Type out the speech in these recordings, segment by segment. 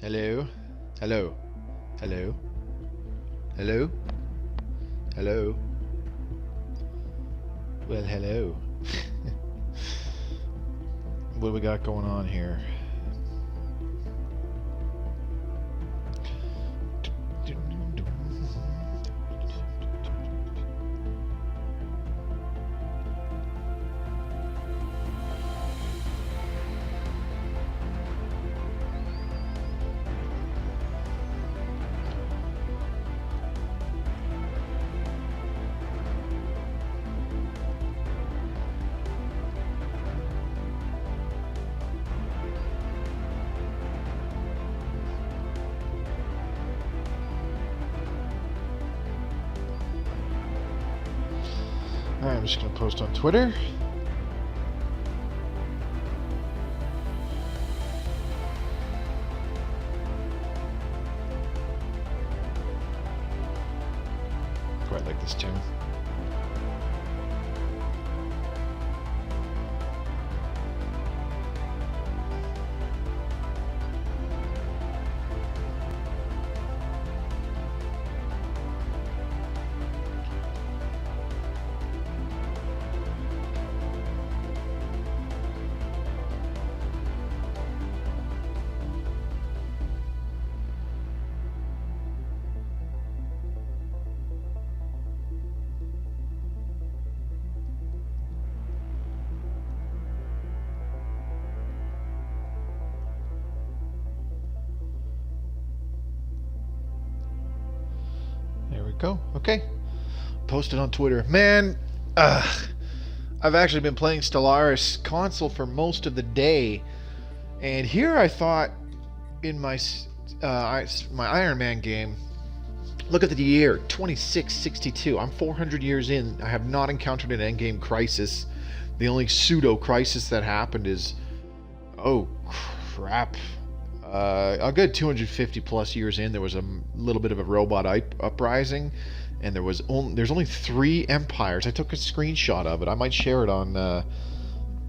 Hello? Hello? Hello? Hello? Hello? Well, hello. What do we got going on here? Alright, I'm just going to post on Twitter. Quite like this tune. Go. Okay. Posted on Twitter. Man, I've actually been playing Stellaris Console for most of the day, and here I thought in my Iron Man game, look at the year 2662. I'm 400 years in. I have not encountered an endgame crisis. The only pseudo crisis that happened is, oh crap, a good 250 plus years in, there was a little bit of a robot uprising, and there's only 3 empires. I took a screenshot of it. I might share it on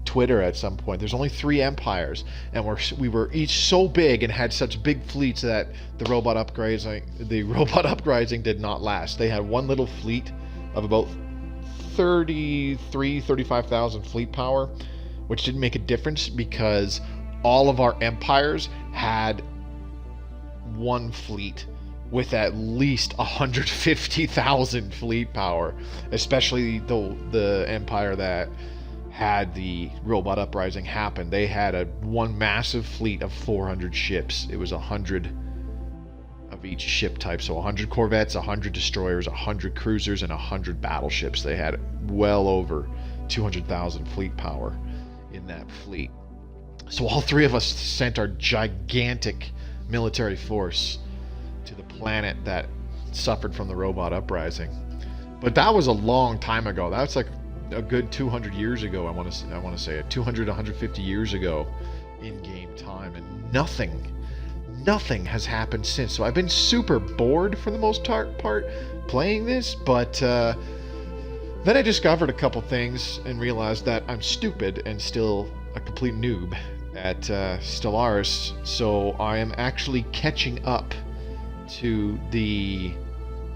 Twitter at some point. There's only 3 empires, and we were each so big and had such big fleets that the robot uprising did not last. They had one little fleet of about 35,000 fleet power, which didn't make a difference because all of our empires had one fleet with at least 150,000 fleet power, especially the empire that had the robot uprising happen. They had one massive fleet of 400 ships. It was 100 of each ship type, so 100 corvettes, 100 destroyers, 100 cruisers, and 100 battleships. They had well over 200,000 fleet power in that fleet. So all 3 of us sent our gigantic military force to the planet that suffered from the robot uprising. But that was a long time ago. That's like a good 200 years ago. I want to say 200 150 years ago in game time, and nothing has happened since. So I've been super bored for the most part playing this, but then I discovered a couple things and realized that I'm stupid and still a complete noob at Stellaris, so I am actually catching up to the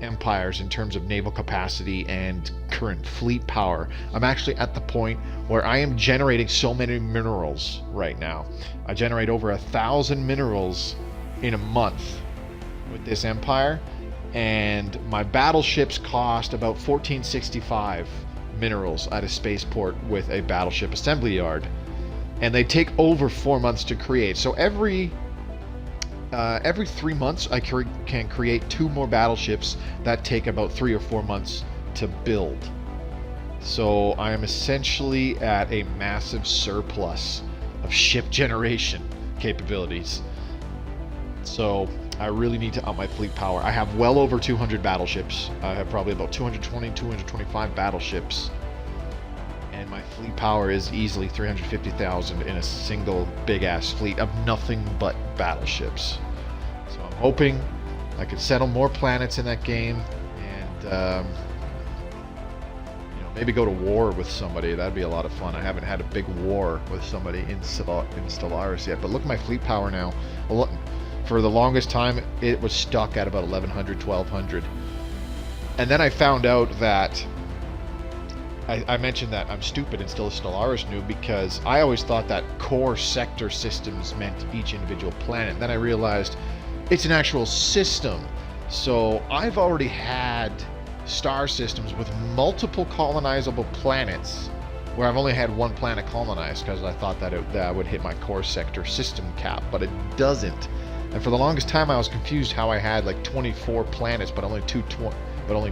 empires in terms of naval capacity and current fleet power. I'm actually at the point where I am generating so many minerals right now. I generate over 1,000 minerals in a month with this empire, and my battleships cost about 1465 minerals at a spaceport with a battleship assembly yard. And they take over 4 months to create. So every 3 months, I can create 2 more battleships that take about 3 or 4 months to build. So I am essentially at a massive surplus of ship generation capabilities. So I really need to up my fleet power. I have well over 200 battleships. I have probably about 220, 225 battleships. And my fleet power is easily 350,000 in a single big-ass fleet of nothing but battleships. So I'm hoping I can settle more planets in that game, and maybe go to war with somebody. That'd be a lot of fun. I haven't had a big war with somebody in Stellaris yet. But look at my fleet power now. For the longest time, it was stuck at about 1100, 1200. And then I found out that I mentioned that I'm stupid and still a Stellaris noob because I always thought that core sector systems meant each individual planet. Then I realized it's an actual system. So I've already had star systems with multiple colonizable planets where I've only had one planet colonized because I thought that that would hit my core sector system cap, but it doesn't. And for the longest time I was confused how I had like 24 planets but only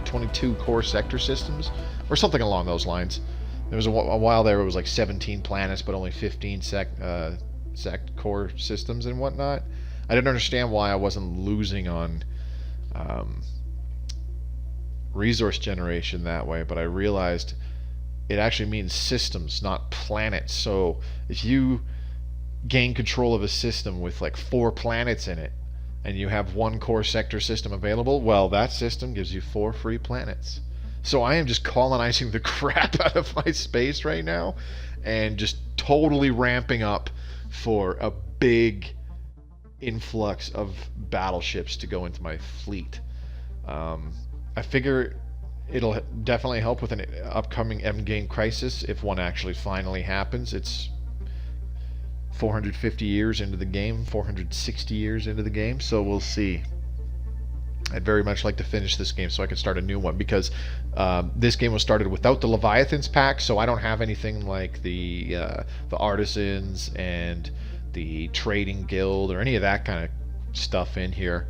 22 core sector systems, or something along those lines. There was a while there it was like 17 planets but only 15 core systems and whatnot. I didn't understand why I wasn't losing on resource generation that way, but I realized it actually means systems, not planets. So if you gain control of a system with like 4 planets in it, and you have one core sector system available, well, that system gives you 4 free planets. So I am just colonizing the crap out of my space right now, and just totally ramping up for a big influx of battleships to go into my fleet. I figure it'll definitely help with an upcoming endgame crisis if one actually finally happens. It's 450 years into the game, 460 years into the game, so we'll see. I'd very much like to finish this game so I can start a new one, because this game was started without the Leviathans pack, so I don't have anything like the Artisans and the Trading Guild or any of that kind of stuff in here.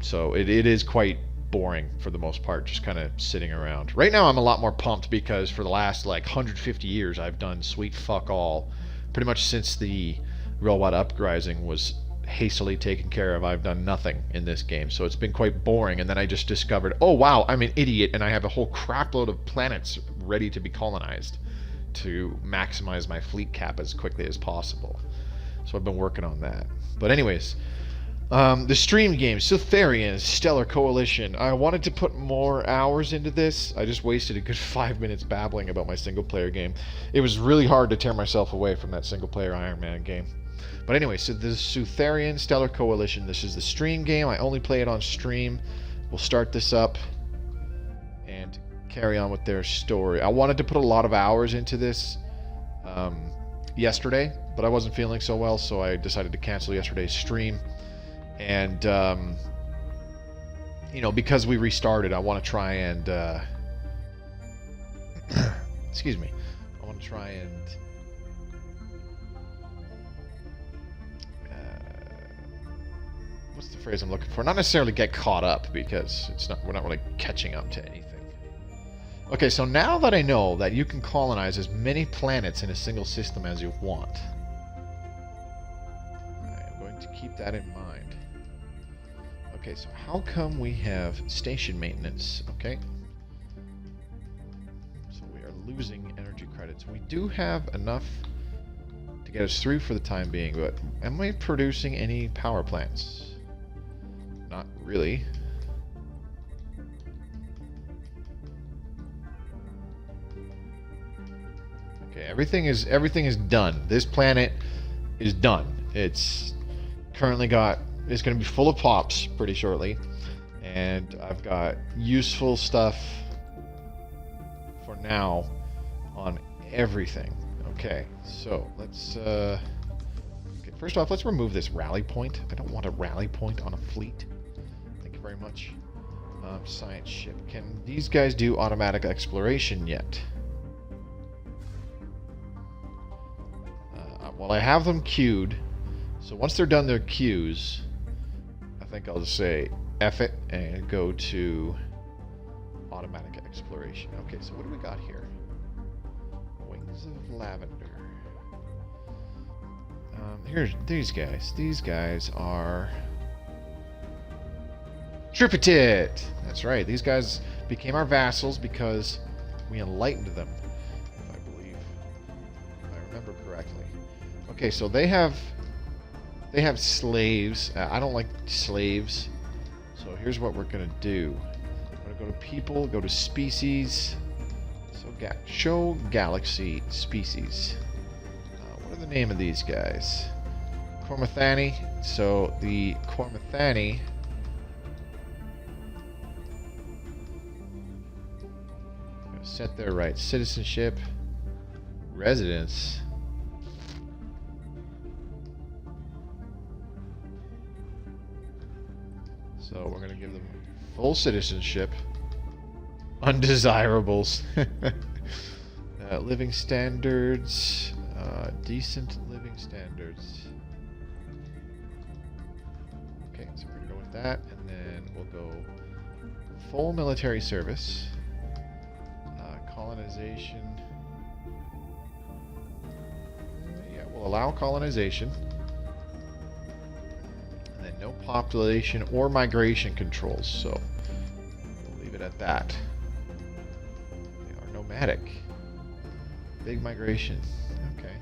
So it is quite boring for the most part, just kind of sitting around. Right now I'm a lot more pumped because for the last like 150 years I've done sweet fuck all. Pretty much since the robot uprising was hastily taken care of, I've done nothing in this game, so it's been quite boring. And then I just discovered, oh wow, I'm an idiot and I have a whole crapload of planets ready to be colonized to maximize my fleet cap as quickly as possible. So I've been working on that. But anyways, the stream game, Suthari, Stellar Coalition. I wanted to put more hours into this. I just wasted a good 5 minutes babbling about my single player game. It was really hard to tear myself away from that single player Iron Man game. But anyway, so this is Suthari, Stellar Coalition. This is the stream game. I only play it on stream. We'll start this up and carry on with their story. I wanted to put a lot of hours into this yesterday, but I wasn't feeling so well, so I decided to cancel yesterday's stream. And you know, because we restarted, I want to try and excuse me, I want to try and what's the phrase I'm looking for? Not necessarily get caught up, because we're not really catching up to anything. Okay, so now that I know that you can colonize as many planets in a single system as you want, I'm going to keep that in mind. Okay, so how come we have station maintenance? Okay. So we are losing energy credits. We do have enough to get us through for the time being, but am I producing any power plants? Not really. Okay, everything is done. This planet is done. It's currently got... It's going to be full of pops pretty shortly, and I've got useful stuff for now on everything. Okay, so let's okay, first off, let's remove this rally point. I don't want a rally point on a fleet. Thank you very much. Science ship. Can these guys do automatic exploration yet? Well, I have them queued, so once they're done their queues, I think I'll just say F it and go to automatic exploration. Okay, so what do we got here? Wings of Lavender. Here's these guys. These guys are Tripitit! That's right, these guys became our vassals because we enlightened them, if I remember correctly. Okay, so they have slaves. I don't like slaves. So here's what we're going to do. We're going to go to people, go to species. So show galaxy species. What are the name of these guys? Cormathani. So the Cormathani set their rights. Citizenship, residence. So we're gonna give them full citizenship. Undesirables. Living standards. Decent living standards. Okay, so we're gonna go with that, and then we'll go full military service. Colonization. Yeah, we'll allow colonization. And then no population or migration controls, so we'll leave it at that. They are nomadic. Big migration. Okay.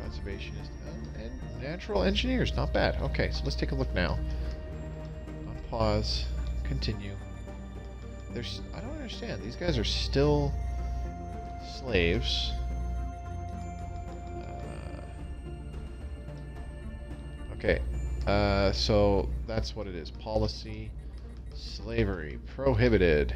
Conservationist. And natural engineers. Not bad. Okay, so let's take a look now. On pause. Continue. I don't understand. These guys are still slaves. Okay. So that's what it is. Policy. Slavery. Prohibited.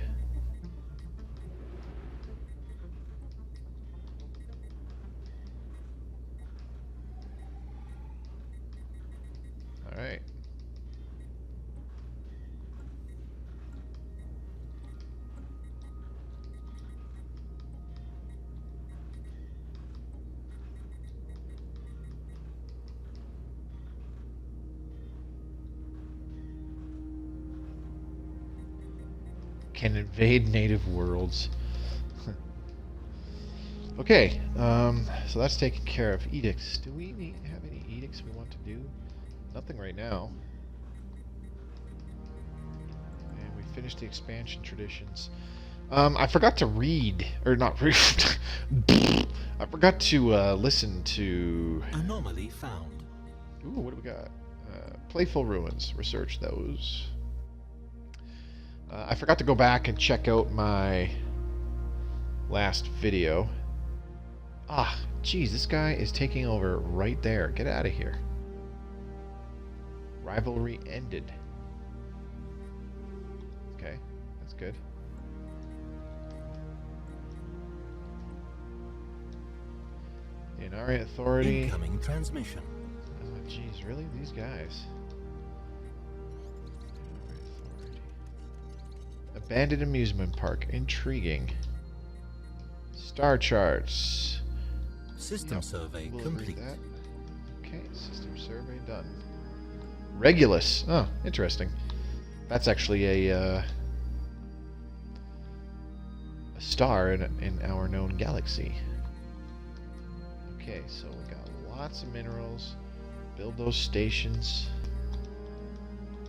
Alright. Can invade native worlds. Okay, so that's taken care of. Edicts. Do we have any edicts we want to do? Nothing right now. And we finished the expansion traditions. I forgot to read, or not read. I forgot to listen to. Anomaly found. Ooh, what do we got? Playful ruins. Research those. I forgot to go back and check out my last video. Ah, geez, this guy is taking over right there. Get out of here. Rivalry ended. Okay, that's good. Inari Authority. Incoming transmission. Oh, geez, really? These guys. Abandoned amusement park. Intriguing. Star charts. System survey we'll complete. That. Okay, system survey done. Regulus. Oh, interesting. That's actually a star in our known galaxy. Okay, so we got lots of minerals. Build those stations.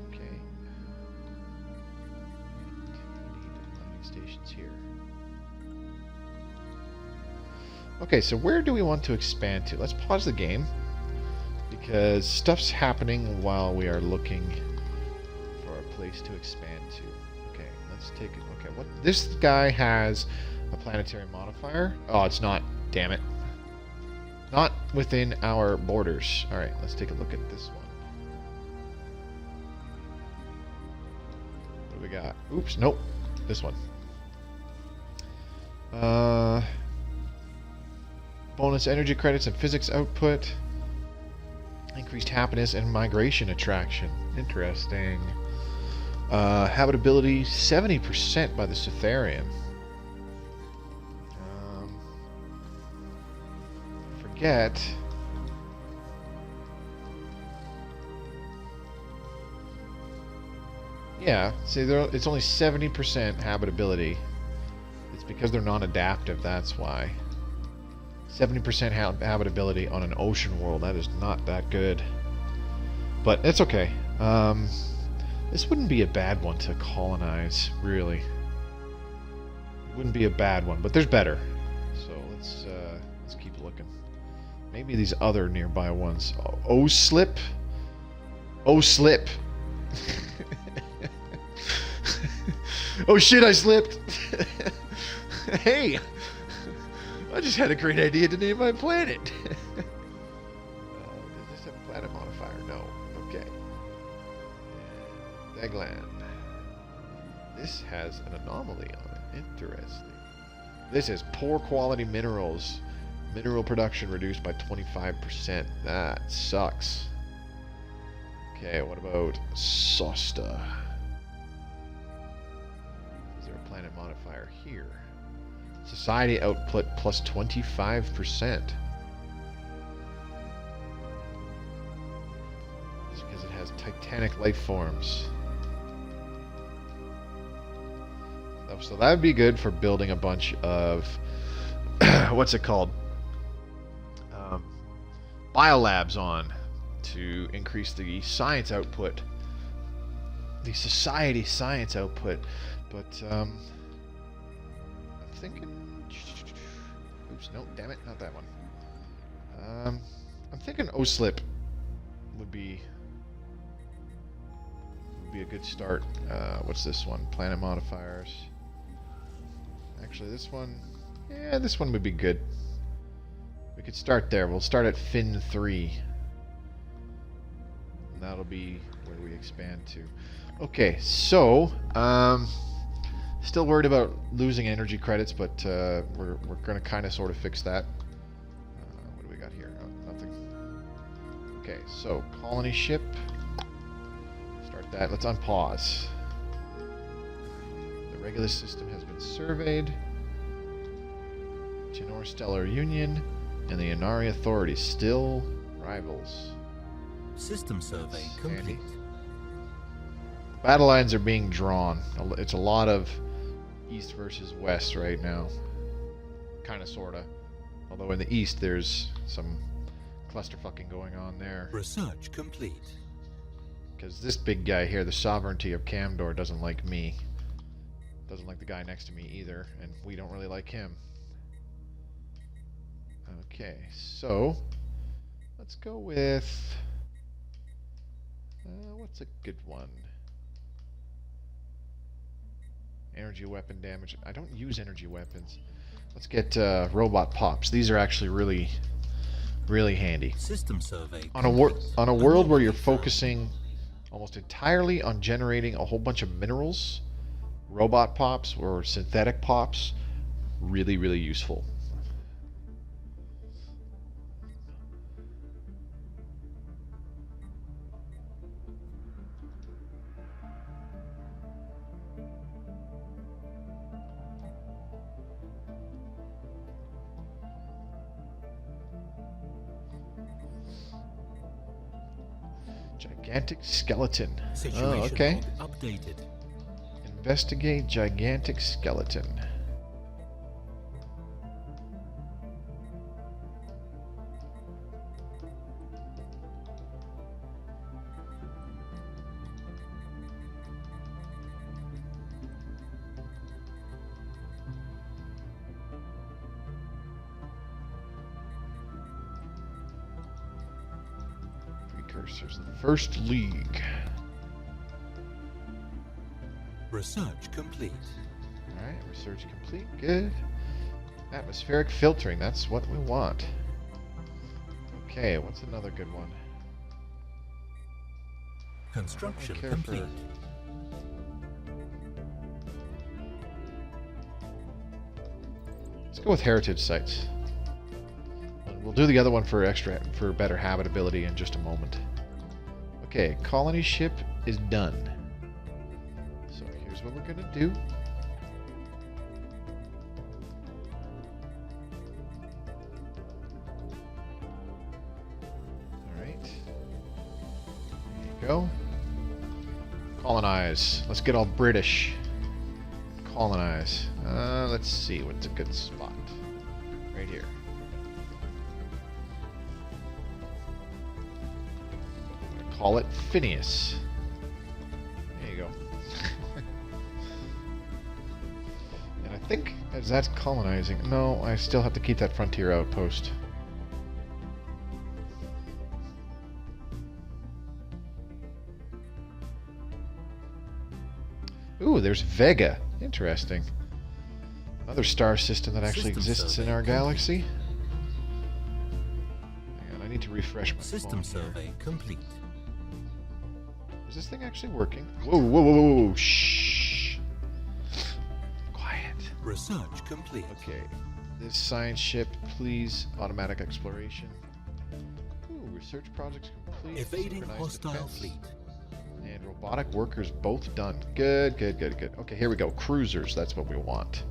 Okay. Mining stations here. Okay, so where do we want to expand to? Let's pause the game, because stuff's happening while we are looking for a place to expand to. Okay, let's take it. Okay, what? This guy has a planetary modifier. Oh, it's not. Damn it. Not within our borders. Alright, let's take a look at this one. What do we got? Oops, nope. This one. Bonus energy credits and physics output. Increased happiness and migration attraction. Interesting. Habitability 70% by the Sutharian. Forget. Yeah, see, it's only 70% habitability. It's because they're non-adaptive, that's why. 70% habitability on an ocean world, that is not that good. But it's okay. This wouldn't be a bad one to colonize, really. It wouldn't be a bad one, but there's better. So let's keep looking. Maybe these other nearby ones. Oh, slip. Oh, slip. Oh shit, I slipped. Hey, I just had a great idea to name my planet. Does this have a planet modifier? modifier? No. Okay. And Dagland. This has an anomaly on it. Interesting. This is poor quality minerals. Mineral production reduced by 25%. That sucks. Okay, what about Sosta? Is there a planet modifier here? Society output plus 25%. It's because it has titanic life forms. So that would be good for building a bunch of what's it called? Biolabs on to increase the science output, the society science output. But I'm thinking, oops, no, damn it, not that one. I'm thinking OSLIP would be a good start. What's this one? Planet modifiers. Actually, this one, yeah, this one would be good. We could start there. We'll start at Fin 3. And that'll be where we expand to. Okay, so, still worried about losing energy credits, but we're going to kind of sort of fix that. What do we got here? Oh, nothing. Okay, so, colony ship. Start that. Let's unpause. The Regulus system has been surveyed. Tenor Stellar Union and the Inari Authority still rivals. System survey complete. Battle lines are being drawn. It's a lot of east versus west right now. Kind of, sort of. Although in the east there's some clusterfucking going on there. Research complete. Because this big guy here, the sovereignty of Camdor, doesn't like me. Doesn't like the guy next to me either, and we don't really like him. Okay, so let's go with what's a good one? Energy weapon damage. I don't use energy weapons. Let's get robot pops. These are actually really handy. System survey On a world where you're focusing almost entirely on generating a whole bunch of minerals, robot pops or synthetic pops, really useful. Gigantic skeleton. Situation Oh, okay. log updated. Investigate gigantic skeleton. Precursors. The First League. Research complete. Alright, research complete. Good. Atmospheric filtering. That's what we want. Okay, what's another good one? Construction care complete. Let's go with heritage sites. We'll do the other one for better habitability in just a moment. Okay, colony ship is done. So here's what we're gonna do. Alright. There you go. Colonize. Let's get all British. Colonize. Let's see what's a good spot. Right here. Call it Phineas. There you go. And I think as that's colonizing. No, I still have to keep that frontier outpost. Ooh, there's Vega. Interesting. Another star system that actually exists in our galaxy. Hang on, I need to refresh my System phone here. survey complete. Is this thing actually working? Whoa, whoa, whoa, whoa, whoa, shh. Quiet. Research complete. Okay. This science ship, please. Automatic exploration. Ooh, research projects complete. Evading Synchronized hostile defense. fleet. And robotic workers both done. Good, good, good, good. Okay, here we go. Cruisers, that's what we want.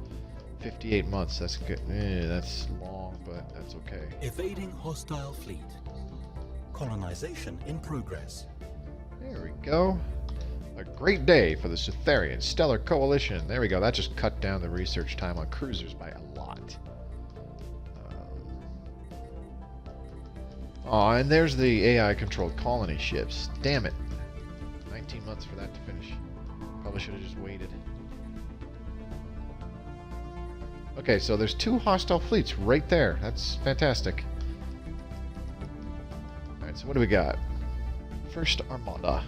58 months, that's good. That's long, but that's okay. Evading hostile fleet. Colonization in progress. There we go. A great day for the Suthari and Stellar Coalition. There we go. That just cut down the research time on cruisers by a lot. Oh, and there's the AI-controlled colony ships. Damn it. 19 months for that to finish. Probably should have just waited. Okay, so there's 2 hostile fleets right there. That's fantastic. Alright, so what do we got? First Armada.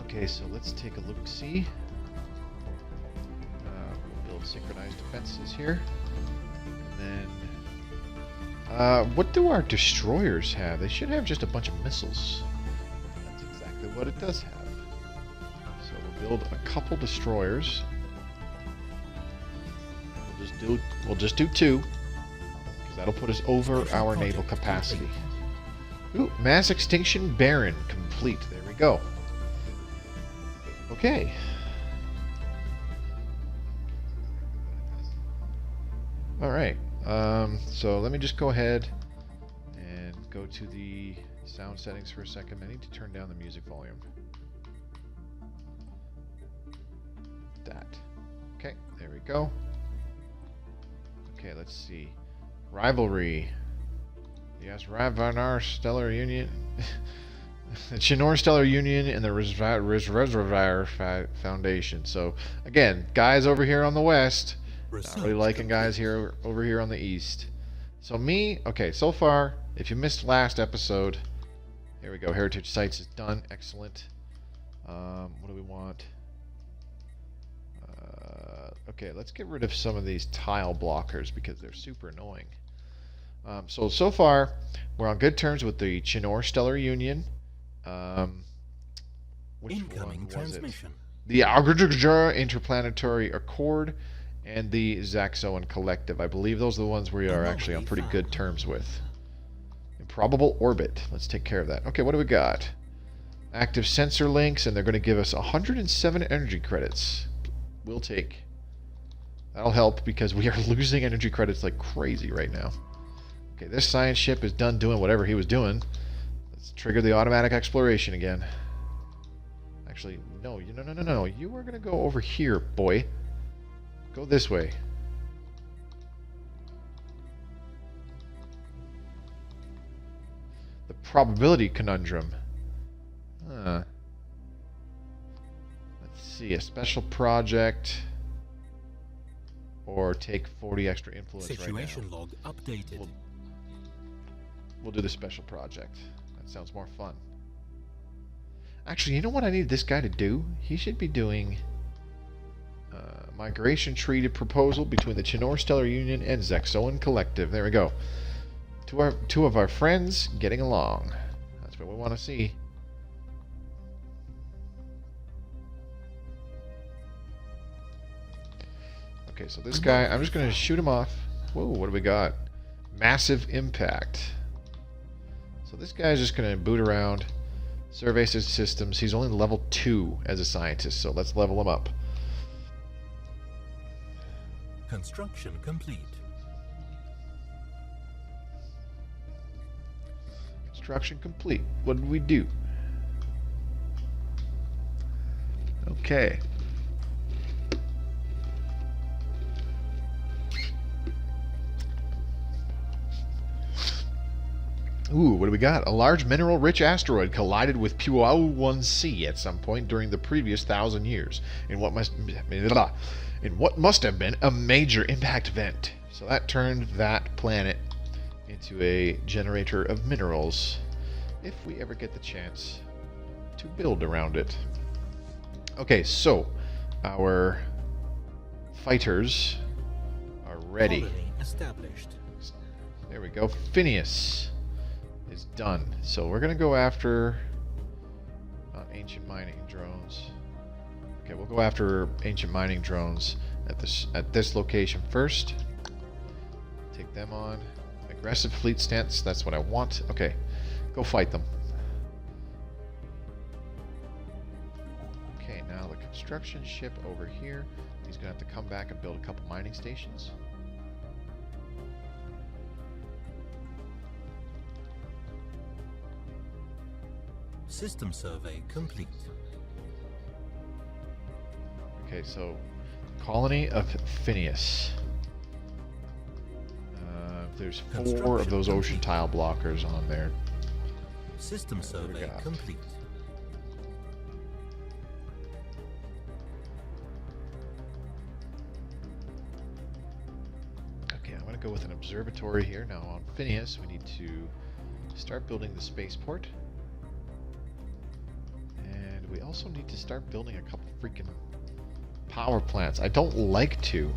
Okay, so let's take a look-see. We'll build synchronized defenses here. And then... what do our destroyers have? They should have just a bunch of missiles. That's exactly what it does have. So we'll build a couple destroyers. We'll just do 2. Because that'll put us over our naval capacity. Ooh, mass extinction Baron complete. There we go. Okay. Alright. So let me just go ahead and go to the sound settings for a second. I need to turn down the music volume. That. Okay, there we go. Okay, let's see. Rivalry. Yes, Ravanar Stellar Union. The Chinor Stellar Union and the Reservoir Foundation. So, again, guys over here on the west. Not really liking guys here over here on the east. So me, okay, so far, if you missed last episode, here we go. Heritage Sites is done. Excellent. What do we want? Okay, let's get rid of some of these tile blockers because they're super annoying. So far, we're on good terms with the Chinor Stellar Union. Which Incoming one was transmission. it? The Agriculture Interplanetary Accord and the Zaxxon Collective. I believe those are the ones we are actually on pretty good terms with. Improbable Orbit. Let's take care of that. Okay, what do we got? Active sensor links, and they're going to give us 107 energy credits. We'll take. That'll help because we are losing energy credits like crazy right now. Okay, this science ship is done doing whatever he was doing. Let's trigger the automatic exploration again. Actually, no. No. You are going to go over here, boy. Go this way. The probability conundrum. Let's see, a special project. Or take 40 extra influence Situation right now. log updated. We'll do the special project. That sounds more fun. Actually, you know what I need this guy to do? He should be doing migration treaty proposal between the Chinor Stellar Union and Zaxxon Collective. There we go. Two of our friends getting along. That's what we want to see. Okay, so this guy, I'm just going to shoot him off. Whoa, what do we got? Massive impact. So this guy's just going to boot around, survey systems. He's only level 2 as a scientist, so let's level him up. Construction complete. Construction complete. What did we do? Okay. Ooh, what do we got? A large mineral-rich asteroid collided with Puau 1C at some point during the previous 1,000 years in what must have been a major impact event. So that turned that planet into a generator of minerals, if we ever get the chance to build around it. Okay, so our fighters are ready. Colony established. There we go. Phineas is done. So we're going to go after... not ancient mining drones. Okay, we'll go after ancient mining drones at this location first. Take them on. Aggressive fleet stance, that's what I want. Okay, go fight them. Okay, now the construction ship over here. He's going to have to come back and build a couple mining stations. System survey complete. Okay, so colony of Phineas. There's 4 of those ocean tile blockers on there. System survey complete. Okay, I'm going to go with an observatory here. Now on Phineas, we need to start building the spaceport. And we also need to start building a couple freaking power plants. I don't like to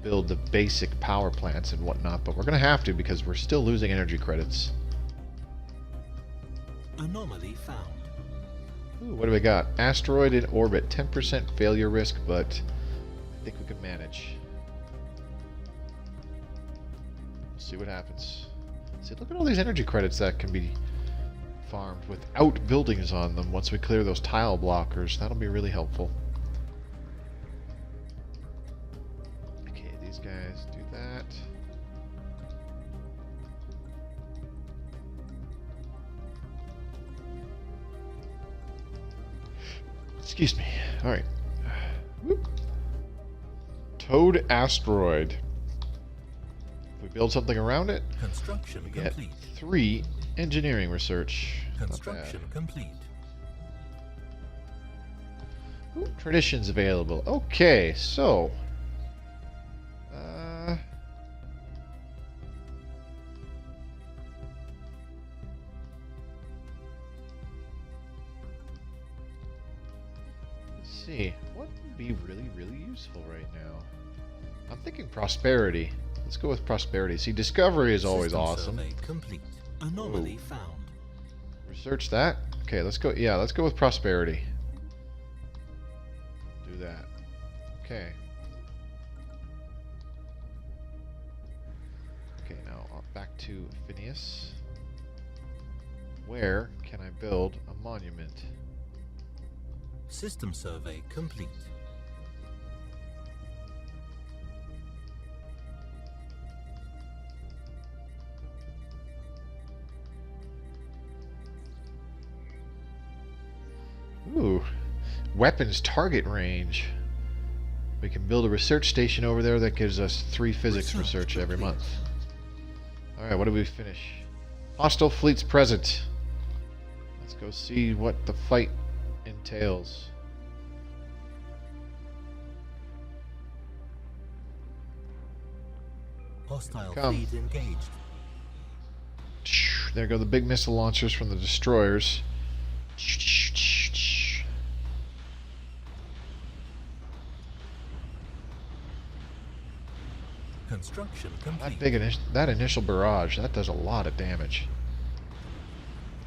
build the basic power plants and whatnot, but we're going to have to because we're still losing energy credits. Anomaly found. Ooh, what do we got? Asteroid in orbit, 10% failure risk, but I think we can manage. We'll see what happens. See, look at all these energy credits that can be farmed without buildings on them once we clear those tile blockers. That'll be really helpful. Guys, do that. Excuse me. All right. Whoop. Toad asteroid. If we build something around it, construction we get complete. 3 engineering research. Construction complete. Ooh, traditions available. Okay, so. See, what would be really, really useful right now? I'm thinking prosperity. Let's go with prosperity. See, discovery is always awesome. Survey complete. Anomaly found. Research that. Okay, let's go. Yeah, let's go with prosperity. Do that. Okay. Okay, now back to Phineas. Where can I build a monument? System survey complete. Ooh, weapons target range. We can build a research station over there that gives us 3 physics research every month. Alright, what did we finish? Hostile fleets present. Let's go see what the fight entails. Hostile Come. fleet engaged. There go the big missile launchers from the destroyers. Construction complete. That initial barrage, that does a lot of damage.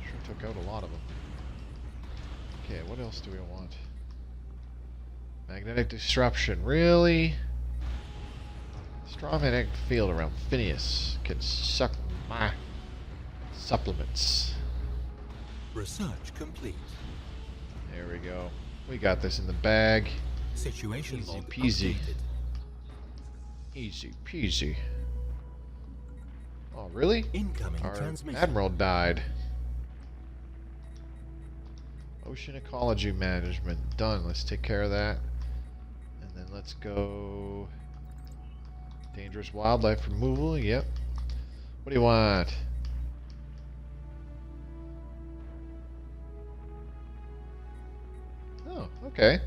Sure took out a lot of them. Okay, what else do we want? Magnetic disruption, really? Strong magnetic field around Phineas can suck my supplements. Research complete. There we go. We got this in the bag. Situation Easy log peasy. updated. Easy peasy. Oh, really? Incoming Our transmission. admiral died. Ocean ecology management. Done. Let's take care of that. And then let's go... Dangerous wildlife removal. Yep. What do you want? Oh, okay.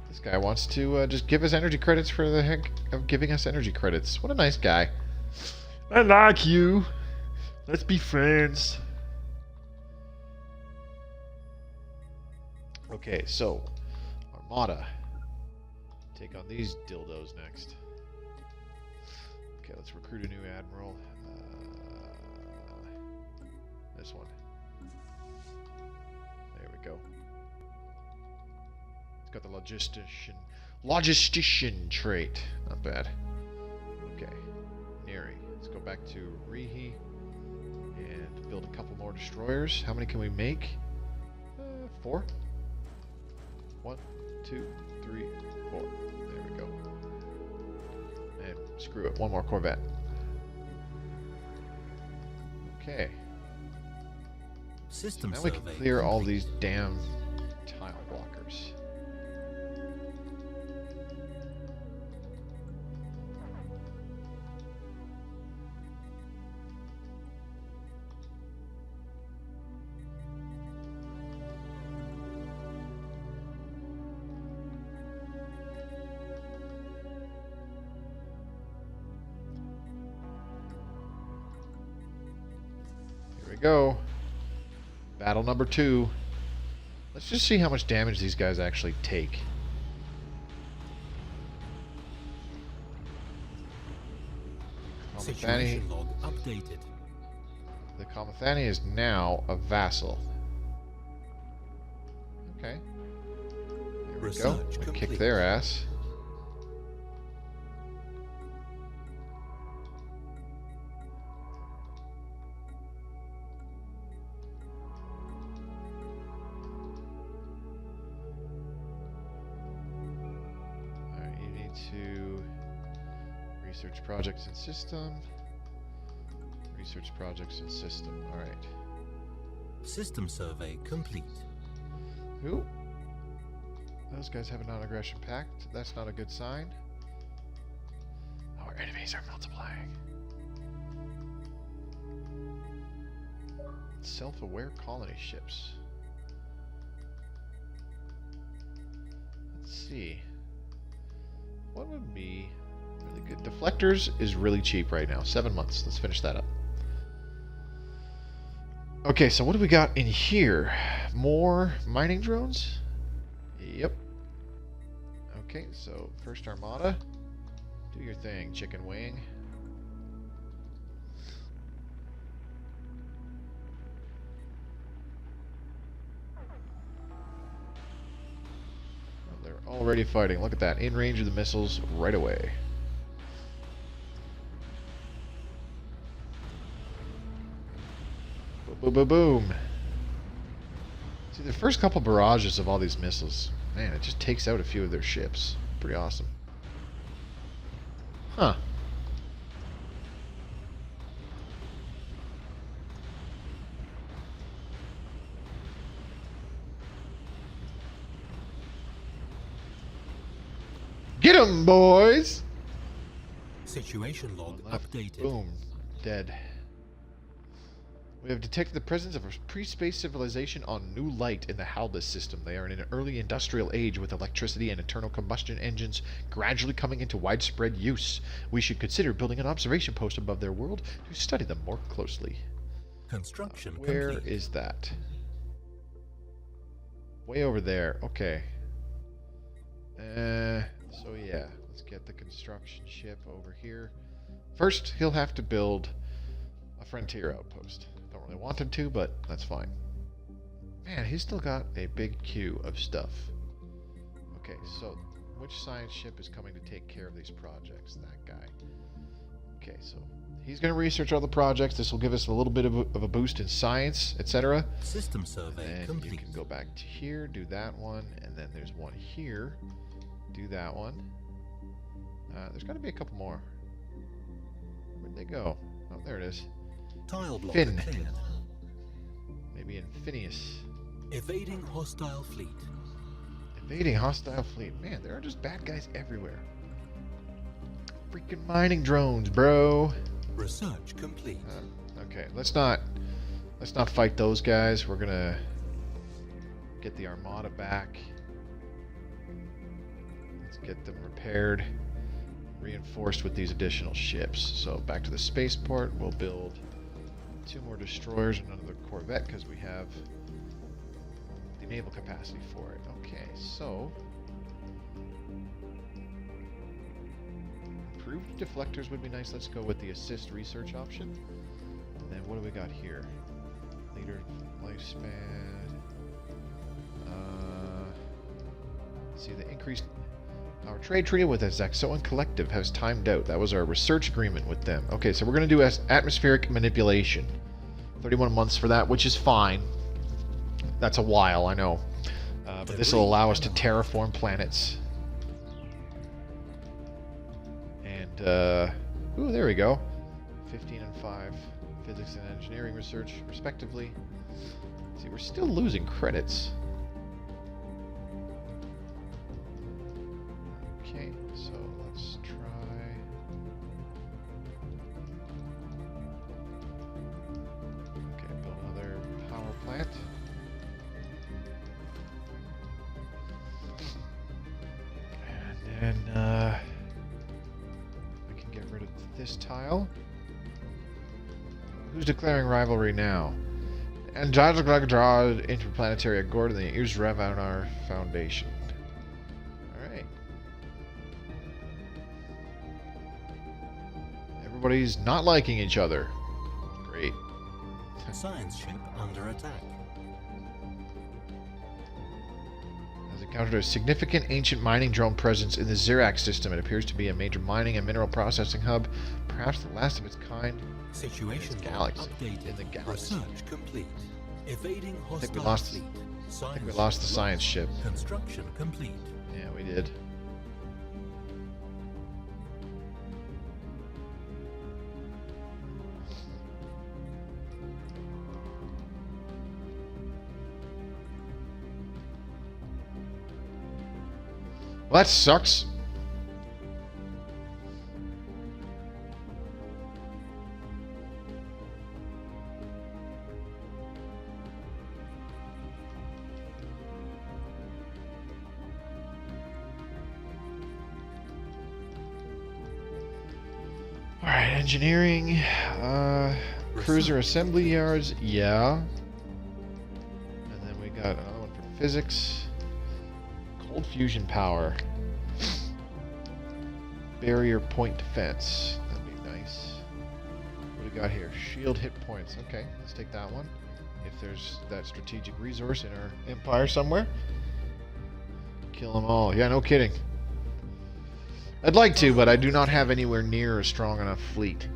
This guy wants to just give us energy credits for the heck of giving us energy credits. What a nice guy. I like you. Let's be friends. Okay, so Armada. Take on these dildos next. Okay. Okay, let's recruit a new admiral. This one. There we go. It's got the logistician trait. Not bad. Okay. Neri. Let's go back to Rihi and build a couple more destroyers. How many can we make? 4? 1, 2, 3, 4. There we go. And screw it. One more Corvette. Okay. System now we can survey clear all complete. these damn tile blockers. Here we go. Battle number 2. Let's just see how much damage these guys actually take. Situation log updated. The Comathani is now a vassal. Okay. There we go. Research We kick complete. their ass. Alright, you need to research projects and system. Research projects and system. Alright. System survey complete. Who? Those guys have a non-aggression pact. That's not a good sign. Our enemies are multiplying. Self-aware colony ships. Let's see. What would be really good? Deflectors is really cheap right now. 7 months. Let's finish that up. Okay, so what do we got in here? More mining drones? Yep. Okay, so first armada. Do your thing, chicken wing. Oh, they're already fighting. Look at that. In range of the missiles right away. Boom, boom, boom. See, the first couple barrages of all these missiles, man, it just takes out a few of their ships. Pretty awesome. Huh. Get 'em, boys! Situation log updated. Boom. Dead. We have detected the presence of a pre-space civilization on New Light in the Halbus system. They are in an early industrial age with electricity and internal combustion engines gradually coming into widespread use. We should consider building an observation post above their world to study them more closely. Construction Where complete. is that? Way over there. Okay. So yeah, let's get the construction ship over here. First, he'll have to build a frontier outpost. Don't really want him to, but that's fine. Man, he's still got a big queue of stuff. Okay, so which science ship is coming to take care of these projects? That guy. Okay, so he's going to research all the projects. This will give us a little bit of a boost in science, etc. System survey And complete. you can go back to here, do that one, and then there's one here. Do that one. There's got to be a couple more. Where'd they go? Oh, there it is. Tile block Finn. cleared. Maybe in Phineas. Evading hostile fleet. Evading hostile fleet. Man, there are just bad guys everywhere. Freaking mining drones, bro. Research complete. Okay, let's not fight those guys. We're gonna get the armada back. Let's get them repaired, reinforced with these additional ships. So back to the spaceport. We'll build 2 more destroyers and another corvette because we have the naval capacity for it. Okay, so Improved deflectors would be nice. Let's go with the assist research option. And then what do we got here? Leader lifespan. Let's see, the increased... Our trade treaty with the Zaxoan Collective has timed out. That was our research agreement with them. Okay, so we're going to do atmospheric manipulation. 31 months for that, which is fine. That's a while, I know. But this will allow us to terraform planets. And, ooh, there we go. 15 and 5 physics and engineering research, respectively. See, we're still losing credits. Okay, so let's try... Okay, build another power plant. And then, we can get rid of this tile. Who's declaring rivalry now? And draw interplanetary accord and the use rev on our foundation. Alright. Everybody's not liking each other. Great. Science ship under attack. Has encountered a significant ancient mining drone presence in the Zirac system. It appears to be a major mining and mineral processing hub, perhaps the last of its kind. Situation Galaxy. updated. In the galaxy. Research complete. Evading I think hostile we lost. fleet. I think we lost the science ship. Construction complete. Yeah, we did. Well, that sucks. Alright, engineering, cruiser assembly yards, yeah. And then we got another one for physics. Cold fusion power. Barrier point defense. That'd be nice. What do we got here? Shield hit points. Okay, let's take that one. If there's that strategic resource in our empire somewhere. Kill them all. Yeah, no kidding. I'd like to, but I do not have anywhere near a strong enough fleet.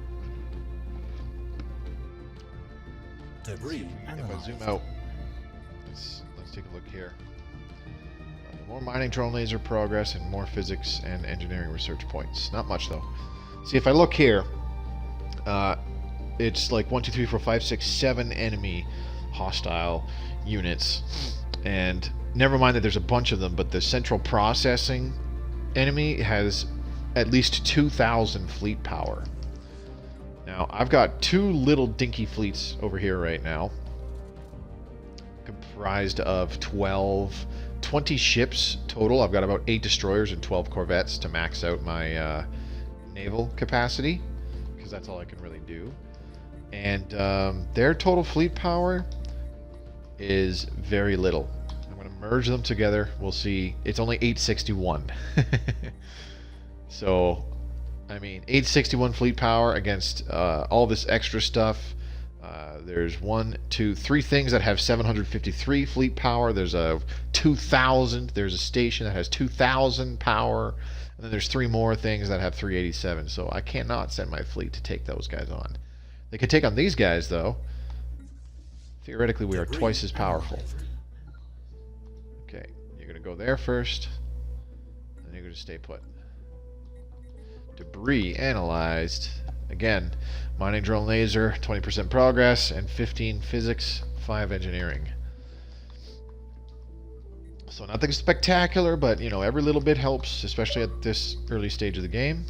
Debris If I analyzed. zoom out, let's take a look here. More mining drone laser progress and more physics and engineering research points. Not much though. See, if I look here, it's like 1, 2, 3, 4, 5, 6, 7 enemy hostile units, and never mind that there's a bunch of them. But the central processing enemy has at least 2,000 fleet power. Now, I've got 2 little dinky fleets over here right now, comprised of 20 ships total. I've got about 8 destroyers and 12 corvettes to max out my naval capacity, because that's all I can really do. And their total fleet power is very little. I'm going to merge them together. We'll see. It's only 861. So, I mean, 861 fleet power against all this extra stuff. There's 1, 2, 3 things that have 753 fleet power. There's a 2,000. There's a station that has 2,000 power. And then there's 3 more things that have 387. So I cannot send my fleet to take those guys on. They could take on these guys, though. Theoretically, we are twice as powerful. Okay, you're going to go there first. And you're going to stay put. Debris analyzed. Again, mining drone laser, 20% progress, and 15 physics, 5 engineering. So nothing spectacular, but you know, every little bit helps, especially at this early stage of the game.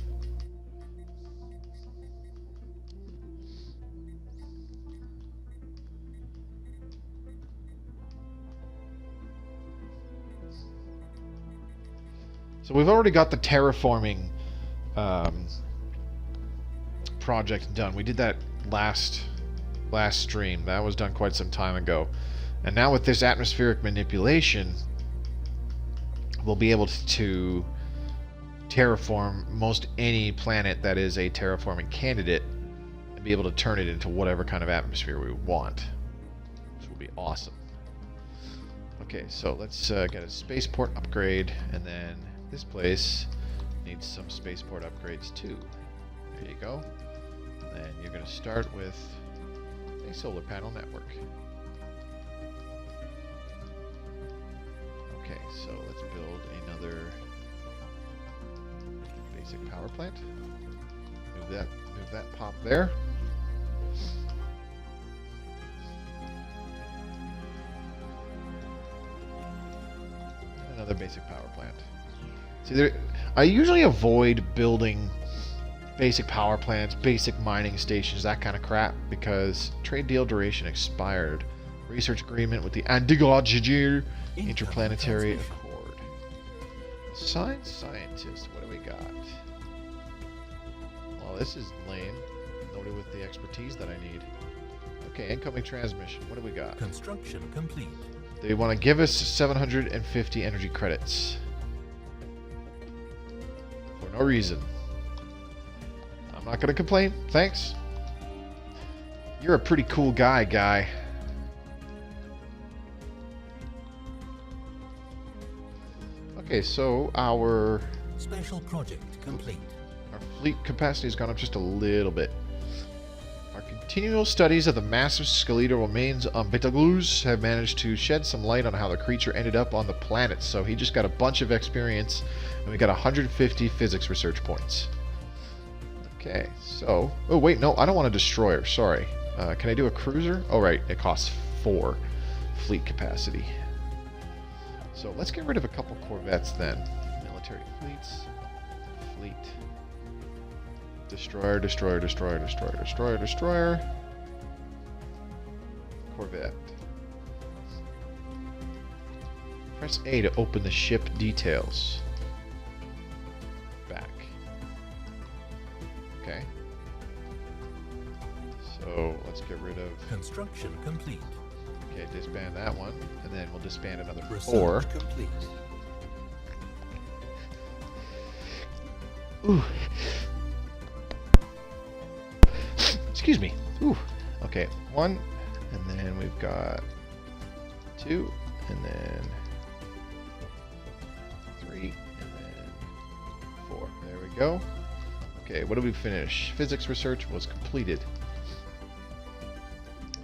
So we've already got the terraforming project done. We did that last stream. That was done quite some time ago. And now with this atmospheric manipulation, we'll be able to terraform most any planet that is a terraforming candidate and be able to turn it into whatever kind of atmosphere we want, which will be awesome. Okay, so let's get a spaceport upgrade, and then this place needs some spaceport upgrades too. There you go. And then you're going to start with a solar panel network. Okay, so let's build another basic power plant. Move that pop there. Another basic power plant. See, I usually avoid building basic power plants, basic mining stations, that kind of crap, because trade deal duration expired. Research agreement with the Andigajir Interplanetary Accord. Science scientist, what do we got? Well, this is lame. Nobody with the expertise that I need. Okay, incoming transmission, what do we got? Construction complete. They want to give us 750 energy credits. For no reason. I'm not going to complain. Thanks. You're a pretty cool guy. Okay, so our Special project complete. Our fleet capacity has gone up just a little bit. Our continual studies of the massive skeletal remains on Betelgeuse have managed to shed some light on how the creature ended up on the planet. So he just got a bunch of experience, and we got 150 physics research points. Okay, so... Oh, wait, no, I don't want a destroyer. Sorry. Can I do a cruiser? Oh, right, it costs 4 fleet capacity. So let's get rid of a couple corvettes then. Military fleets. Fleet. Destroyer. Corvette. Press A to open the ship details. Back. Okay. So let's get rid of... Construction complete. Okay, disband that one, and then we'll disband another 4. Research complete. Ooh. Excuse me. Ooh. Okay, 1, and then we've got 2, and then 3, and then 4. There we go. Okay, what did we finish? Physics research was completed.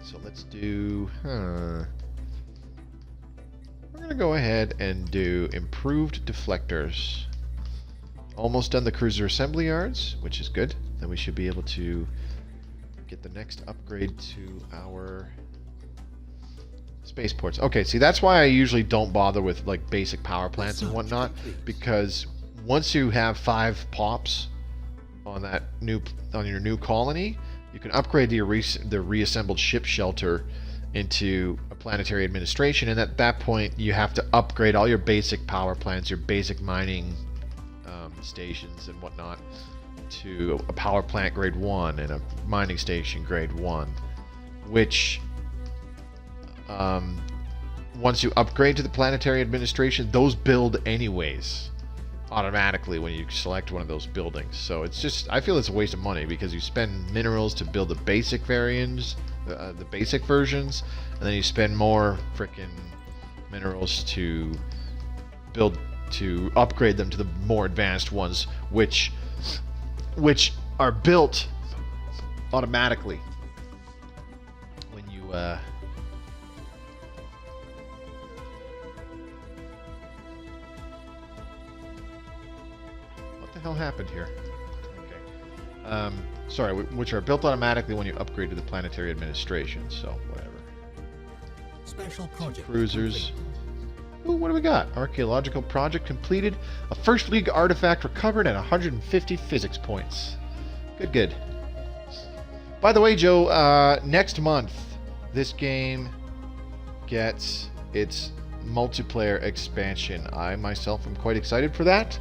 So let's do... We're going to go ahead and do improved deflectors. Almost done the cruiser assembly yards, which is good. Then we should be able to get the next upgrade to our spaceports. Okay, see, that's why I usually don't bother with like basic power plants and whatnot, because once you have 5 pops on your new colony, you can upgrade the reassembled ship shelter into a planetary administration, and at that point you have to upgrade all your basic power plants, your basic mining stations and whatnot, to a power plant grade 1 and a mining station grade 1, which once you upgrade to the planetary administration, those build anyways automatically when you select one of those buildings. So it's just, I feel it's a waste of money, because you spend minerals to build the basic variants, the basic versions, and then you spend more frickin' minerals to upgrade them to the more advanced ones, which are built automatically when you what the hell happened here? Okay. Sorry, which are built automatically when you upgrade to the planetary administration, so whatever. Special project Cruisers. complete. Ooh, what do we got? Archaeological project completed. A First League artifact recovered and 150 physics points. Good. By the way, Joe, next month, this game gets its multiplayer expansion. I myself am quite excited for that.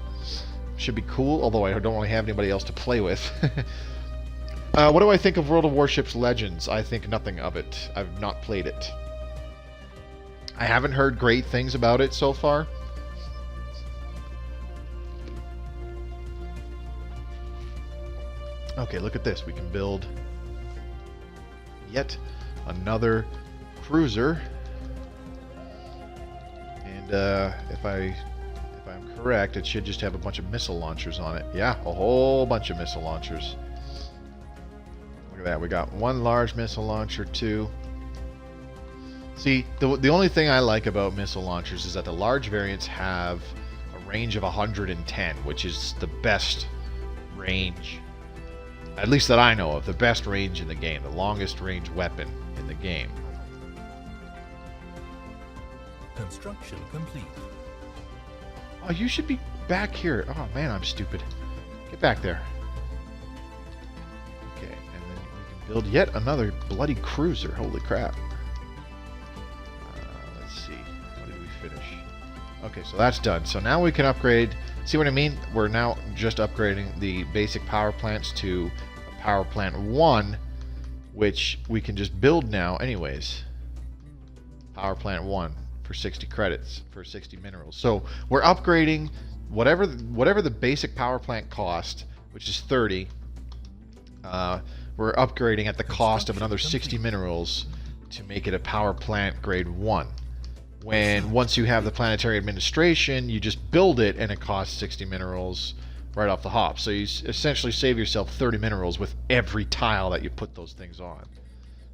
Should be cool, although I don't really have anybody else to play with. What do I think of World of Warships Legends? I think nothing of it. I've not played it. I haven't heard great things about it so far. Okay, look at this. We can build yet another cruiser. And if I'm correct, it should just have a bunch of missile launchers on it. Yeah, a whole bunch of missile launchers. Look at that. We got one large missile launcher, two. See, the only thing I like about missile launchers is that the large variants have a range of 110, which is the best range, at least that I know of, the best range in the game, the longest range weapon in the game. Construction complete. Oh, you should be back here. Oh man, I'm stupid. Get back there. Okay, and then we can build yet another bloody cruiser. Holy crap. Let's see. What did we finish? Okay, so that's done. So now we can upgrade. See what I mean? We're now just upgrading the basic power plants to power plant 1, which we can just build now anyways. Power plant 1 for 60 credits for 60 minerals. So we're upgrading whatever the basic power plant cost, which is 30. We're upgrading at the cost of another 60 minerals to make it a power plant grade 1. Once you have the planetary administration, you just build it and it costs 60 minerals right off the hop. So you essentially save yourself 30 minerals with every tile that you put those things on.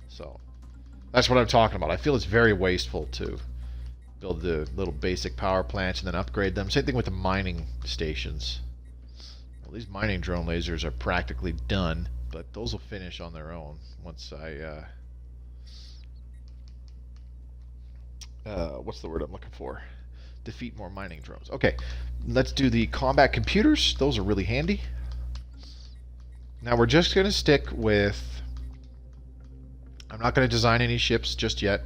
So that's what I'm talking about. I feel it's very wasteful to build the little basic power plants and then upgrade them. Same thing with the mining stations. Well, these mining drone lasers are practically done, but those will finish on their own once I what's the word I'm looking for? Defeat more mining drones. Okay, let's do the combat computers. Those are really handy. Now we're just going to stick with... I'm not going to design any ships just yet,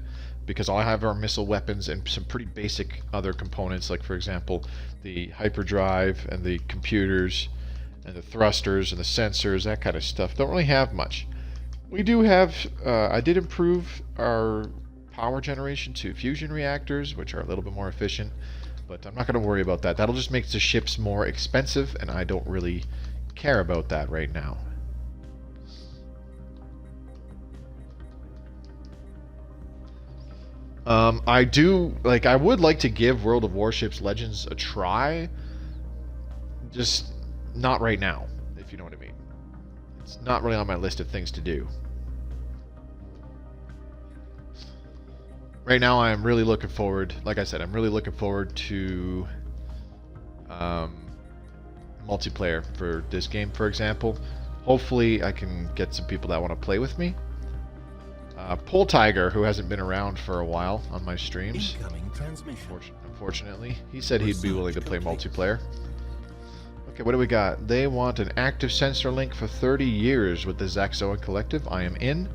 because all I have are missile weapons and some pretty basic other components, like for example the hyperdrive and the computers and the thrusters and the sensors, that kind of stuff. Don't really have much. We do have... I did improve our power generation to fusion reactors, which are a little bit more efficient, but I'm not going to worry about that. That'll just make the ships more expensive, and I don't really care about that right now. I would like to give World of Warships Legends a try, just not right now, if you know what I mean. It's not really on my list of things to do. Right now, I'm really looking forward, like I said, I'm really looking forward to multiplayer for this game, for example. Hopefully, I can get some people that want to play with me. Pole Tiger, who hasn't been around for a while on my streams, unfortunately, he said he'd be willing to play multiplayer. Okay, what do we got? They want an active sensor link for 30 years with the Zaxxon Collective. I am in.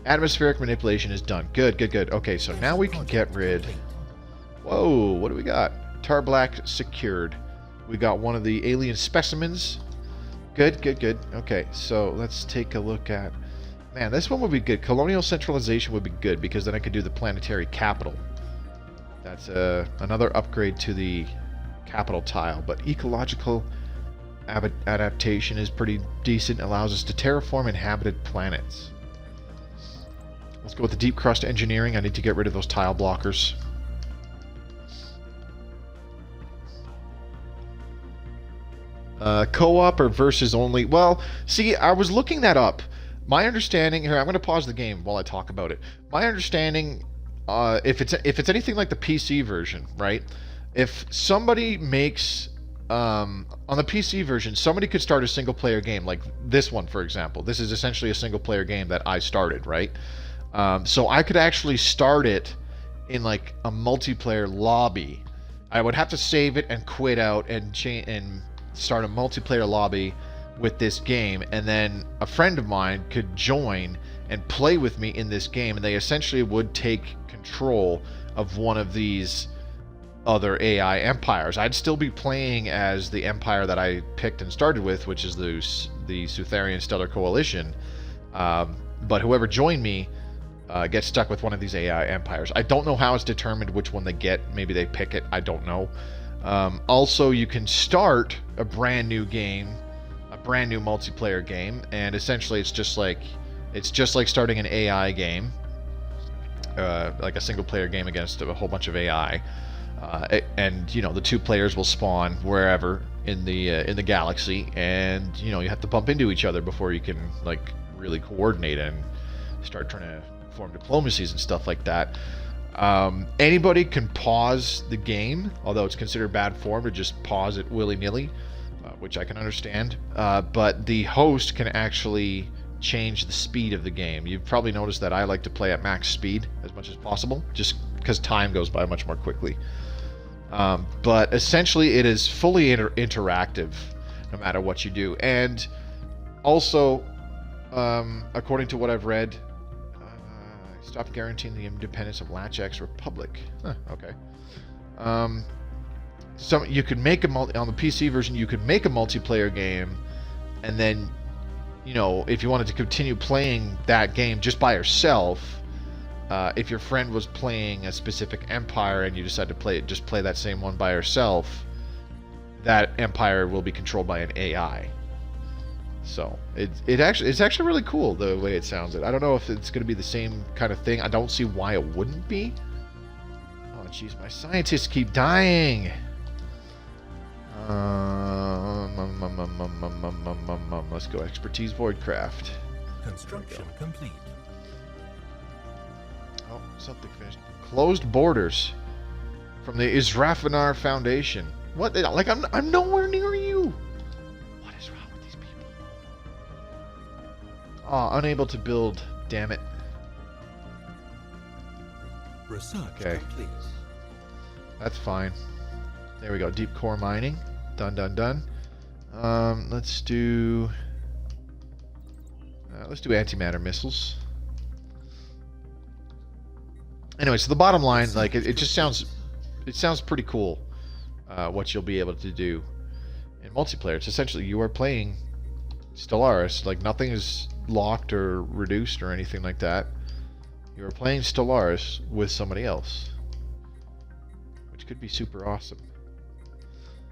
Atmospheric manipulation is done. Good, good, good. Okay, so now we can get rid... Whoa, what do we got? Tar Black secured. We got one of the alien specimens. Good, good, good. Okay, so let's take a look at... Man, this one would be good. Colonial centralization would be good, because then I could do the planetary capital. That's another upgrade to the capital tile. But ecological adaptation is pretty decent. Allows us to terraform inhabited planets. Let's go with the deep crust engineering. I need to get rid of those tile blockers. Co-op or versus only? Well, see, I was looking that up. My understanding here, I'm going to pause the game while I talk about it. My understanding, if it's anything like the PC version, right? If somebody makes on the PC version, somebody could start a single player game like this one, for example. This is essentially a single player game that I started, right? So I could actually start it in like a multiplayer lobby. I would have to save it and quit out and start a multiplayer lobby with this game, and then a friend of mine could join and play with me in this game, and they essentially would take control of one of these other AI empires. I'd still be playing as the empire that I picked and started with, which is the Suthari Stellar Coalition, but whoever joined me gets stuck with one of these AI empires. I don't know how it's determined which one they get. Maybe they pick it. I don't know. Also, you can start a brand new game, a brand new multiplayer game, and essentially it's just like starting an AI game, like a single player game against a whole bunch of AI, and you know, the two players will spawn wherever in the galaxy, and you know, you have to bump into each other before you can like really coordinate and start trying to form diplomacies and stuff like that. Anybody can pause the game, although it's considered bad form to just pause it willy-nilly, which I can understand, but the host can actually change the speed of the game. You've probably noticed that I like to play at max speed as much as possible, just because time goes by much more quickly. But essentially it is fully interactive no matter what you do. And also, according to what I've read, stop guaranteeing the independence of LatchX Republic. Huh, okay. So you could make on the PC version, you could make a multiplayer game, and then, you know, if you wanted to continue playing that game just by yourself, if your friend was playing a specific empire and you decide to play that same one by yourself, that empire will be controlled by an AI. So it's actually really cool the way it sounds. I don't know if it's going to be the same kind of thing. I don't see why it wouldn't be. Oh jeez, my scientists keep dying. Let's go expertise voidcraft. Construction complete. Oh, something finished. Closed borders from the Israfanar Foundation. What? Like I'm nowhere near you. What is wrong with these people? Oh, unable to build. Damn it. Research complete. That's fine. There we go. Deep core mining. Done, done, done. Let's do antimatter missiles. Anyway, so the bottom line, like it just sounds pretty cool. What you'll be able to do in multiplayer. It's essentially you are playing Stellaris. Like nothing is locked or reduced or anything like that. You are playing Stellaris with somebody else, which could be super awesome.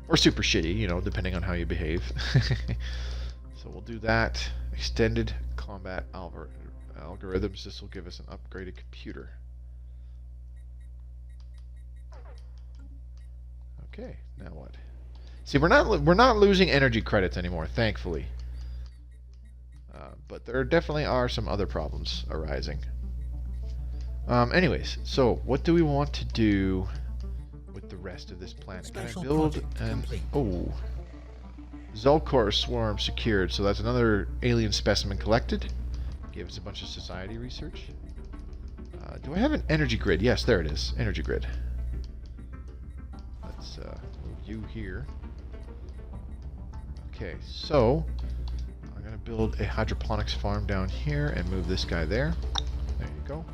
Or super shitty, you know, depending on how you behave. So we'll do that. Extended combat algorithms. This will give us an upgraded computer. Okay, now what? See, we're not losing energy credits anymore, thankfully. But there definitely are some other problems arising. Anyways, so what do we want to do with the rest of this planet? Can I build an... Oh. Zulkor swarm secured, so that's another alien specimen collected. Gave us a bunch of society research. Do I have an energy grid? Yes, there it is. Energy grid. Let's move you here. Okay, so I'm going to build a hydroponics farm down here and move this guy there. There you go.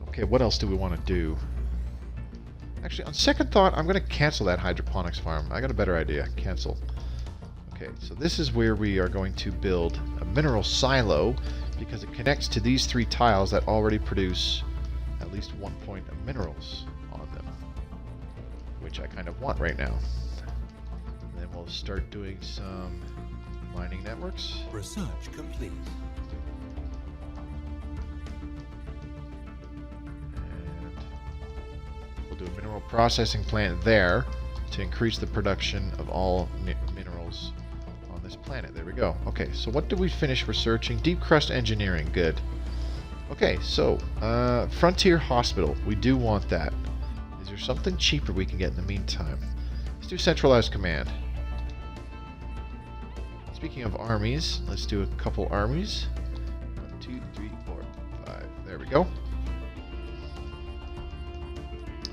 Okay, what else do we want to do? Actually, on second thought, I'm going to cancel that hydroponics farm. I got a better idea. Cancel. Okay, so this is where we are going to build a mineral silo because it connects to these three tiles that already produce at least 1 point of minerals on them, which I kind of want right now. And then we'll start doing some mining networks. Research complete. We'll do a mineral processing plant there to increase the production of all minerals on this planet. There we go. Okay, so what did we finish researching? Deep crust engineering. Good. Okay, so Frontier Hospital. We do want that. Is there something cheaper we can get in the meantime? Let's do centralized command. Speaking of armies, let's do a couple armies. 1, 2, 3, 4, 5. There we go.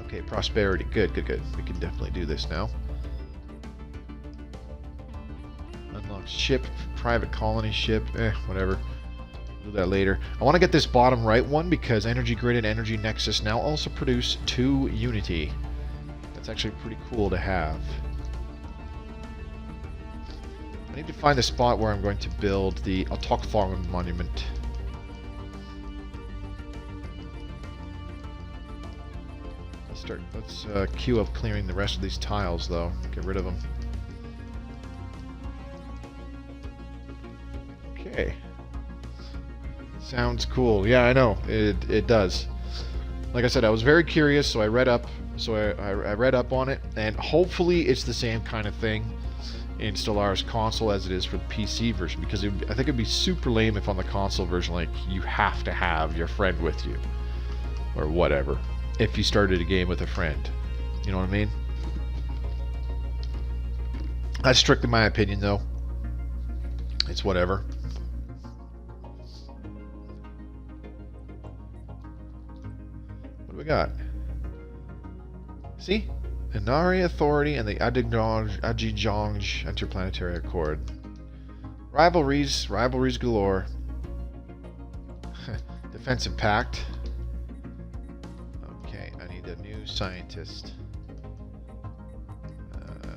Okay, prosperity. Good, good, good. We can definitely do this now. Unlock ship, private colony ship. Whatever. We'll do that later. I want to get this bottom right one because Energy Grid and Energy Nexus now also produce 2 Unity. That's actually pretty cool to have. I need to find the spot where I'm going to build the Autochthonon Monument. Let's queue up clearing the rest of these tiles, though. Get rid of them. Okay. Sounds cool. Yeah, I know. It does. Like I said, I was very curious, so I read up. So I read up on it, and hopefully it's the same kind of thing in Stellaris Console as it is for the PC version, because I think it'd be super lame if on the console version, like, you have to have your friend with you, or whatever, if you started a game with a friend. You know what I mean? That's strictly my opinion, though. It's whatever. What do we got? See? Inari Authority and the Adjijong Interplanetary Accord. Rivalries galore. Defensive Pact. Okay, I need a new scientist.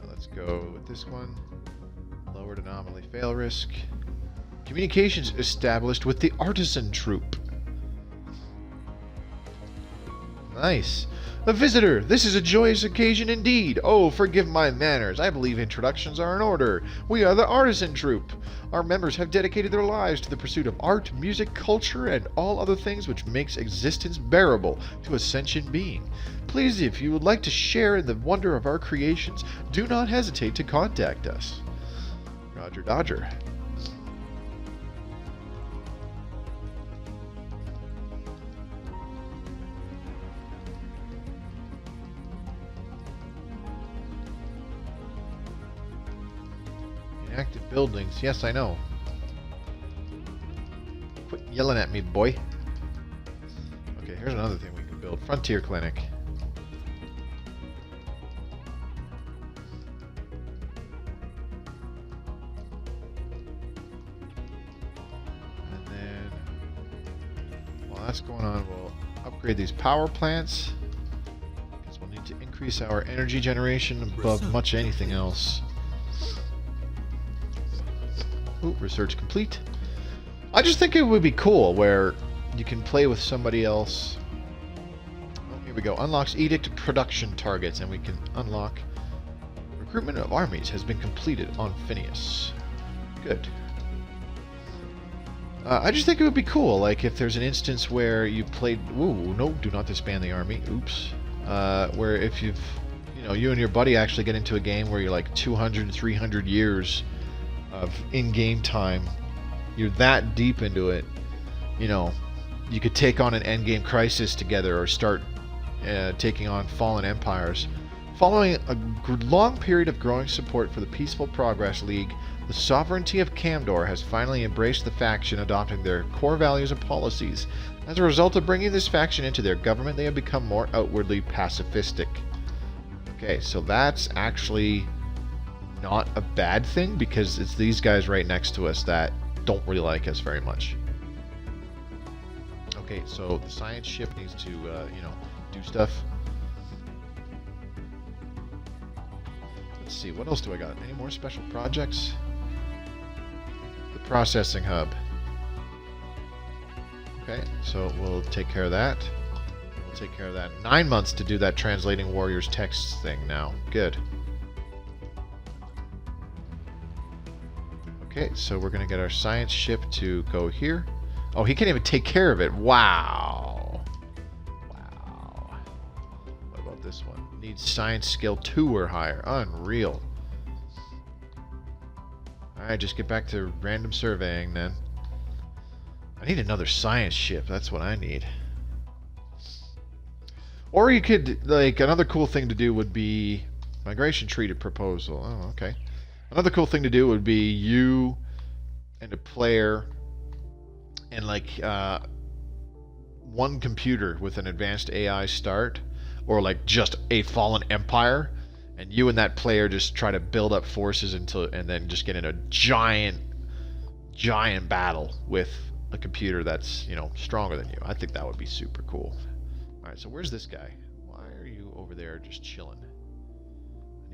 Let's go with this one. Lowered anomaly fail risk. Communications established with the Artisan troop. Nice. A visitor! This is a joyous occasion indeed! Oh, forgive my manners. I believe introductions are in order. We are the Artisan Troop. Our members have dedicated their lives to the pursuit of art, music, culture, and all other things which makes existence bearable to a sentient being. Please, if you would like to share in the wonder of our creations, do not hesitate to contact us. Roger Dodger. Active buildings. Yes, I know. Quit yelling at me, boy. Okay, here's another thing we can build. Frontier Clinic. And then, while that's going on, we'll upgrade these power plants, because we'll need to increase our energy generation above much anything else. Ooh, research complete. I just think it would be cool where you can play with somebody else. Oh, here we go. Unlocks edict production targets, and we can unlock recruitment of armies has been completed on Phineas. Good. I just think it would be cool, like if there's an instance where you played. Ooh, no, do not disband the army. Oops. Where if you and your buddy actually get into a game where you're like 200, 300 years of in-game time, you're that deep into it, you could take on an endgame crisis together, or start taking on fallen empires. Following a long period of growing support for the Peaceful Progress League, the sovereignty of Camdor has finally embraced the faction, adopting their core values and policies. As a result of bringing this faction into their government, they have become more outwardly pacifistic. Okay, so that's actually not a bad thing, because it's these guys right next to us that don't really like us very much. Okay, so the science ship needs to, do stuff. Let's see, what else do I got? Any more special projects? The processing hub. Okay, so we'll take care of that. We'll take care of that. 9 months to do that translating warriors text thing now. Good. Okay, so we're going to get our science ship to go here. Oh, he can't even take care of it. Wow. Wow. What about this one? Needs science skill 2 or higher. Unreal. Alright, just get back to random surveying then. I need another science ship. That's what I need. Or you could, like, another cool thing to do would be migration treaty proposal. Oh, okay. Another cool thing to do would be you and a player and like one computer with an advanced AI start, or like just a fallen empire, and you and that player just try to build up forces and then just get in a giant battle with a computer that's, stronger than you. I think that would be super cool. All right, so where's this guy? Why are you over there just chilling?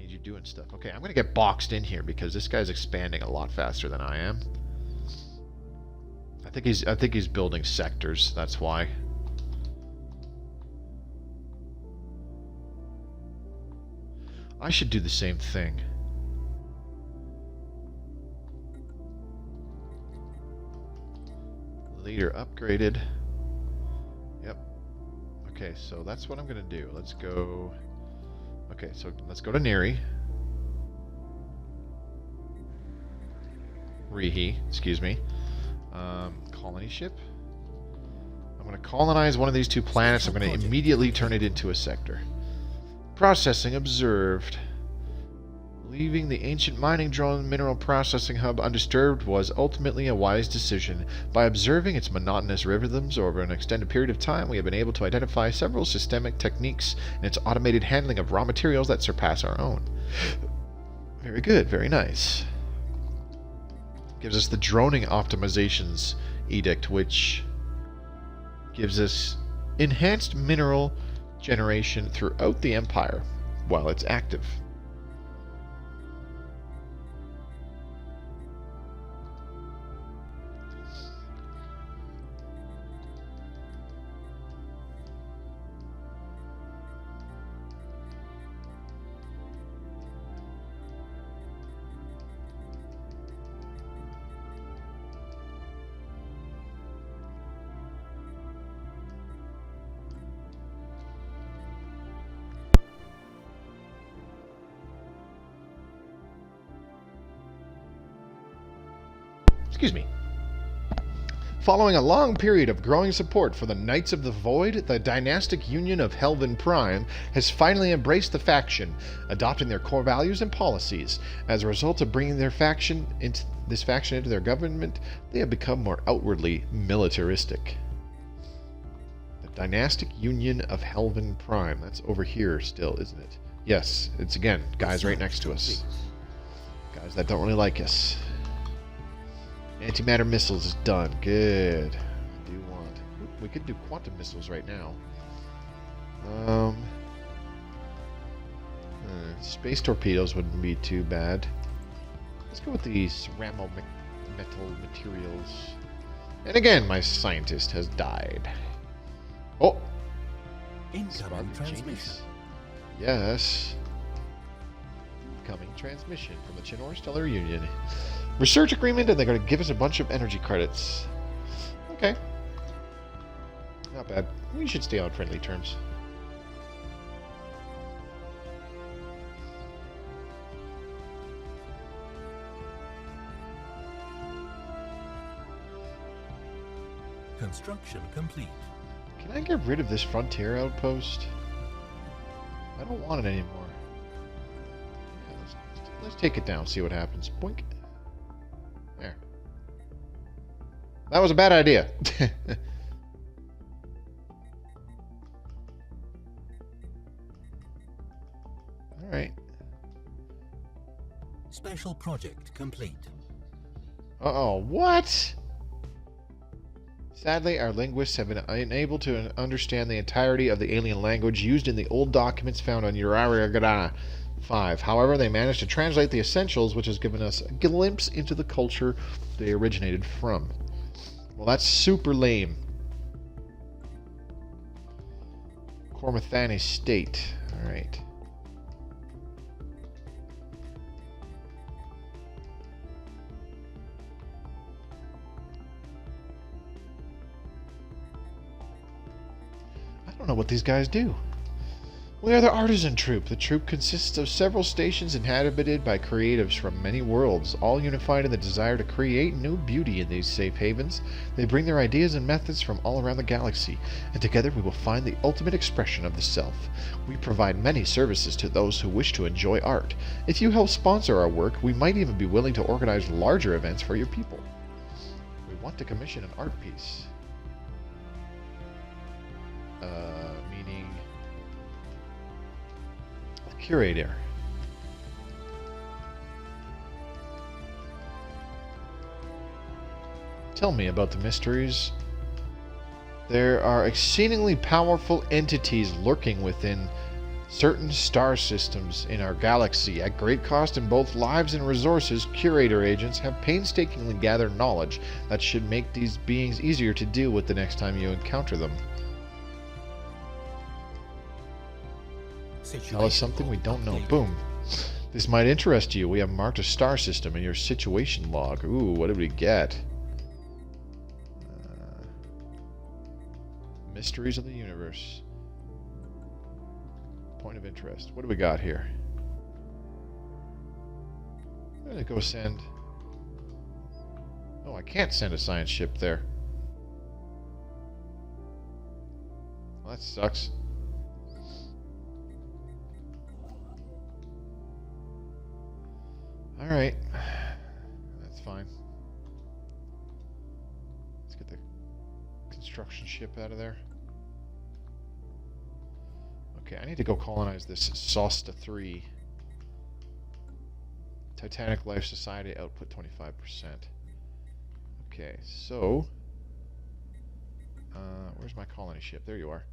You doing stuff. Okay, I'm gonna get boxed in here because this guy's expanding a lot faster than I am. I think he's building sectors. That's why. I should do the same thing. Leader upgraded. Yep. Okay, so that's what I'm going to do. Let's go... Okay, so let's go to Neri. Rihi, excuse me. Colony ship. I'm going to colonize one of these two planets. I'm going to immediately turn it into a sector. Processing observed. Leaving the ancient mining drone mineral processing hub undisturbed was ultimately a wise decision. By observing its monotonous rhythms over an extended period of time, we have been able to identify several systemic techniques in its automated handling of raw materials that surpass our own. Very good, very nice. Gives us the droning optimizations edict, which gives us enhanced mineral generation throughout the Empire while it's active. Excuse me. Following a long period of growing support for the Knights of the Void, the dynastic union of Helvin Prime has finally embraced the faction, adopting their core values and policies. As a result of bringing this faction into their government, they have become more outwardly militaristic. The dynastic union of Helvin Prime. That's over here still, isn't it? Yes, it's again, guys right next to us. Guys that don't really like us. Antimatter missiles is done. Good. I do want... We could do quantum missiles right now. Space torpedoes wouldn't be too bad. Let's go with these metal materials. And again, my scientist has died. Oh! Incoming transmission. Yes. Incoming transmission from the Chinor Stellar Union. Research agreement, and they're going to give us a bunch of energy credits. Okay. Not bad. We should stay on friendly terms. Construction complete. Can I get rid of this frontier outpost? I don't want it anymore. Yeah, let's take it down, see what happens. Boink. There. That was a bad idea. Alright. Special project complete. Uh-oh, what? Sadly, our linguists have been unable to understand the entirety of the alien language used in the old documents found on Uraria 5. However, they managed to translate the essentials, which has given us a glimpse into the culture they originated from. Well, that's super lame. Cormathani State. Alright. I don't know what these guys do. We are the Artisan Troop. The troop consists of several stations inhabited by creatives from many worlds, all unified in the desire to create new beauty in these safe havens. They bring their ideas and methods from all around the galaxy, and together we will find the ultimate expression of the self. We provide many services to those who wish to enjoy art. If you help sponsor our work, we might even be willing to organize larger events for your people. We want to commission an art piece. Meaning... Curator. Tell me about the mysteries. There are exceedingly powerful entities lurking within certain star systems in our galaxy. At great cost in both lives and resources, curator agents have painstakingly gathered knowledge that should make these beings easier to deal with the next time you encounter them. Tell us something we don't know. Boom. This might interest you. We have marked a star system in your situation log. Ooh, what did we get? Mysteries of the universe. Point of interest. What do we got here? I'm gonna go send... Oh, I can't send a science ship there. Well, that sucks. Alright. That's fine. Let's get the construction ship out of there. Okay, I need to go colonize this Sosta 3. Titanic Life Society output 25%. Okay, so... where's my colony ship? There you are.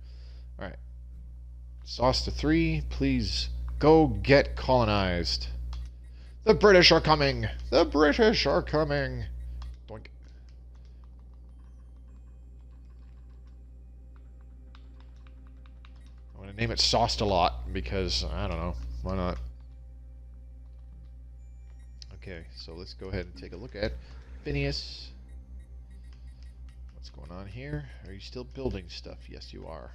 Alright. Sosta 3, please go get colonized. The British are coming! The British are coming! Doink. I'm going to name it Sauce-a-lot because, I don't know, why not? Okay, so let's go ahead and take a look at Phineas. What's going on here? Are you still building stuff? Yes, you are.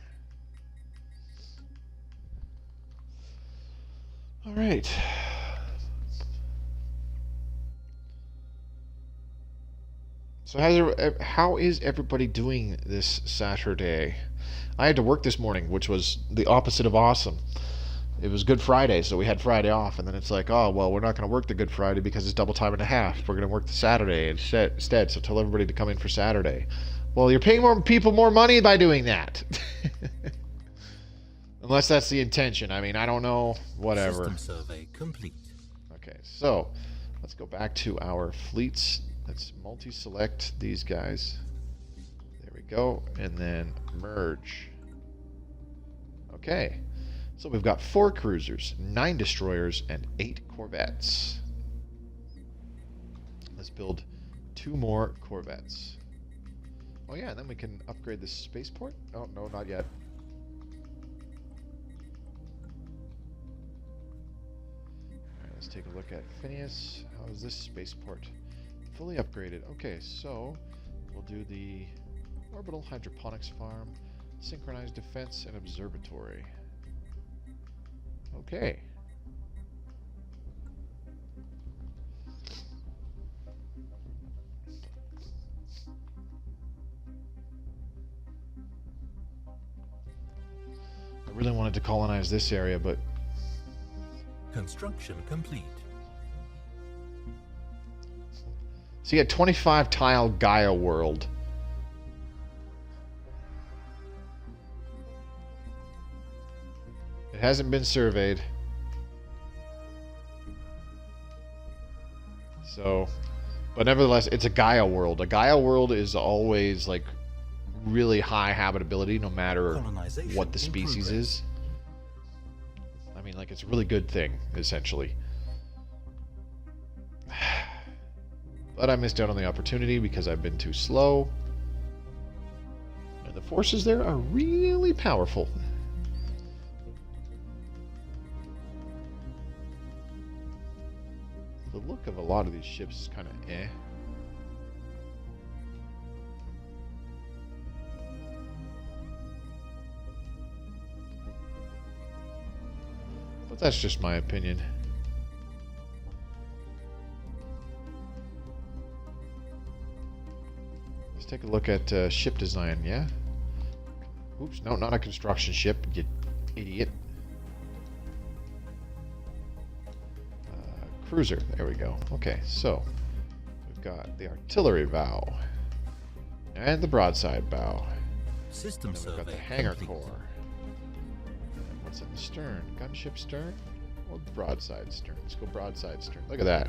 Alright. So how is everybody doing this Saturday? I had to work this morning, which was the opposite of awesome. It was Good Friday, so we had Friday off, and then it's like, oh, well, we're not going to work the Good Friday because it's double time and a half. We're going to work the Saturday instead, so tell everybody to come in for Saturday. Well, you're paying more people more money by doing that. Unless that's the intention. I mean, I don't know. Whatever. System survey complete. Okay, so let's go back to our fleets. Let's multi-select these guys. There we go. And then merge. Okay. So we've got 4 cruisers, 9 destroyers, and 8 corvettes. Let's build 2 more corvettes. Oh yeah, and then we can upgrade the spaceport? Oh, no, not yet. Alright, let's take a look at Phineas. How is this spaceport? Fully upgraded. Okay, so we'll do the orbital hydroponics farm, synchronized defense, and observatory. Okay. I really wanted to colonize this area, but... Construction complete. So you get 25 tile Gaia world. It hasn't been surveyed. So, but nevertheless, it's a Gaia world. A Gaia world is always like really high habitability no matter what the species is. I mean, like, it's a really good thing, essentially. But I missed out on the opportunity because I've been too slow. And the forces there are really powerful. The look of a lot of these ships is kind of eh. But that's just my opinion. Let's take a look at ship design, yeah? Oops, no, not a construction ship, you idiot. Cruiser, there we go. Okay, so we've got the artillery bow and the broadside bow. System We've got the hangar core. And what's in the stern? Gunship stern or broadside stern? Let's go broadside stern. Look at that.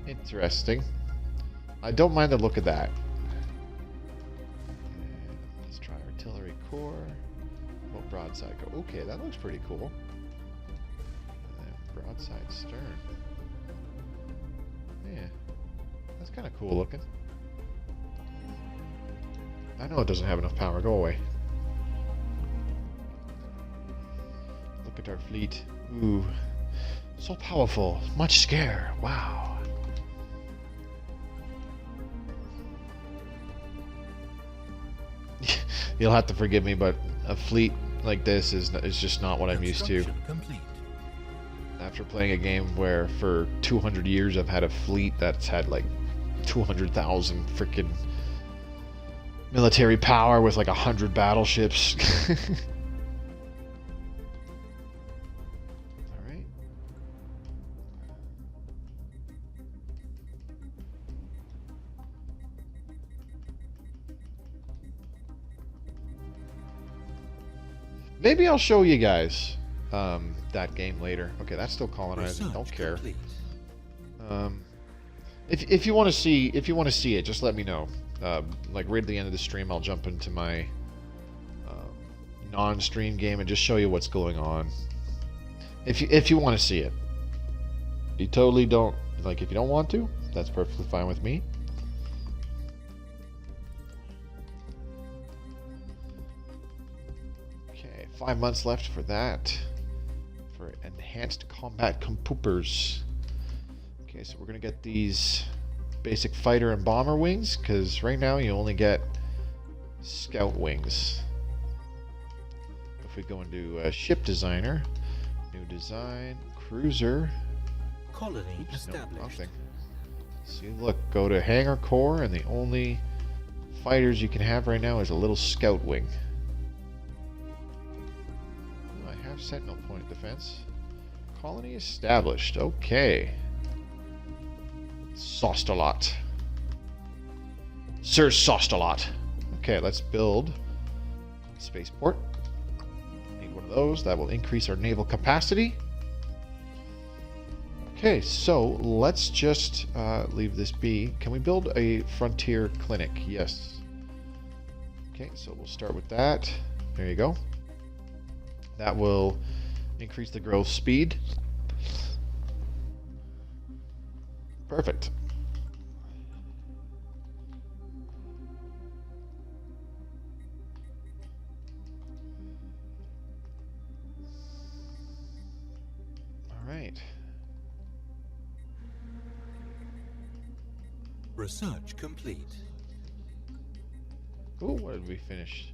Interesting. I don't mind the look of that. And let's try artillery core. Oh, broadside core. Okay, that looks pretty cool. And then broadside stern. Yeah, that's kind of cool looking. I know it doesn't have enough power. Go away. Look at our fleet. Ooh. So powerful. Much scare. Wow. You'll have to forgive me, but a fleet like this is just not what I'm used to. Complete. After playing a game where for 200 years I've had a fleet that's had like 200,000 freaking military power with like 100 battleships. Alright. Maybe I'll show you guys that game later. Okay, that's still colonizing. Don't care. If you want to see it, just let me know. Like right at the end of the stream, I'll jump into my non-stream game and just show you what's going on. If you want to see it, you totally don't like. If you don't want to, that's perfectly fine with me. Okay, 5 months left for that. For enhanced combat compoopers. Okay, so we're gonna get these basic fighter and bomber wings, because right now you only get scout wings. If we go into ship designer, new design, cruiser. Colony Oops, established. no, nothing. See, look, go to hangar core, and the only fighters you can have right now is a little scout wing. I have sentinel point defense. Colony established. Okay. Sauce-a-lot. Sir Sauce-a-lot. Okay, let's build a spaceport. Need one of those. That will increase our naval capacity. Okay, so let's just leave this be. Can we build a frontier clinic? Yes. Okay, so we'll start with that. There you go. That will increase the growth speed. Perfect. All right. Research complete. Oh, what did we finish?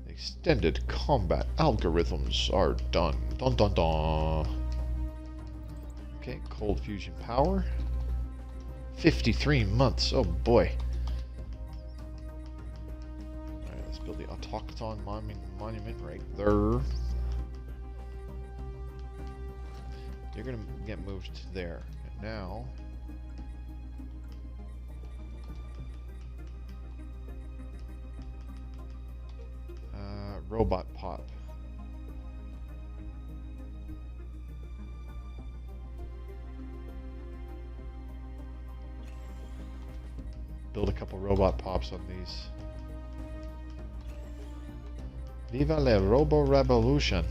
Extended combat algorithms are done. Dun dun dun. Okay, cold fusion power. 53 months. Oh boy. Alright, let's build the autochthon monument right there. You're gonna get moved to there. And now robot pop. Build a couple robot pops on these. Viva la Robo Revolution.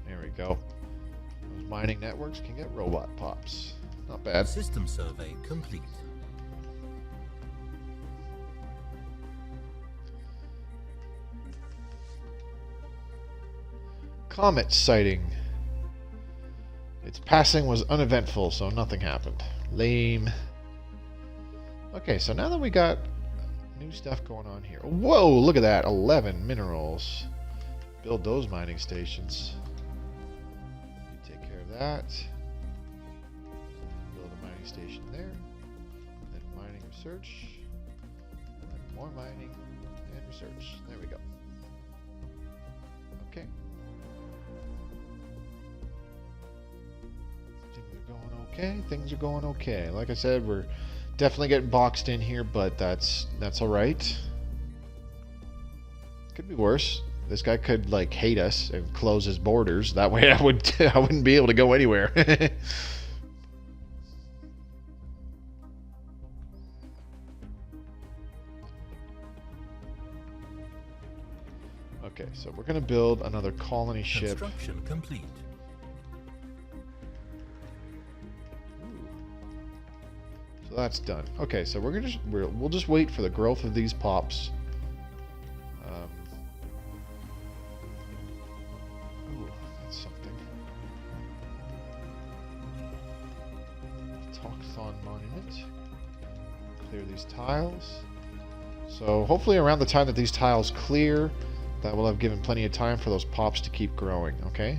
There we go. Those mining networks can get robot pops. Not bad. System survey complete. Comet sighting. Its passing was uneventful, so nothing happened. Lame. Okay, so now that we got new stuff going on here. Whoa, look at that. 11 minerals. Build those mining stations. You take care of that. Build a mining station there. Then mining research. And then more mining and research. There we go. Okay. Things are going okay. Things are going okay. Like I said, we're definitely getting boxed in here, but that's all right. Could be worse. This guy could like hate us and close his borders. That way, I wouldn't be able to go anywhere. Okay, so we're gonna build another colony ship. Construction complete. So that's done. Okay, so we'll just wait for the growth of these pops. Ooh, that's something. Clear these tiles. So hopefully around the time that these tiles clear, that will have given plenty of time for those pops to keep growing, okay?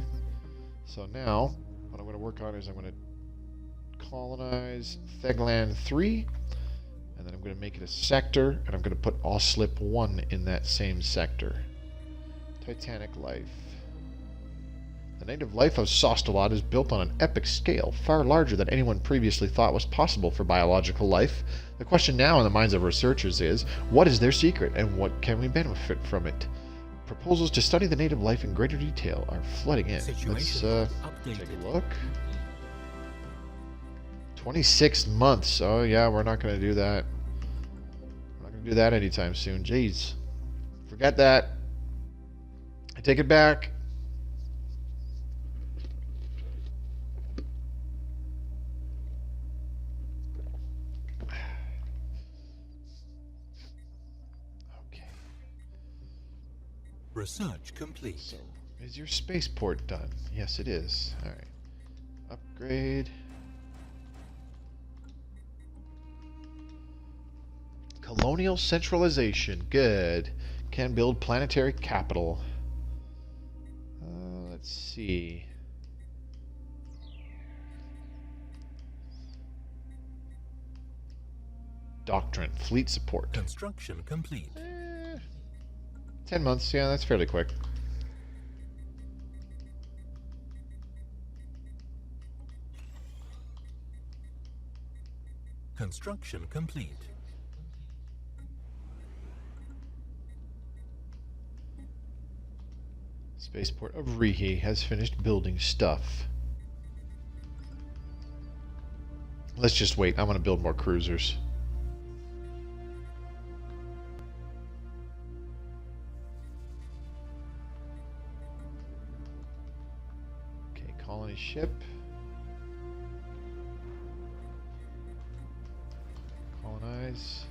So now, what I'm going to work on is I'm going to colonize Thegland 3, and then I'm going to make it a sector, and I'm going to put Oslip 1 in that same sector. Titanic life. The native life of Sostalot is built on an epic scale, far larger than anyone previously thought was possible for biological life. The question now in the minds of researchers is, what is their secret, and what can we benefit from it? Proposals to study the native life in greater detail are flooding in. Let's take a look. 26 months. Oh yeah, we're not going to do that. We're not going to do that anytime soon. Jeez. Forget that. I take it back. Research complete. So, is your spaceport done? Yes, it is. Alright. Upgrade. Colonial centralization. Good. Can build planetary capital. Let's see. Doctrine. Fleet support. Construction complete. 10 months, yeah, that's fairly quick. Construction complete. Spaceport of Rihi has finished building stuff. Let's just wait. I want to build more cruisers. Colony ship. Colonize.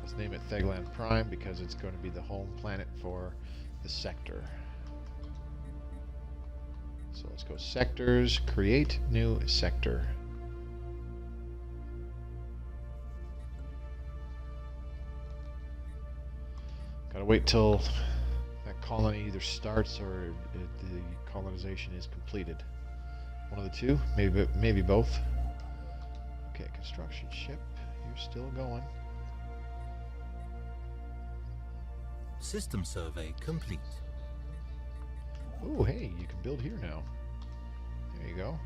Let's name it Thegland Prime because it's going to be the home planet for the sector. So let's go sectors, create new sector. Gotta wait till that colony either starts or the colonization is completed. One of the two, maybe both. Okay, construction ship. You're still going. System survey complete. Oh, hey, you can build here now. There you go.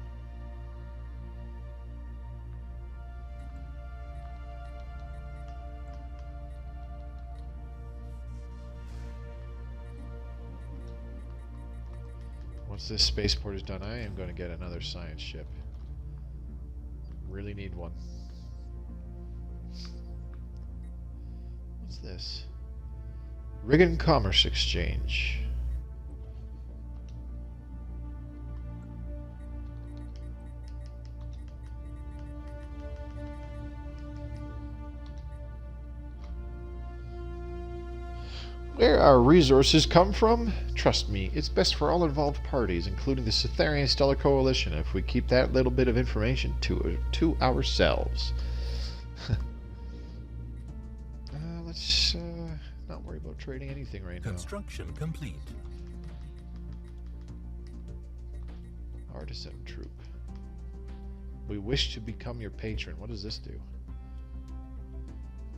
Once this spaceport is done, I am going to get another science ship. Really need one. What's this? Riggin Commerce Exchange. Where our resources come from? Trust me, it's best for all involved parties, including the Suthari Stellar Coalition, if we keep that little bit of information to ourselves. Let's not worry about trading anything right now. Construction complete. Artisan troop. We wish to become your patron. What does this do?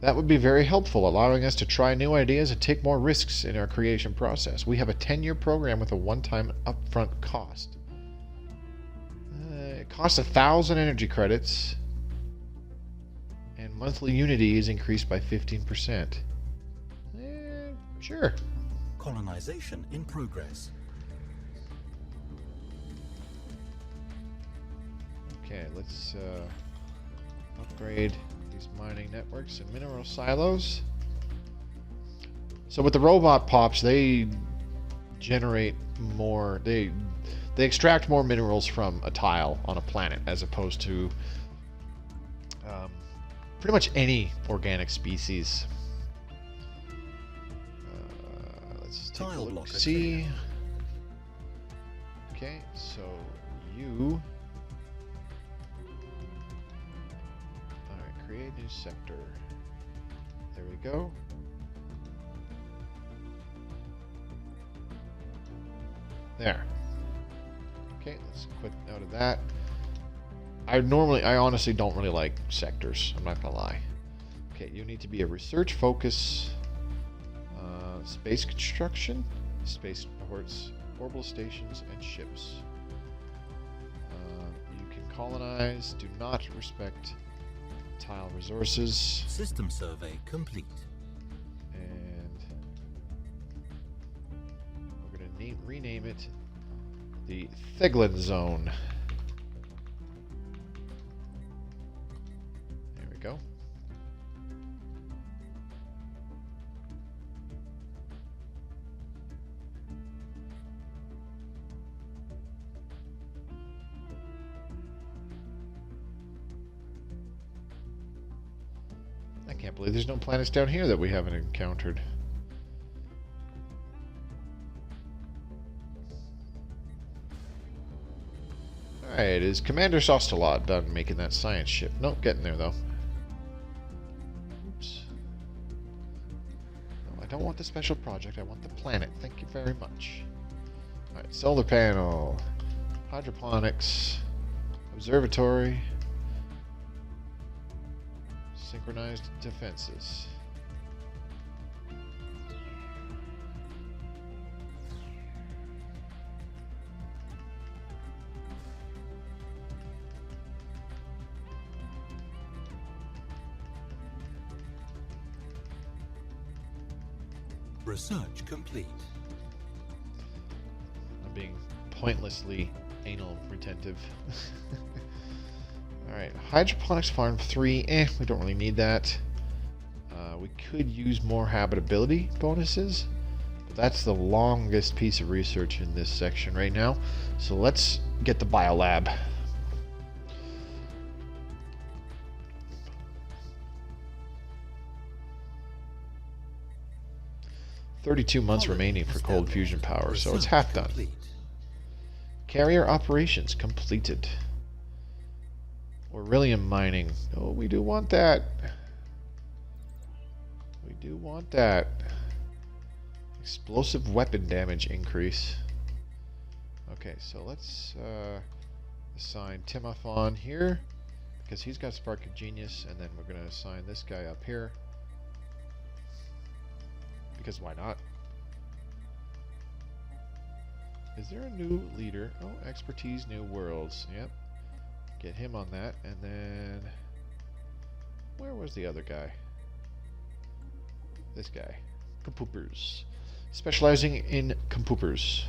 That would be very helpful, allowing us to try new ideas and take more risks in our creation process. We have a 10-year program with a one-time upfront cost. It costs 1,000 energy credits, and monthly unity is increased by 15%. Sure. Colonization in progress. Okay, let's upgrade these mining networks and mineral silos. So with the robot pops, they generate more, they extract more minerals from a tile on a planet as opposed to pretty much any organic species. Let's take a look. See. Okay, so you New sector. There we go. There. Okay, let's quit out of that. I honestly don't really like sectors. I'm not gonna lie. Okay, you need to be a research focus, space construction, space ports, orbital stations, and ships. You can colonize. Do not respect tile resources. System survey complete. And we're gonna rename it the Theglin Zone. There we go. I can't believe there's no planets down here that we haven't encountered. Alright, is Commander Sostalot done making that science ship? Nope, getting there though. Oops. No, I don't want the special project, I want the planet. Thank you very much. Alright, solar panel, hydroponics, observatory, synchronized defenses. Research complete. I'm being pointlessly anal retentive. Alright, hydroponics farm 3. We don't really need that. We could use more habitability bonuses, but that's the longest piece of research in this section right now. So let's get the biolab. $32 months remaining for cold fusion power, so it's half done. Carrier operations completed. Beryllium mining. Oh, we do want that. We do want that. Explosive weapon damage increase. Okay, so let's assign Timothon here, because he's got Spark of Genius, and then we're going to assign this guy up here. Because why not? Is there a new leader? Oh, expertise, new worlds. Yep. Get him on that. And then where was the other guy? This guy. Compoopers. Specializing in compoopers.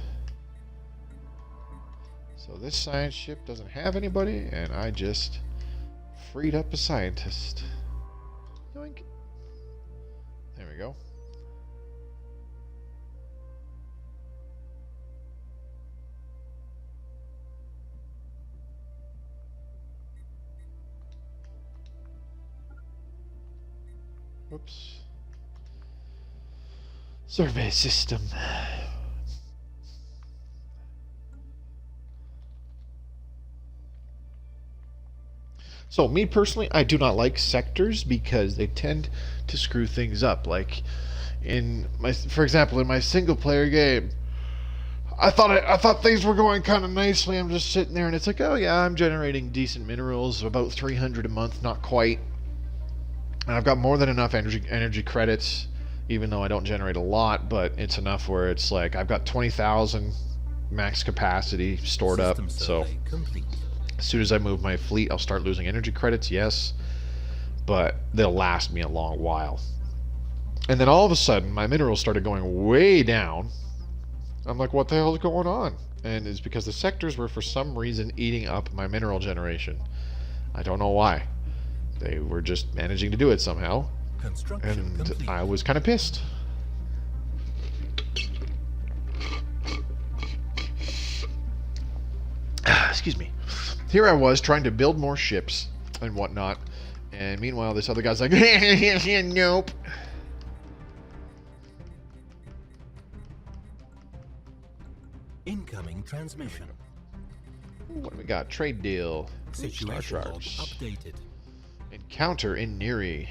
So this science ship doesn't have anybody, and I just freed up a scientist. Yoink. There we go. Whoops. Survey system. So, me personally, I do not like sectors because they tend to screw things up. Like, for example, in my single-player game, I thought things were going kind of nicely. I'm just sitting there, and it's like, oh yeah, I'm generating decent minerals, about 300 a month, not quite. And I've got more than enough energy credits, even though I don't generate a lot, but it's enough where it's like I've got 20,000 max capacity stored up. So as soon as I move my fleet, I'll start losing energy credits, yes, but they'll last me a long while. And then all of a sudden, my minerals started going way down. I'm like, what the hell is going on? And it's because the sectors were for some reason eating up my mineral generation. I don't know why. They were just managing to do it somehow, and complete. I was kind of pissed. Excuse me. Here I was trying to build more ships and whatnot, and meanwhile this other guy's like, nope. Incoming transmission. What do we got? Trade deal. Situation log updated. Encounter in Neri.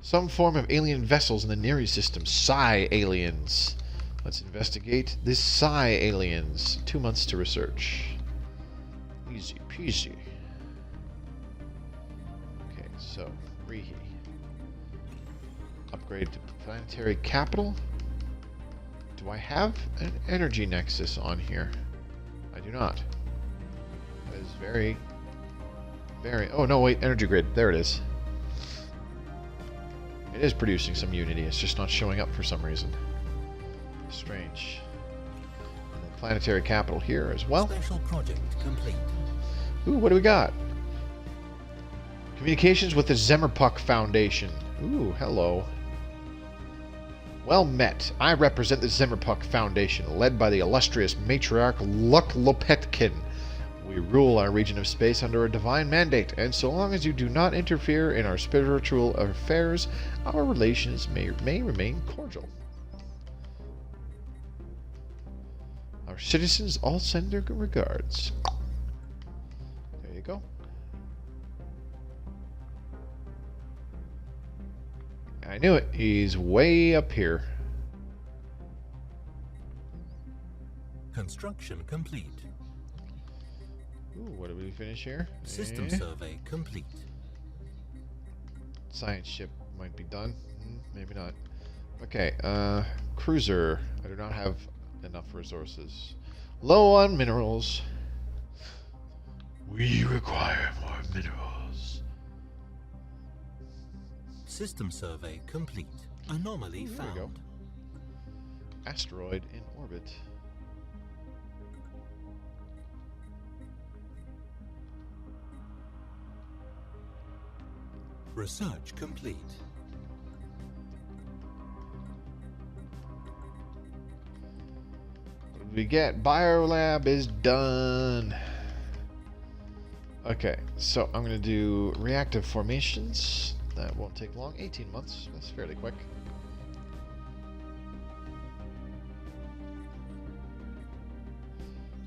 Some form of alien vessels in the Neri system. Psi aliens. Let's investigate the Psi aliens. 2 months to research. Easy peasy. Okay, so Rihi. Upgrade to planetary capital. Do I have an energy nexus on here? I do not. That is very... Oh, no, wait. Energy grid. There it is. It is producing some unity. It's just not showing up for some reason. Strange. And then planetary capital here as well. Special project complete. Ooh, what do we got? Communications with the Zemmerpuck Foundation. Ooh, hello. Well met. I represent the Zemmerpuck Foundation, led by the illustrious matriarch Luk Lopetkin. We rule our region of space under a divine mandate, and so long as you do not interfere in our spiritual affairs, our relations may remain cordial. Our citizens all send their regards. There you go. I knew it. He's way up here. Construction complete. Ooh, what did we finish here? System survey complete. Science ship might be done. Maybe not. Okay, cruiser. I do not have enough resources. Low on minerals. We require more minerals. System survey complete. Anomaly There found. we go. Asteroid in orbit. Research complete. What did we get? Biolab is done. Okay, so I'm going to do reactive formations. That won't take long. 18 months. That's fairly quick.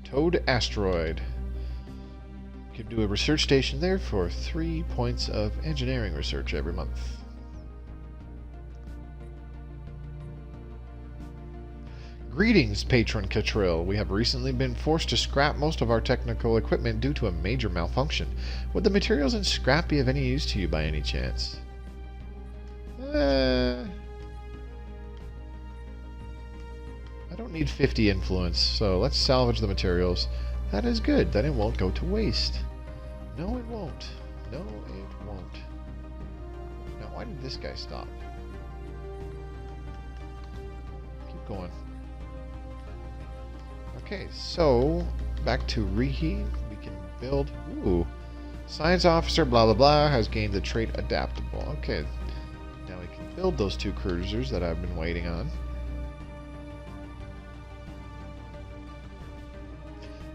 Toad asteroid. Could do a research station there for 3 points of engineering research every month. Greetings, Patron Catrill. We have recently been forced to scrap most of our technical equipment due to a major malfunction. Would the materials and scrap be of any use to you by any chance? I don't need 50 influence, so let's salvage the materials. That is good. Then it won't go to waste. No, it won't. No, it won't. Now, why did this guy stop? Keep going. Okay, so back to Rihi. We can build. Ooh. Science officer, blah, blah, blah, has gained the trait adaptable. Okay. Now we can build those 2 cruisers that I've been waiting on.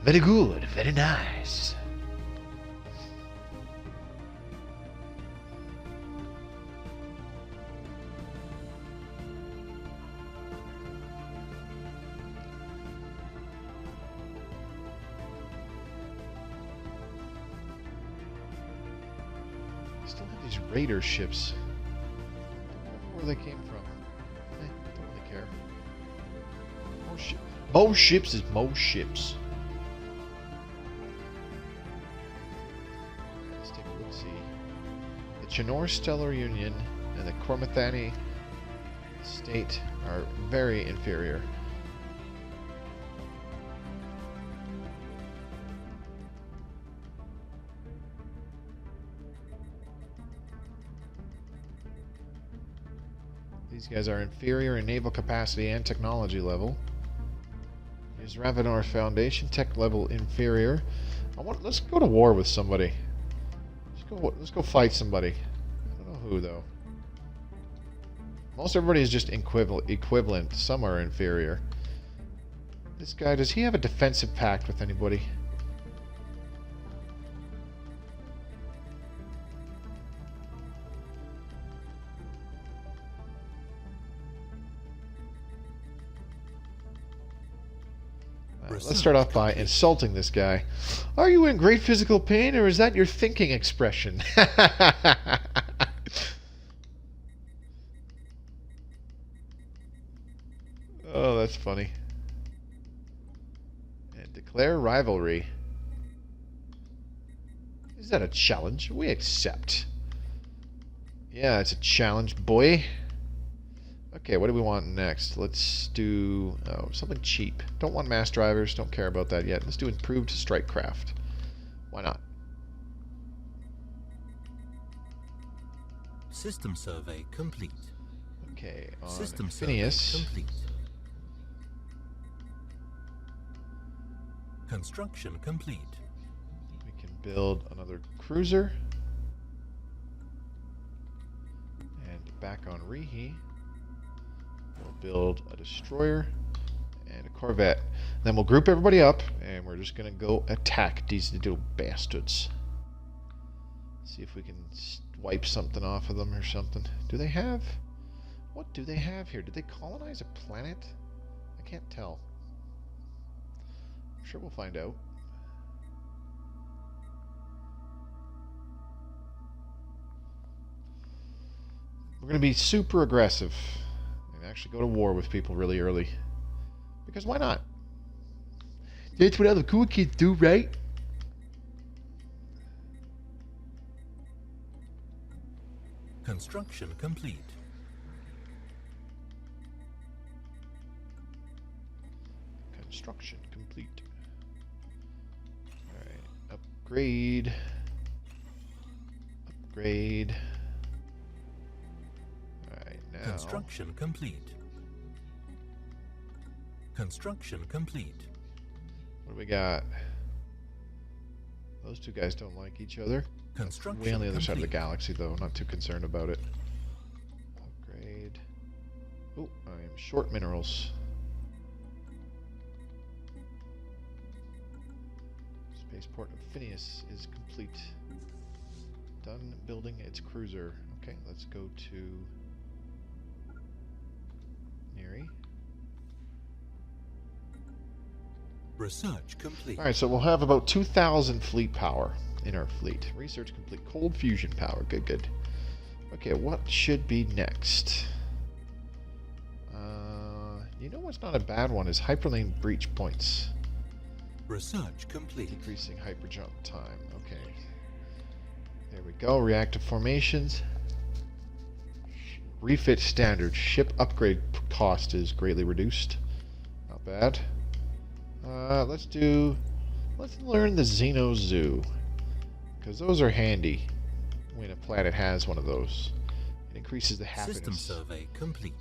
Very good. Very nice. I still have these raider ships. Don't know where they came from. Don't really care. More ships is more ships. Let's take a look-see. The Chinor Stellar Union and the Cormathani State are very inferior. These guys are inferior in naval capacity and technology level. Here's Ravenor Foundation, tech level inferior. Let's go to war with somebody. Let's go fight somebody. I don't know who though. Most everybody is just equivalent. Some are inferior. This guy, does he have a defensive pact with anybody? Let's start off by insulting this guy. Are you in great physical pain, or is that your thinking expression? Oh, that's funny. And declare rivalry. Is that a challenge? We accept. Yeah, it's a challenge, boy. Okay, what do we want next? Let's do something cheap. Don't want mass drivers. Don't care about that yet. Let's do improved strike craft. Why not? System survey complete. Okay, on System Phineas. survey complete. Construction complete. We can build another cruiser. And back on Rihi, we'll build a destroyer and a corvette. Then we'll group everybody up, and we're just going to go attack these little bastards. See if we can wipe something off of them or something. Do they have... What do they have here? Did they colonize a planet? I can't tell. I'm sure we'll find out. We're going to be super aggressive and actually go to war with people really early. Because why not? That's what other cool kids do, right? Construction complete. Construction complete. Alright, upgrade. Upgrade. Alright, now... Construction complete. Construction complete. What do we got? Those two guys don't like each other. Construction Way on the other side of the complete. galaxy, though. Not too concerned about it. Upgrade. Oh, I am short minerals. Spaceport of Phineas is complete. Done building its cruiser. Okay, let's go to Neri. Research complete. Alright, so we'll have about 2,000 fleet power in our fleet. Research complete. Cold fusion power. Good, good. Okay, what should be next? You know what's not a bad one is hyperlane breach points. Research complete. Decreasing hyperjump time. Okay. There we go. Reactive formations. Refit standard. Ship upgrade cost is greatly reduced. Not bad. Let's learn the Xeno Zoo. Because those are handy when a planet has one of those. It increases the happiness. System survey complete.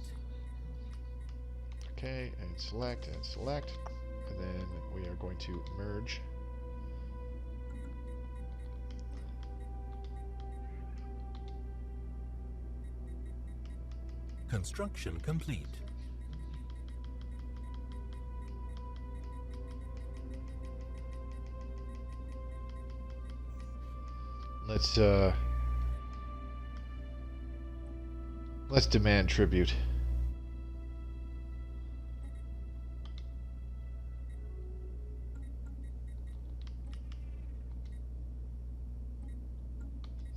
Okay, and select, and then we are going to merge. Construction complete. Let's demand tribute.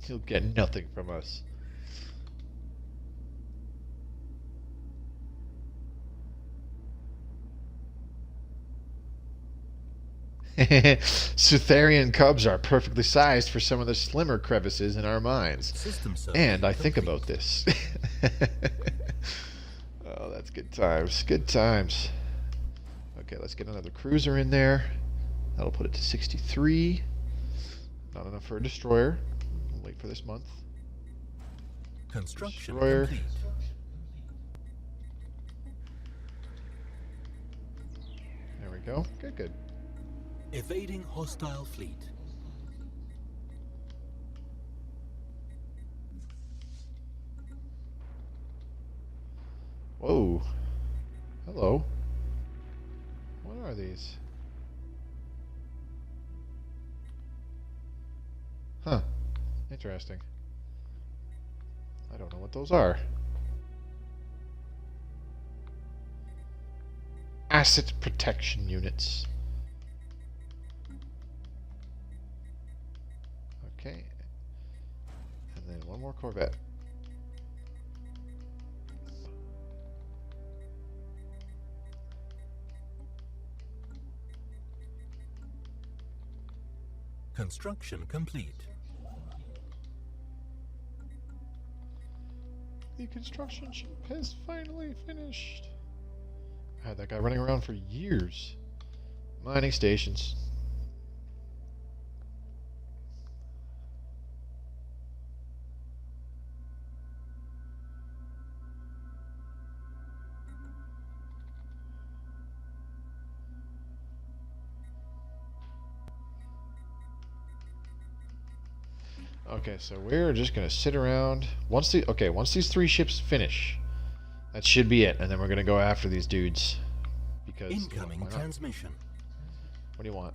He'll get nothing from us. Sutharian cubs are perfectly sized for some of the slimmer crevices in our minds. System survey And I think complete. about this. Oh, that's good times. Good times. Okay, let's get another cruiser in there. That'll put it to 63. Not enough for a destroyer. We'll wait for this month. Construction Destroyer. complete. There we go. Good, good. Evading hostile fleet. Whoa. Hello. What are these? Huh. Interesting. I don't know what those are. Asset protection units. Okay. And then one more corvette. Construction complete. The construction ship has finally finished. I had that guy running around for years. Mining stations. Okay, so we're just gonna sit around. Once these 3 ships finish, that should be it, and then we're gonna go after these dudes. Because Incoming transmission. What do you want?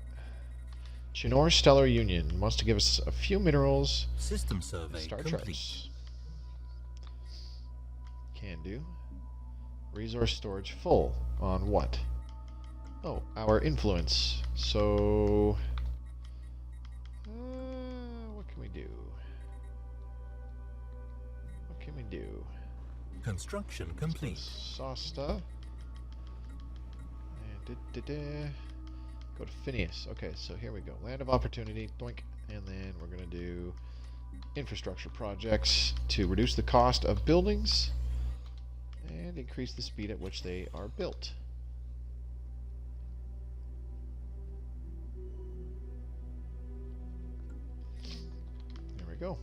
Chinor Stellar Union wants to give us a few minerals. System survey Star complete. charts. Can do. Resource storage full. On what? Oh, our influence. So what can we do? What can we do? Construction complete. Sosta. And go to Phineas. Okay, so here we go. Land of Opportunity. Doink. And then we're going to do infrastructure projects to reduce the cost of buildings and increase the speed at which they are built. There we go.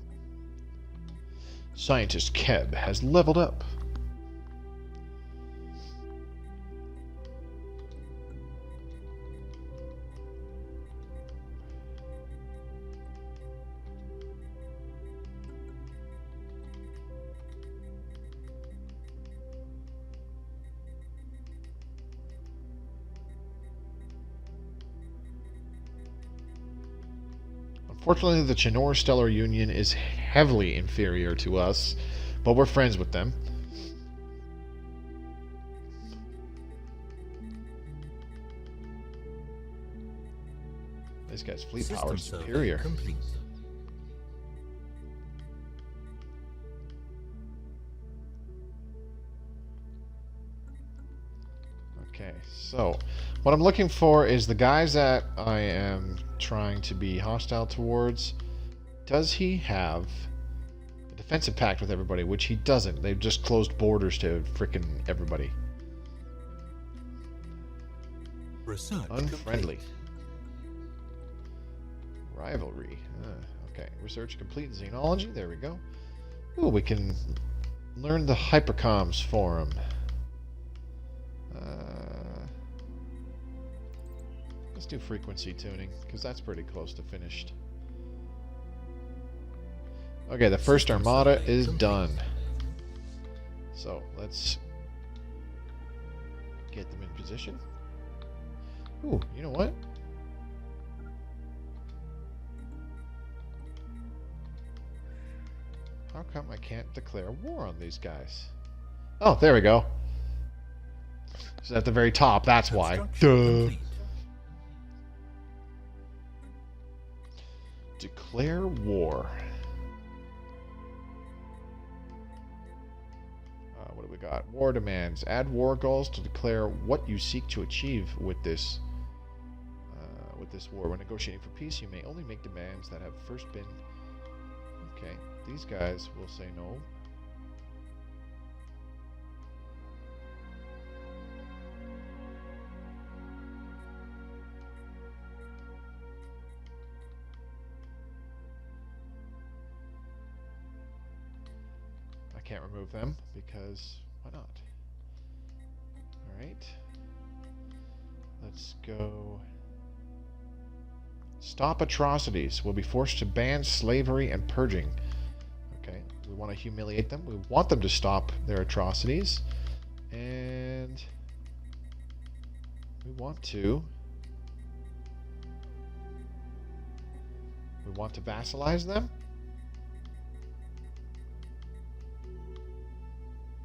Scientist Keb has leveled up. Unfortunately, the Chinor Stellar Union is heavily inferior to us, but we're friends with them. This guy's fleet power is superior. Complete. Okay, so what I'm looking for is the guys that I am trying to be hostile towards. Does he have a defensive pact with everybody? Which he doesn't. They've just closed borders to frickin' everybody. Research Unfriendly. complete. Rivalry. Okay, research complete. Xenology. There we go. Ooh, we can learn the hypercoms for him. Let's do frequency tuning, because that's pretty close to finished. Okay, the first armada is done. So, let's get them in position. Ooh, you know what? How come I can't declare war on these guys? Oh, there we go. So at the very top, that's why. Duh. Declare war. What do we got? War demands. Add war goals to declare what you seek to achieve with this war. When negotiating for peace, you may only make demands that have first been... Okay, these guys will say no. I can't remove them because why not? Alright. Let's go. Stop atrocities. We'll be forced to ban slavery and purging. Okay. We want to humiliate them. We want them to stop their atrocities. And we want to vassalize them.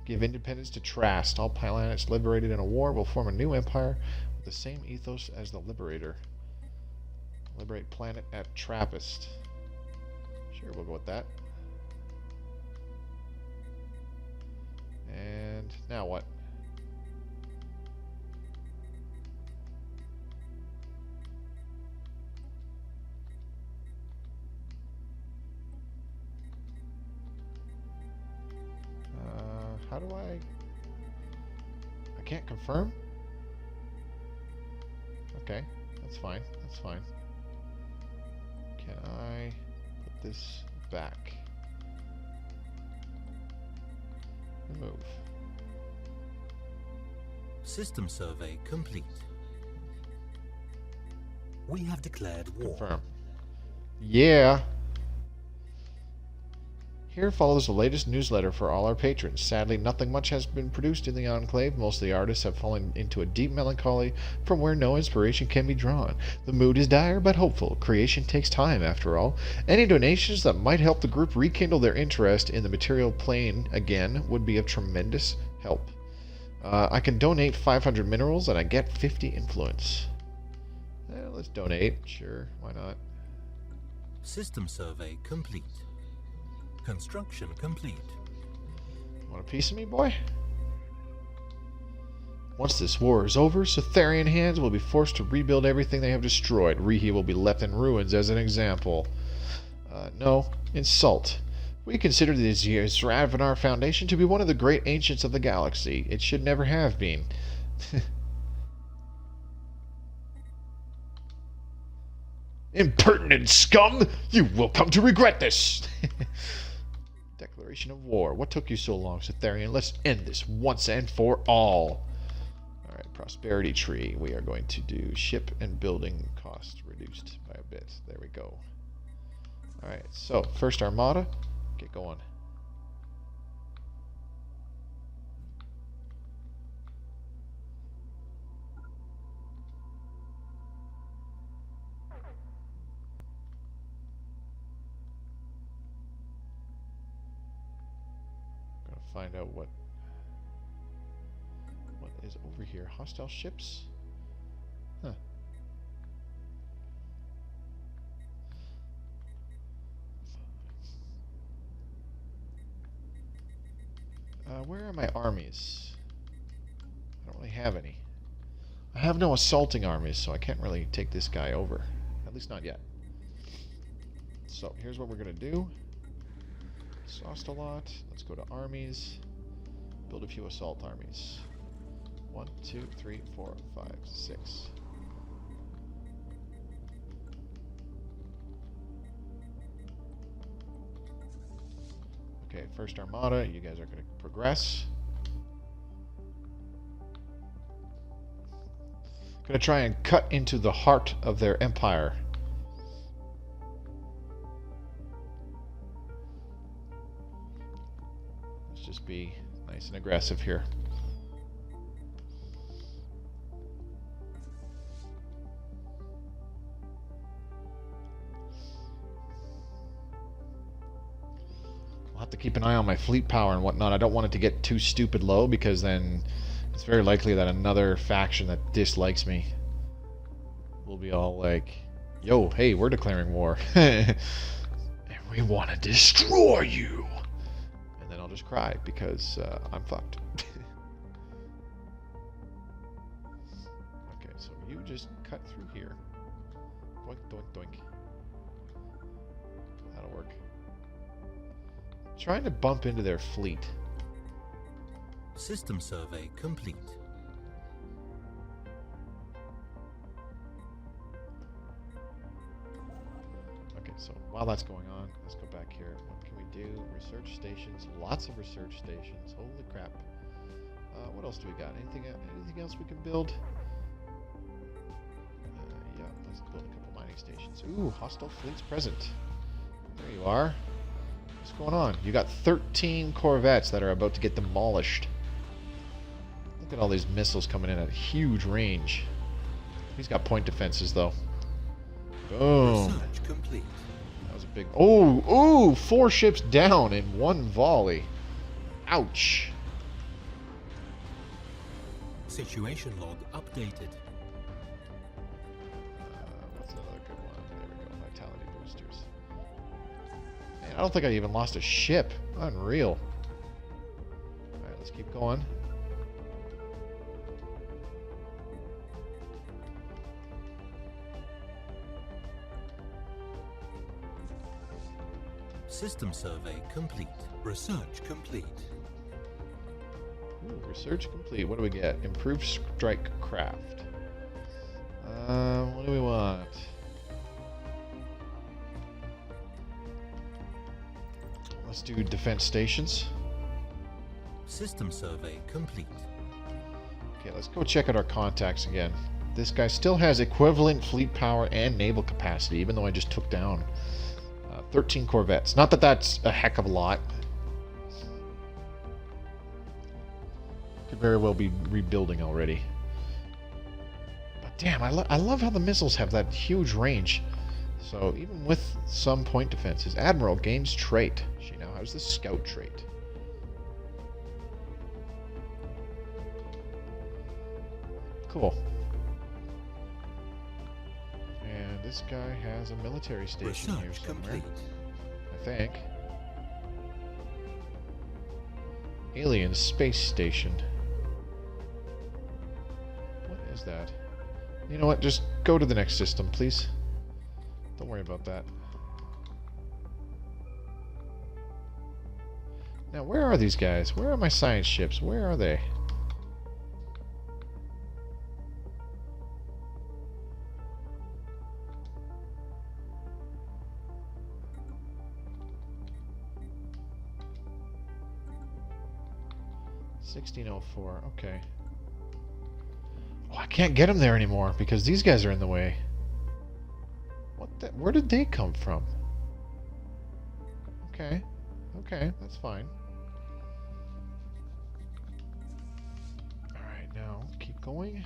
Give independence to Trast. All planets liberated in a war will form a new empire with the same ethos as the Liberator. Liberate planet at Trappist. Sure, we'll go with that. And now what? How do I can't confirm? Okay, that's fine. That's fine. Can I put this back? Remove. System survey complete. We have declared war. Confirm. Yeah. Here follows the latest newsletter for all our patrons. Sadly, nothing much has been produced in the Enclave. Most of the artists have fallen into a deep melancholy from where no inspiration can be drawn. The mood is dire but hopeful. Creation takes time, after all. Any donations that might help the group rekindle their interest in the material plane again would be of tremendous help. I can donate 500 minerals and I get 50 influence. Let's donate. Sure, why not? System survey complete. Construction complete. Want a piece of me, boy? Once this war is over, Sutharian hands will be forced to rebuild everything they have destroyed. Rihi will be left in ruins as an example. No, insult. We consider the Zravnar Foundation to be one of the great ancients of the galaxy. It should never have been. Impertinent scum! You will come to regret this! Declaration of war. What took you so long, Sutharian? Let's end this once and for all. Alright, prosperity tree. We are going to do ship and building cost reduced by a bit. There we go. Alright, so first armada. Get going. Find out what is over here. Hostile ships? Huh. Where are my armies? I don't really have any. I have no assaulting armies, so I can't really take this guy over. At least not yet. So, here's what we're going to do. Sauced a lot. Let's go to armies. Build a few assault armies. 1, 2, 3, 4, 5, 6. Okay, first armada. You guys are going to progress. Going to try and cut into the heart of their empire. Just be nice and aggressive here. I'll have to keep an eye on my fleet power and whatnot. I don't want it to get too stupid low because then it's very likely that another faction that dislikes me will be all like, yo, hey, we're declaring war. And we want to destroy you. I'll just cry because I'm fucked. Okay, so you just cut through here. Doink, doink, doink. That'll work. Trying to bump into their fleet. System survey complete. Okay, so while that's going on, let's go back here. What can we do? Research stations. Lots of research stations. Holy crap. What else do we got? Anything else we can build? Yeah, let's build a couple mining stations. Ooh, hostile fleets present. There you are. What's going on? You got 13 corvettes that are about to get demolished. Look at all these missiles coming in at huge range. He's got point defenses, though. Boom. Research complete. That was a big... Oh, 4 ships down in one volley. Ouch. Situation log updated. What's another good one? There we go. Vitality boosters. I don't think I even lost a ship. Unreal. Alright, let's keep going. System survey complete. Research complete. Ooh, research complete. What do we get? Improved strike craft. What do we want? Let's do defense stations. System survey complete. Okay, let's go check out our contacts again. This guy still has equivalent fleet power and naval capacity, even though I just took down 13 corvettes. Not that that's a heck of a lot. Could very well be rebuilding already. But damn, I love how the missiles have that huge range. So even with some point defenses, Admiral gains trait. She now has the scout trait. Cool. And this guy has a military station here Research somewhere. complete. I think. Alien space station. What is that? You know what? Just go to the next system, please. Don't worry about that. Now, where are these guys? Where are my science ships? Where are they? $1604. Okay. Oh, I can't get them there anymore because these guys are in the way. What the? Where did they come from? Okay. Okay, that's fine. Alright, now keep going.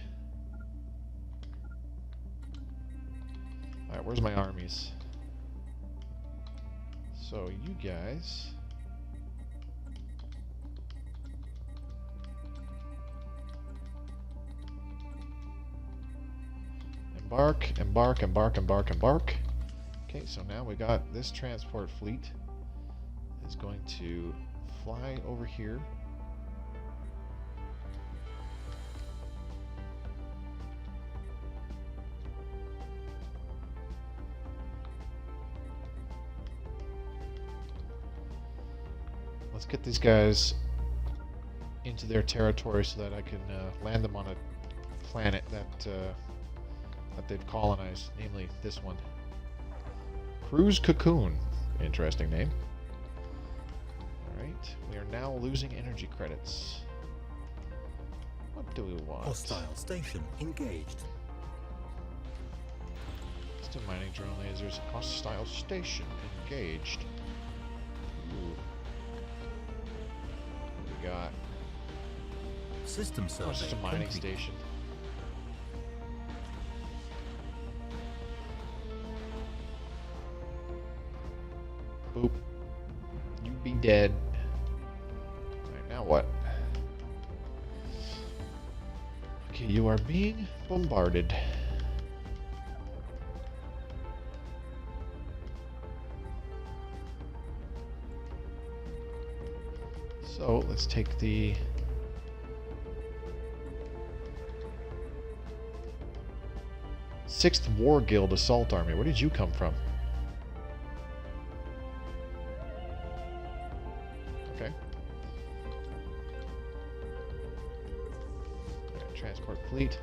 Alright, where's my armies? So, you guys... Embark, embark, embark, embark, embark. Okay, so now we got this transport fleet is going to fly over here. Let's get these guys into their territory so that I can land them on a planet that they've colonized, namely this one. Cruise Cocoon. Interesting name. Alright, we are now losing energy credits. What do we want? Hostile station engaged. Still mining drone lasers. Hostile station engaged. Ooh. What do we got? System Oh, survey it's just a mining complete. station. Boop. You be dead. Alright, now what? Okay, you are being bombarded. So, let's take the... Sixth War Guild Assault Army. Where did you come from? Okay. Alright, transport fleet.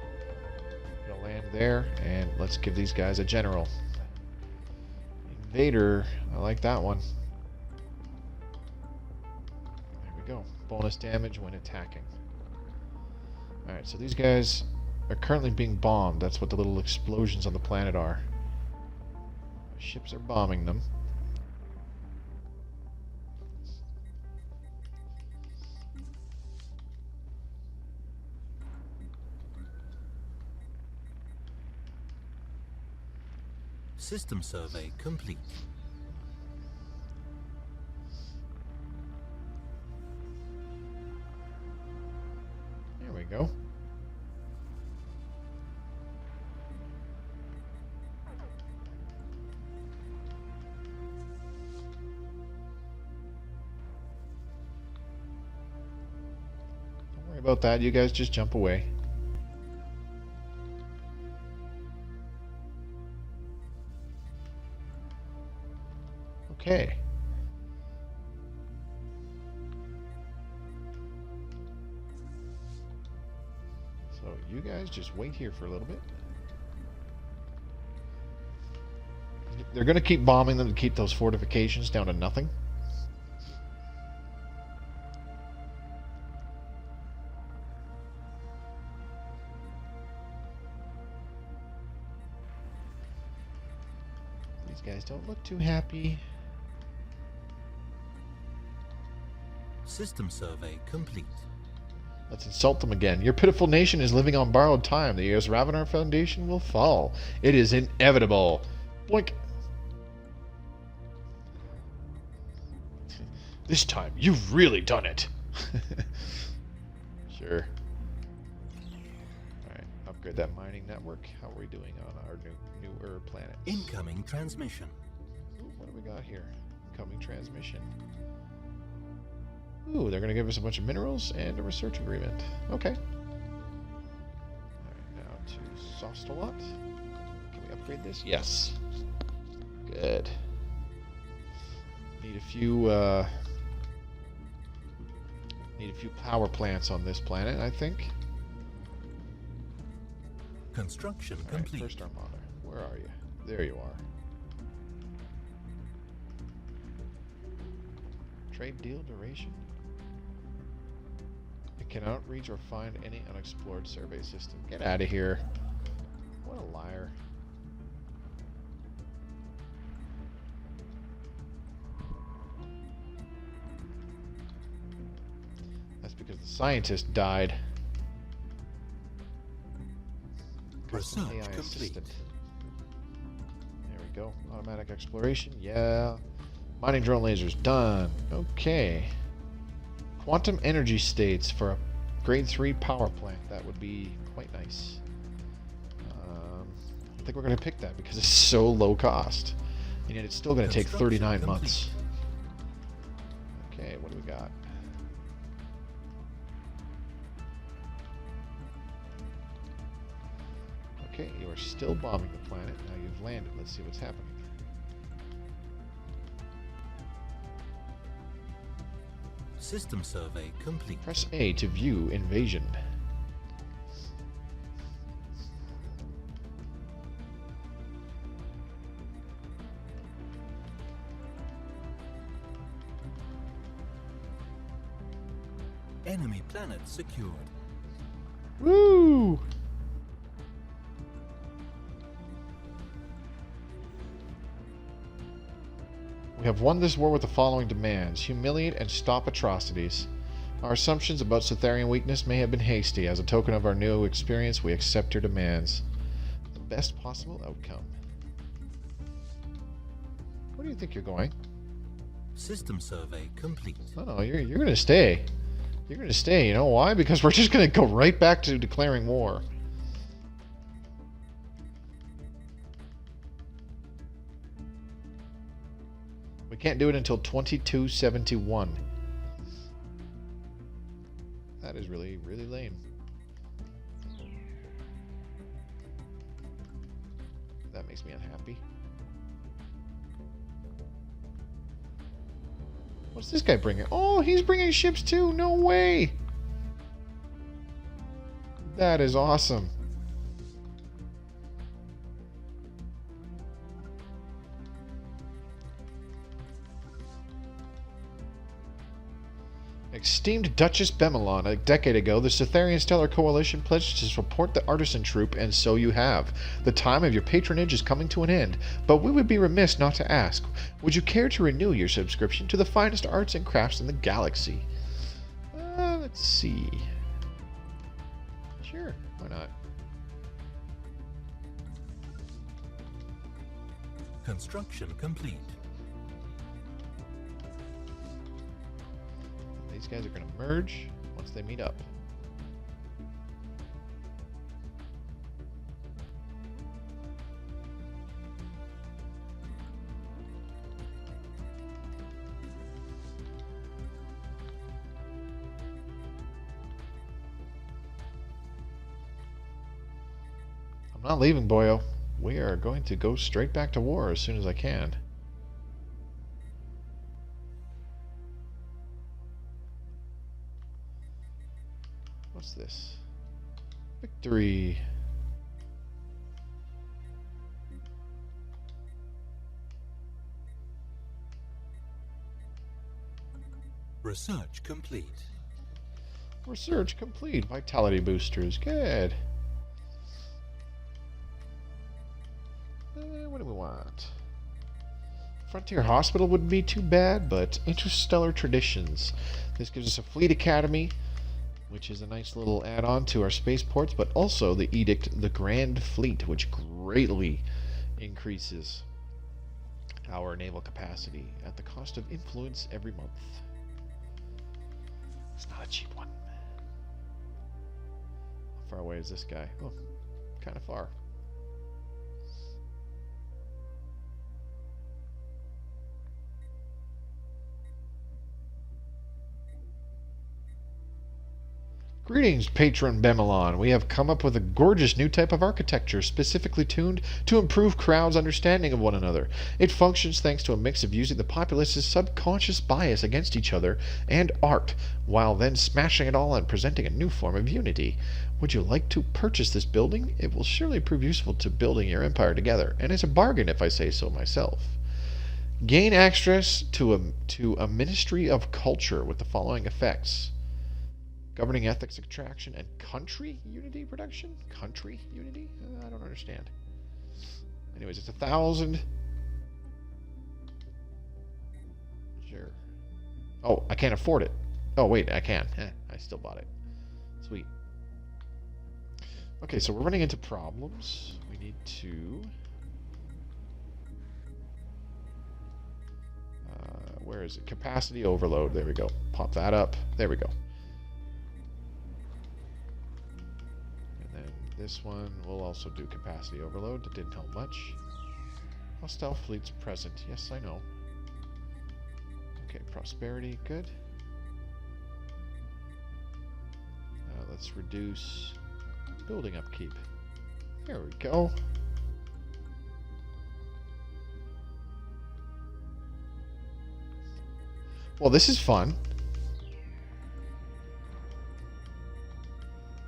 Gonna land there, and let's give these guys a general. Invader. I like that one. There we go. Bonus damage when attacking. Alright, so these guys are currently being bombed. That's what the little explosions on the planet are. Ships are bombing them. System survey complete. There we go. about that. You guys just jump away. Okay. So you guys just wait here for a little bit. They're going to keep bombing them to keep those fortifications down to nothing. These guys don't look too happy. System survey complete. Let's insult them again. Your pitiful nation is living on borrowed time. The U.S. Ravenar Foundation will fall. It is inevitable. Boink. This time, you've really done it. Sure. Alright, upgrade that mining network. How are we doing on our newer planets? Incoming transmission. Ooh, what do we got here? Incoming transmission. Ooh, they're going to give us a bunch of minerals and a research agreement. Okay. Alright, now to Sostalot. Can we upgrade this? Yes. Good. Need a few, Need a few power plants on this planet, I think. Construction All right, complete. First Armada. Where are you? There you are. Trade deal duration. It cannot reach or find any unexplored survey system. Get out of here. What a liar. That's because the scientist died. Custom Research AI complete. assistant. There we go. Automatic exploration. Yeah. Mining drone lasers. Done. Okay. Quantum energy states for a grade 3 power plant. That would be quite nice. I think we're going to pick that because it's so low cost. And yet it's still going to take 39 months. Okay, what do we got? Okay, you are still bombing the planet. Now you've landed. Let's see what's happening. System survey complete. Press A to view invasion. Enemy planet secured. Woo! We have won this war with the following demands. Humiliate and stop atrocities. Our assumptions about Sutharian weakness may have been hasty. As a token of our new experience, we accept your demands. The best possible outcome. Where do you think you're going? System survey complete. No, you're going to stay. You're going to stay. You know why? Because we're just going to go right back to declaring war. We can't do it until 2271. That is really, really lame. That makes me unhappy. What's this guy bringing? Oh, he's bringing ships too. No way. That is awesome. Esteemed Duchess Bemelon, a decade ago, the Sutharian Stellar Coalition pledged to support the Artisan troop, and so you have. The time of your patronage is coming to an end, but we would be remiss not to ask, would you care to renew your subscription to the finest arts and crafts in the galaxy? Let's see. Sure, why not? Construction complete. These guys are going to merge once they meet up. not leaving, boyo. We are going to go straight back to war as soon as I can. What's this? Victory. Research complete. Research complete. Vitality boosters. Good. What do we want? Frontier Hospital wouldn't be too bad, but Interstellar Traditions. This gives us a fleet academy, which is a nice little add-on to our spaceports, but also the Edict, the Grand Fleet, which greatly increases our naval capacity at the cost of influence every month. It's not a cheap one. How far away is this guy? Oh, kind of far. Greetings, Patron Bemelon. We have come up with a gorgeous new type of architecture specifically tuned to improve crowds' understanding of one another. It functions thanks to a mix of using the populace's subconscious bias against each other and art, while then smashing it all and presenting a new form of unity. Would you like to purchase this building? It will surely prove useful to building your empire together, and it's a bargain if I say so myself. Gain access to a Ministry of Culture with the following effects. Governing ethics extraction and country unity production? Country unity? I don't understand. Anyways, it's 1,000. Sure. Oh, I can't afford it. Oh, wait, I can. I still bought it. Sweet. Okay, so we're running into problems. We need to... where is it? Capacity overload. There we go. Pop that up. There we go. This one will also do capacity overload. That didn't help much. Hostile fleets present. Yes, I know. Okay, prosperity. Good. Let's reduce building upkeep. There we go. Well, this is fun.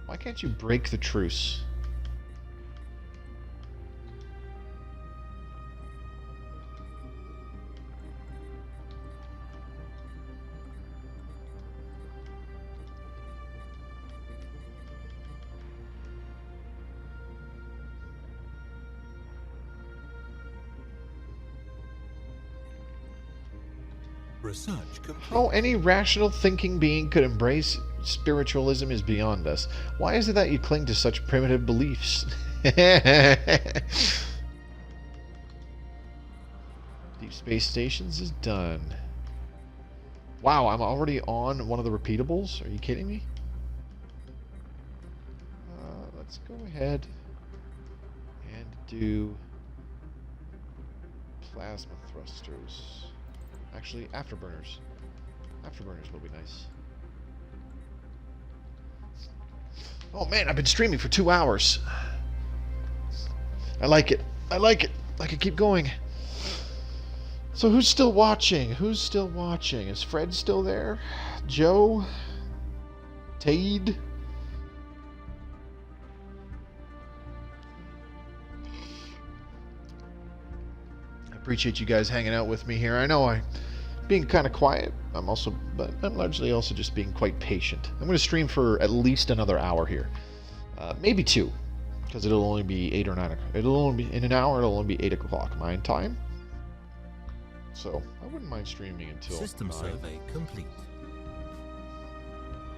Why can't you break the truce? Research complete. How any rational thinking being could embrace spiritualism is beyond us. Why is it that you cling to such primitive beliefs? Deep Space Stations is done. Wow, I'm already on one of the repeatables? Are you kidding me? Let's go ahead and do plasma thrusters. Actually, afterburners. Afterburners will be nice. Oh man, I've been streaming for 2 hours. I like it. I like it. I can keep going. So who's still watching? Who's still watching? Is Fred still there? Joe? Tade? I appreciate you guys hanging out with me here. I know I'm being kind of quiet. But I'm largely also just being quite patient. I'm going to stream for at least another hour here. Maybe 2. Because it'll only be 8 or 9 o'clock. It'll only be, in an hour, it'll only be 8 o'clock my time. So, I wouldn't mind streaming until System 9. survey complete.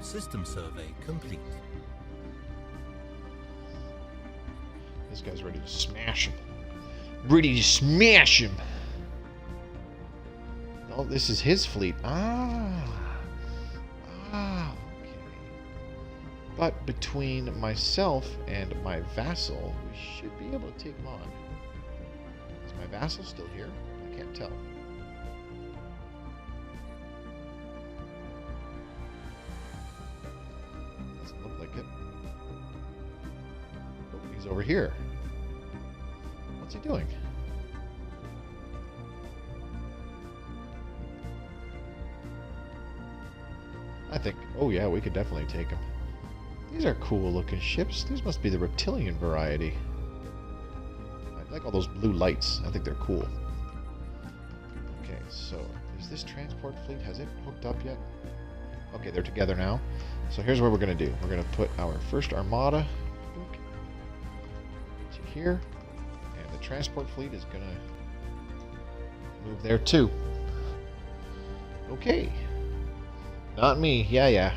System survey complete. This guy's ready to smash him. Ready to smash him! Oh, this is his fleet. Okay. But between myself and my vassal, we should be able to take him on. Is my vassal still here? I can't tell. Doesn't look like it. Oh, he's over here. he doing? I think, oh yeah, we could definitely take them. These are cool looking ships. These must be the reptilian variety. I like all those blue lights. I think they're cool. Okay, so is this transport fleet, has it hooked up yet? Okay, they're together now. So here's what we're going to do. We're going to put our first armada to here. And the transport fleet is going to move there too. Okay. Not me. Yeah.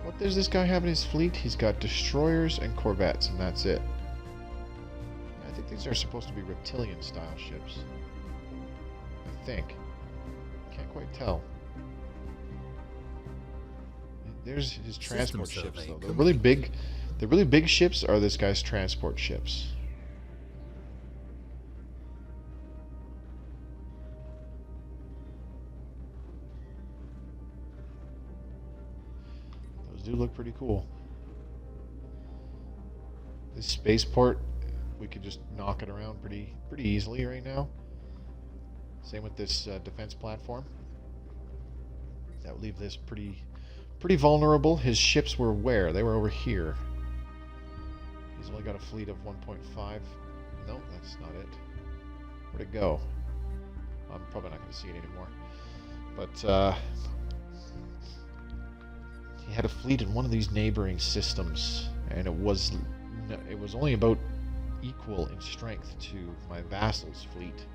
What does this guy have in his fleet? He's got destroyers and corvettes, and that's it. I think these are supposed to be reptilian style ships. I think. Can't quite tell. There's his transport ships, though. The really big ships are this guy's transport ships. Those do look pretty cool. This spaceport, we could just knock it around pretty easily right now. Same with this defense platform. That would leave this pretty vulnerable. His ships were where? They were over here. He's only got a fleet of 1.5. No, that's not it. Where'd it go? I'm probably not going to see it anymore. But he had a fleet in one of these neighboring systems, and it was only about equal in strength to my Vassal's fleet.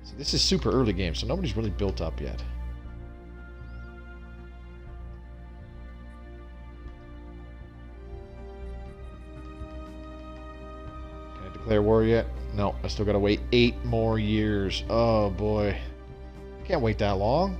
So this is super early game, so nobody's really built up yet. Can I declare war yet? No, I still gotta wait 8 more years. Oh boy. I can't wait that long.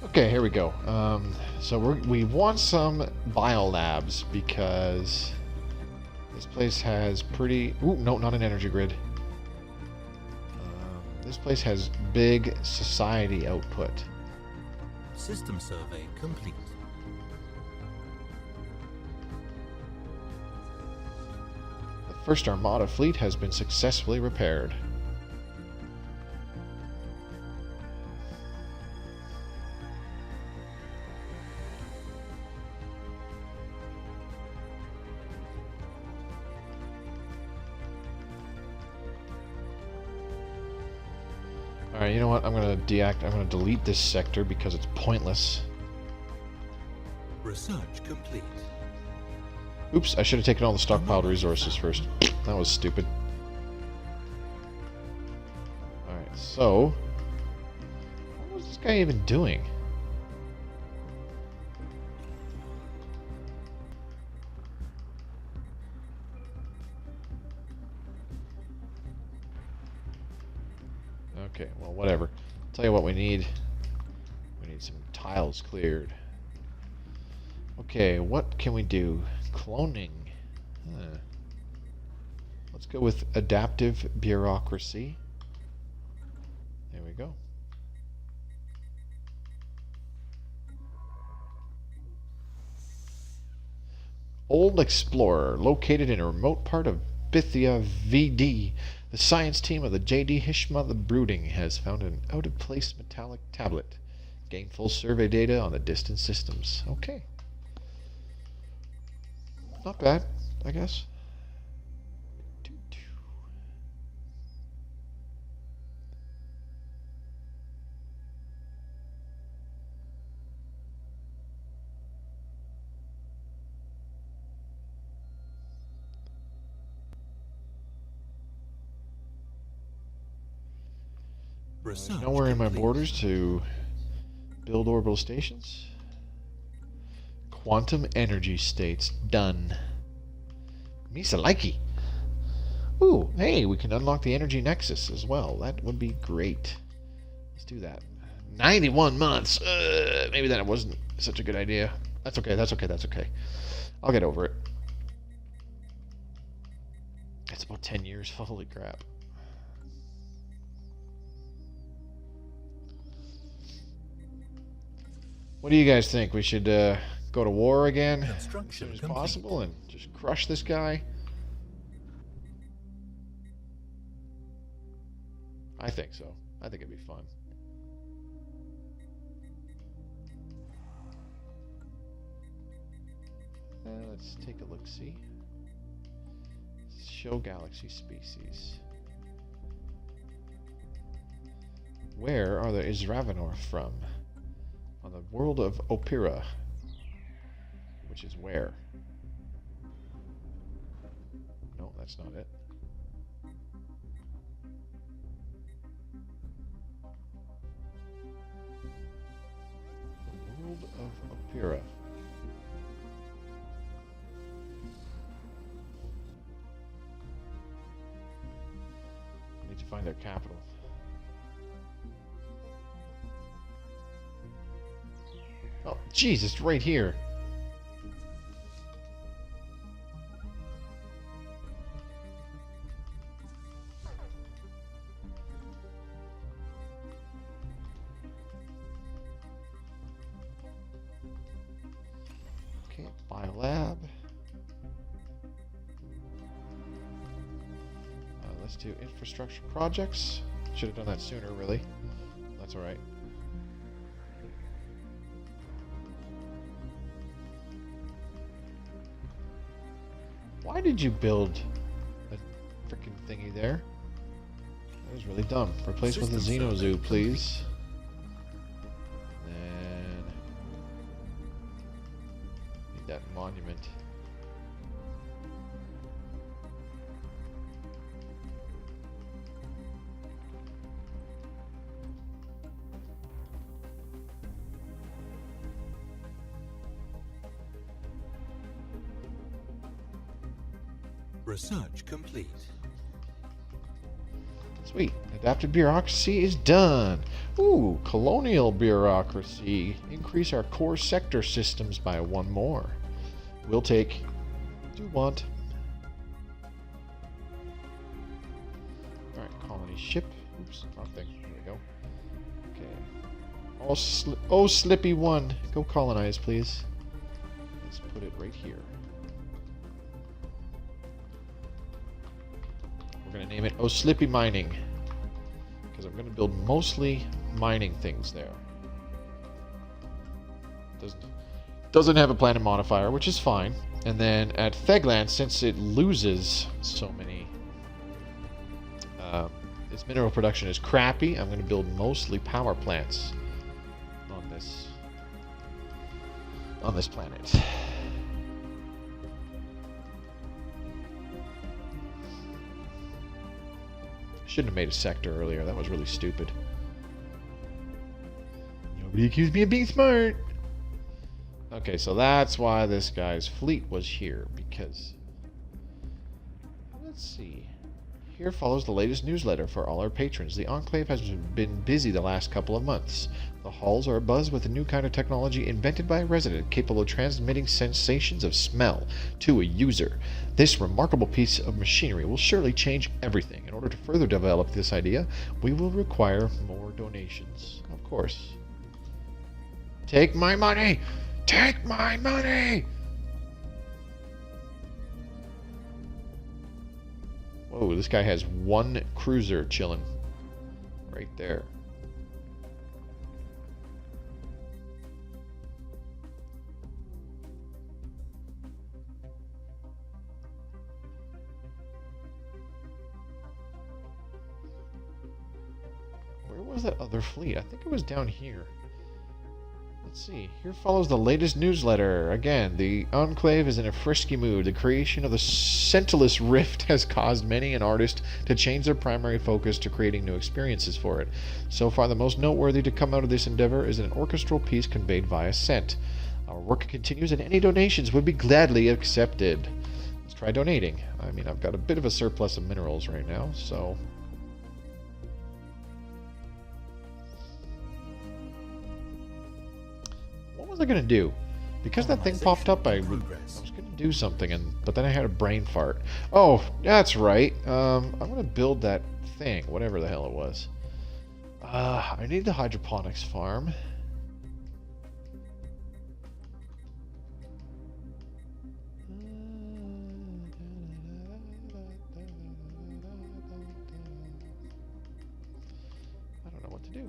Okay, here we go. So we want some biolabs because this place has pretty... Ooh, no, not an energy grid. This place has big society output. System survey complete. The first Armada fleet has been successfully repaired. Alright, you know what? I'm gonna delete this sector because it's pointless. Research complete. Oops, I should have taken all the stockpiled resources first. That was stupid. Alright, so... what was this guy even doing? Okay, well, whatever. Tell you what we need. We need some tiles cleared. Okay, what can we do? Cloning. Huh. Let's go with adaptive bureaucracy. There we go. Old Explorer, located in a remote part of Bithia VD. The science team of the J.D. Hishma the Brooding has found an out-of-place metallic tablet. Gain full survey data on the distant systems. Okay. Not bad, I guess. Nowhere in my borders to build orbital stations. Quantum energy states done. Misaliki. Ooh, hey, we can unlock the energy nexus as well. That would be great. Let's do that. 91 months. Maybe that wasn't such a good idea. That's okay, that's okay, that's okay. I'll get over it. It's about 10 years. Holy crap. What do you guys think? We should go to war again as soon as possible and just crush this guy? I think so. I think it'd be fun. Let's take a look-see. Show galaxy species. Where is Ravenor from? On the world of Opera. Which is where? No, that's not it. The world of Opera. I need to find their capital. Oh, jeez, it's right here. Okay, biolab. Let's do infrastructure projects. Should have done that sooner, really. That's all right. Why did you build a freaking thingy there? That was really dumb. Replace with a Xenozoo, please. And then need that monument. Research complete. Sweet. Adaptive bureaucracy is done. Ooh, colonial bureaucracy. Increase our core sector systems by one more. We'll take. Do want. Alright, colony ship. Oops, wrong thing. There we go. Okay. Oh, Slippy 1. Go colonize, please. Let's put it right here. We're going to name it Slippy Mining. Because I'm going to build mostly mining things there. Doesn't have a planet modifier, which is fine. And then at Thegland, since it loses so many... its mineral production is crappy, I'm going to build mostly power plants on this planet. Shouldn't have made a sector earlier. That was really stupid. Nobody accused me of being smart. Okay, so that's why this guy's fleet was here, because... Let's see. Here follows the latest newsletter for all our patrons. The Enclave has been busy the last couple of months. The halls are abuzz with a new kind of technology invented by a resident capable of transmitting sensations of smell to a user. This remarkable piece of machinery will surely change everything. In order to further develop this idea, we will require more donations. Of course. Take my money! Take my money! Whoa, this guy has one cruiser chilling right there. Where was that other fleet? I think it was down here. Let's see. Here follows the latest newsletter. Again, the Enclave is in a frisky mood. The creation of the Sentineless Rift has caused many an artist to change their primary focus to creating new experiences for it. So far, the most noteworthy to come out of this endeavor is an orchestral piece conveyed via scent. Our work continues, and any donations would be gladly accepted. Let's try donating. I mean, I've got a bit of a surplus of minerals right now, so... What was I going to do? Because that thing popped up, I was going to do something, but then I had a brain fart. Oh, that's right. I'm going to build that thing, whatever the hell it was. I need the hydroponics farm. I don't know what to do.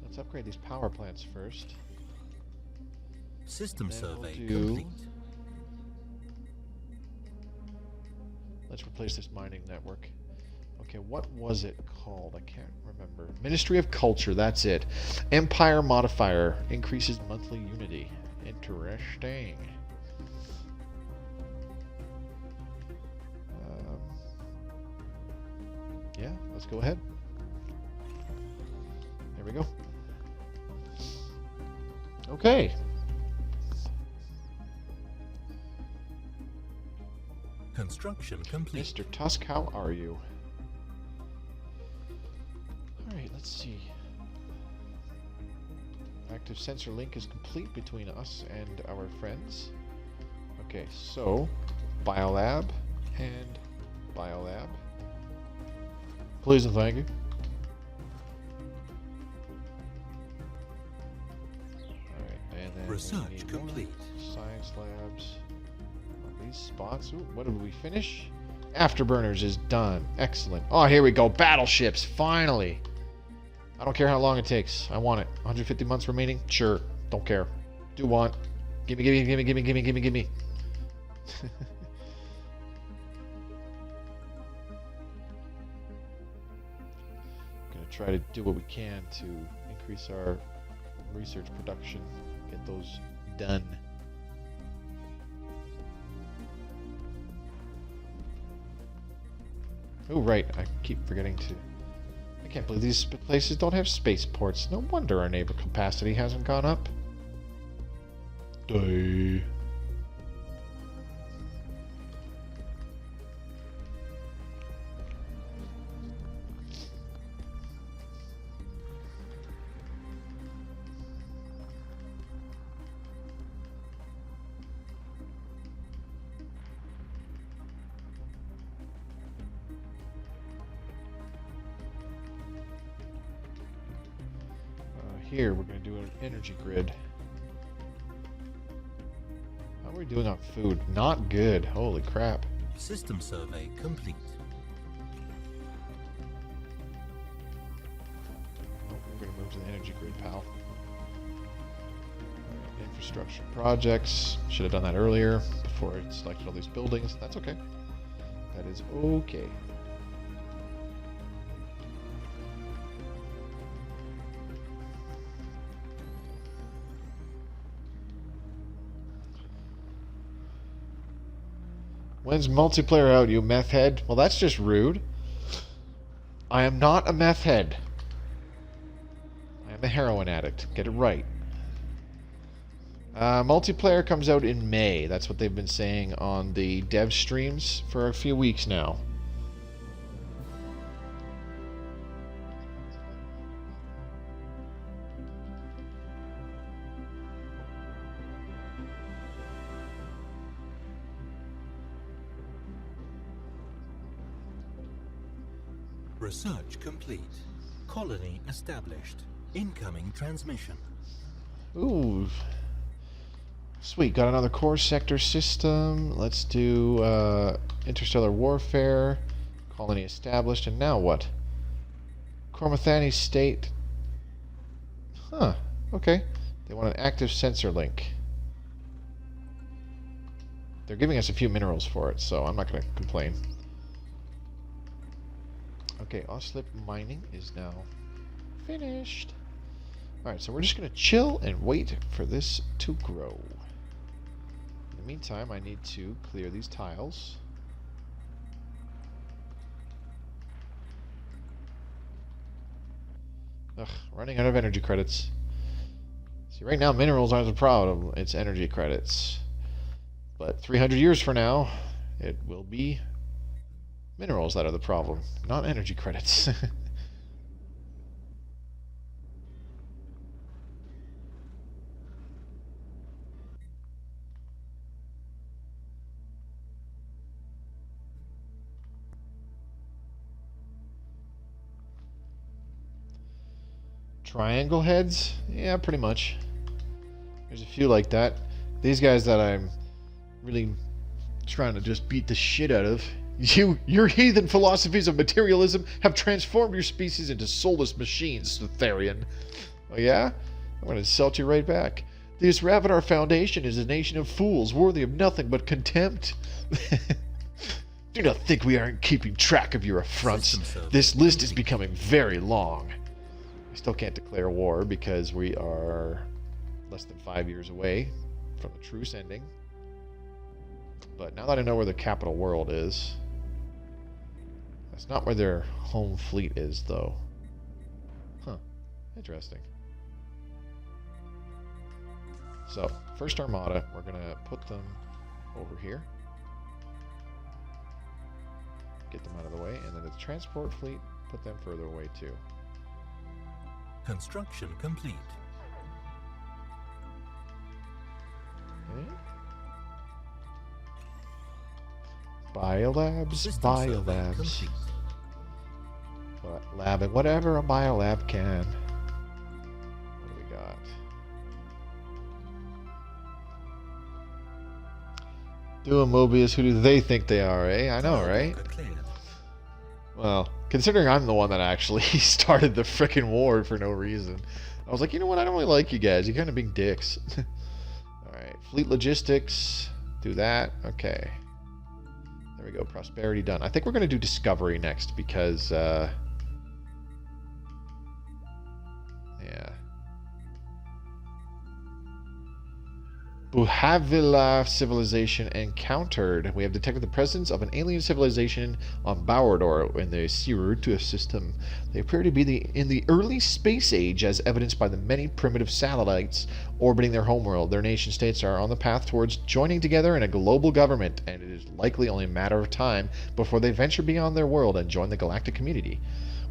Let's upgrade these power plants first. System survey complete. Let's replace this mining network. Okay, what was it called? I can't remember. Ministry of Culture, that's it. Empire modifier increases monthly unity. Interesting. Yeah, let's go ahead. There we go. Okay. Construction complete. Mr. Tusk, how are you? Alright, let's see. Active sensor link is complete between us and our friends. Okay, so Biolab and Biolab. Please and thank you. Alright, and then research complete. Science labs. These spots. Ooh, what did we finish? Afterburners is done. Excellent. Oh, here we go. Battleships. Finally. I don't care how long it takes. I want it. 150 months remaining? Sure. Don't care. Do want. Gimme, gimme, gimme, gimme, gimme, gimme, gimme. Gonna try to do what we can to increase our research production. Get those done. Oh, right. I keep forgetting to... I can't believe these places don't have spaceports. No wonder our neighbor capacity hasn't gone up. Duh. Here, we're going to do an energy grid. How are we doing on food? Not good. Holy crap. System survey complete. Oh, we're going to move to the energy grid, pal. Infrastructure projects. Should have done that earlier before I selected all these buildings. That's okay. That is okay. When's multiplayer out, you meth head? Well, that's just rude. I am not a meth head. I am a heroin addict. Get it right. Multiplayer comes out in May. That's what they've been saying on the dev streams for a few weeks now. Research complete. Colony established. Incoming transmission. Ooh. Sweet, got another core sector system. Let's do interstellar warfare. Colony established, and now what? Cormathani state. Huh, okay. They want an active sensor link. They're giving us a few minerals for it, so I'm not going to complain. Okay, Oslip mining is now finished. Alright, so we're just going to chill and wait for this to grow. In the meantime, I need to clear these tiles. Ugh, running out of energy credits. See, right now minerals aren't the problem, it's energy credits. But 300 years from now, it will be minerals that are the problem, not energy credits. Triangle heads? Yeah, pretty much. There's a few like that. These guys that I'm really trying to just beat the shit out of. Your heathen philosophies of materialism have transformed your species into soulless machines, Sutharian. Oh yeah? I'm going to insult you right back. This Ravatar Foundation is a nation of fools, worthy of nothing but contempt. Do not think we aren't keeping track of your affronts. This list is becoming very long. We still can't declare war because we are less than 5 years away from the truce ending. But now that I know where the capital world is, that's not where their home fleet is, though. Huh. Interesting. So, first armada, we're going to put them over here. Get them out of the way. And then the transport fleet, put them further away, too. Construction complete. Okay. Biolabs, biolabs. What, labbing whatever a biolab can. What do we got? Doing Mobius, who do they think they are, eh? I know, right? Well, considering I'm the one that actually started the frickin' war for no reason, I was like, you know what, I don't really like you guys. You're kind of being dicks. Alright, fleet logistics. Do that. Okay. There we go. Prosperity done. I think we're going to do discovery next because, yeah. Buhavila civilization encountered. We have detected the presence of an alien civilization on Bauerdor in the Sirutu system. They appear to be in the early space age, as evidenced by the many primitive satellites orbiting their homeworld. Their nation-states are on the path towards joining together in a global government, and it is likely only a matter of time before they venture beyond their world and join the galactic community.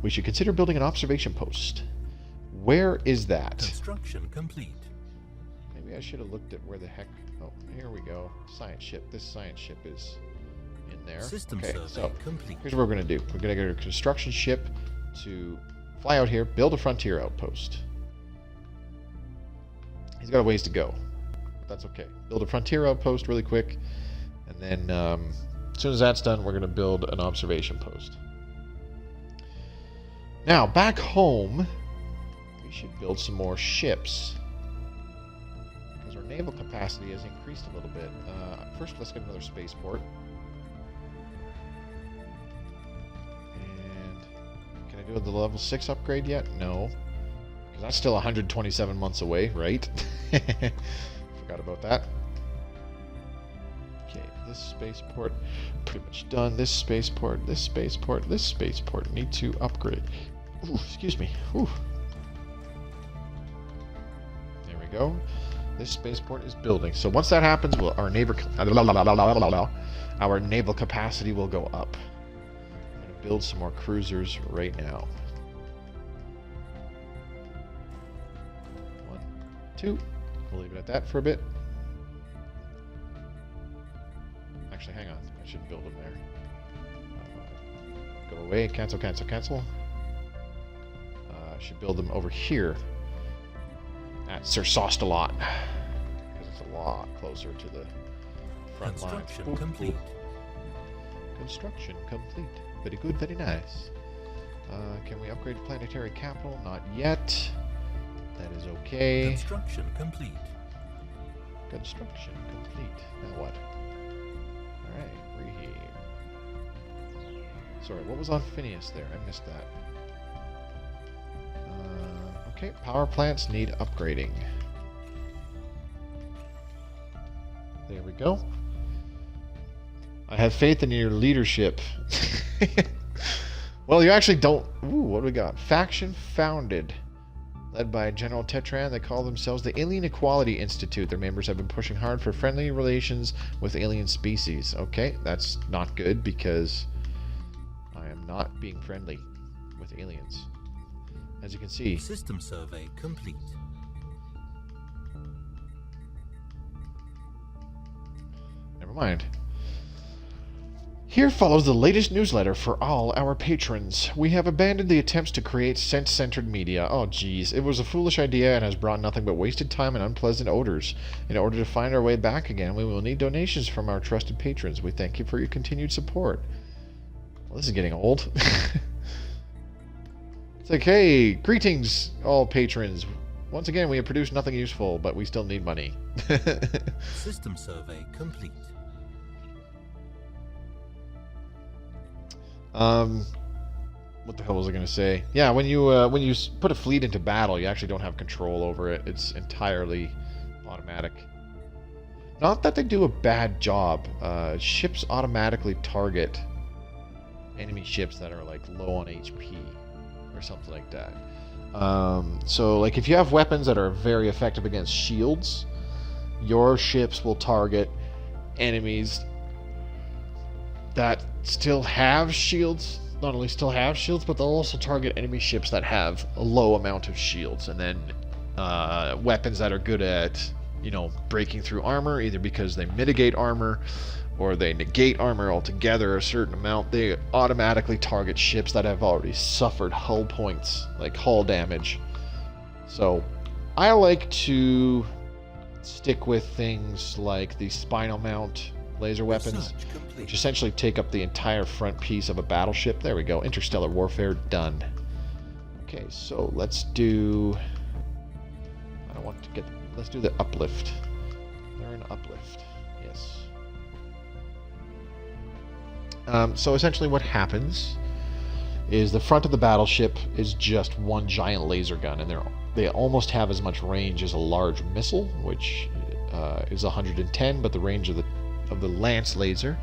We should consider building an observation post. Where is that? Construction complete. Maybe I should have looked at where the heck... Oh, here we go. Science ship. This science ship is in there. System okay, survey so complete. here's what we're going to do. We're going to get a construction ship to fly out here, build a frontier outpost. He's got a ways to go, but that's okay. Build a frontier outpost really quick, and then as soon as that's done, we're going to build an observation post. Now, back home, we should build some more ships. Our naval capacity has increased a little bit. First, let's get another spaceport. And can I do the level 6 upgrade yet? No. Because that's still 127 months away, right? Forgot about that. Okay, this spaceport, pretty much done. This spaceport, this spaceport, this spaceport need to upgrade. Ooh, excuse me. Ooh. There we go. This spaceport is building. So once that happens, our naval capacity will go up. I'm going to build some more cruisers right now. 1, 2. We'll leave it at that for a bit. Actually, hang on. I should build them there. Go away. Cancel, cancel, cancel. I should build them over here. At Sir Sostalot, because it's a lot closer to the front lines. Construction complete. Construction complete. Very good, very nice. Can we upgrade the planetary capital? Not yet. That is okay. Construction complete. Construction complete. Now what? Alright, reheat. Sorry, what was on Phineas there? I missed that. Okay, power plants need upgrading. There we go. I have faith in your leadership. Well, you actually don't... Ooh, what do we got? Faction founded. Led by General Tetran, they call themselves the Alien Equality Institute. Their members have been pushing hard for friendly relations with alien species. Okay, that's not good because I am not being friendly with aliens. As you can see. System survey complete. Never mind. Here follows the latest newsletter for all our patrons. We have abandoned the attempts to create sense-centered media. Oh geez, it was a foolish idea and has brought nothing but wasted time and unpleasant odors. In order to find our way back again, we will need donations from our trusted patrons. We thank you for your continued support. Well, this is getting old. It's like, hey, greetings, all patrons. Once again, we have produced nothing useful, but we still need money. System survey complete. What the hell was I going to say? Yeah, when you put a fleet into battle, you actually don't have control over it. It's entirely automatic. Not that they do a bad job. Ships automatically target enemy ships that are like low on HP or something like that. So like if you have weapons that are very effective against shields, your ships will target enemies that still have shields. Not only still have shields, but they'll also target enemy ships that have a low amount of shields. And then weapons that are good at, you know, breaking through armor, either because they mitigate armor or they negate armor altogether a certain amount. They automatically target ships that have already suffered hull points, like hull damage. So I like to stick with things like the spinal mount laser weapons, which essentially take up the entire front piece of a battleship. There we go. Interstellar warfare done. Okay, so let's do... I don't want to get... Let's do the uplift. Learn uplift. Yes. So essentially what happens is the front of the battleship is just one giant laser gun, and they almost have as much range as a large missile, which is 110, but the range of the lance laser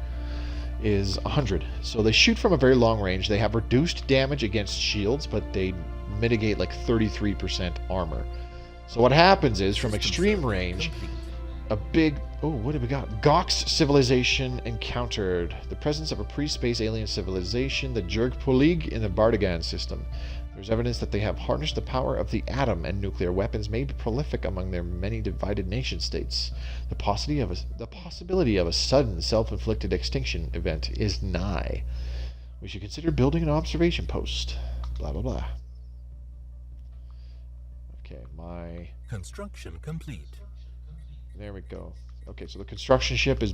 is 100. So they shoot from a very long range. They have reduced damage against shields, but they mitigate like 33% armor. So what happens is, from extreme range, a big... Oh, what have we got? Gox civilization encountered. The presence of a pre-space alien civilization, the Jergpolig, in the Bardigan system. There's evidence that they have harnessed the power of the atom and nuclear weapons made prolific among their many divided nation-states. The possibility of a sudden self-inflicted extinction event is nigh. We should consider building an observation post. Blah, blah, blah. Okay, my... Construction complete. There we go. Okay, so the construction ship is...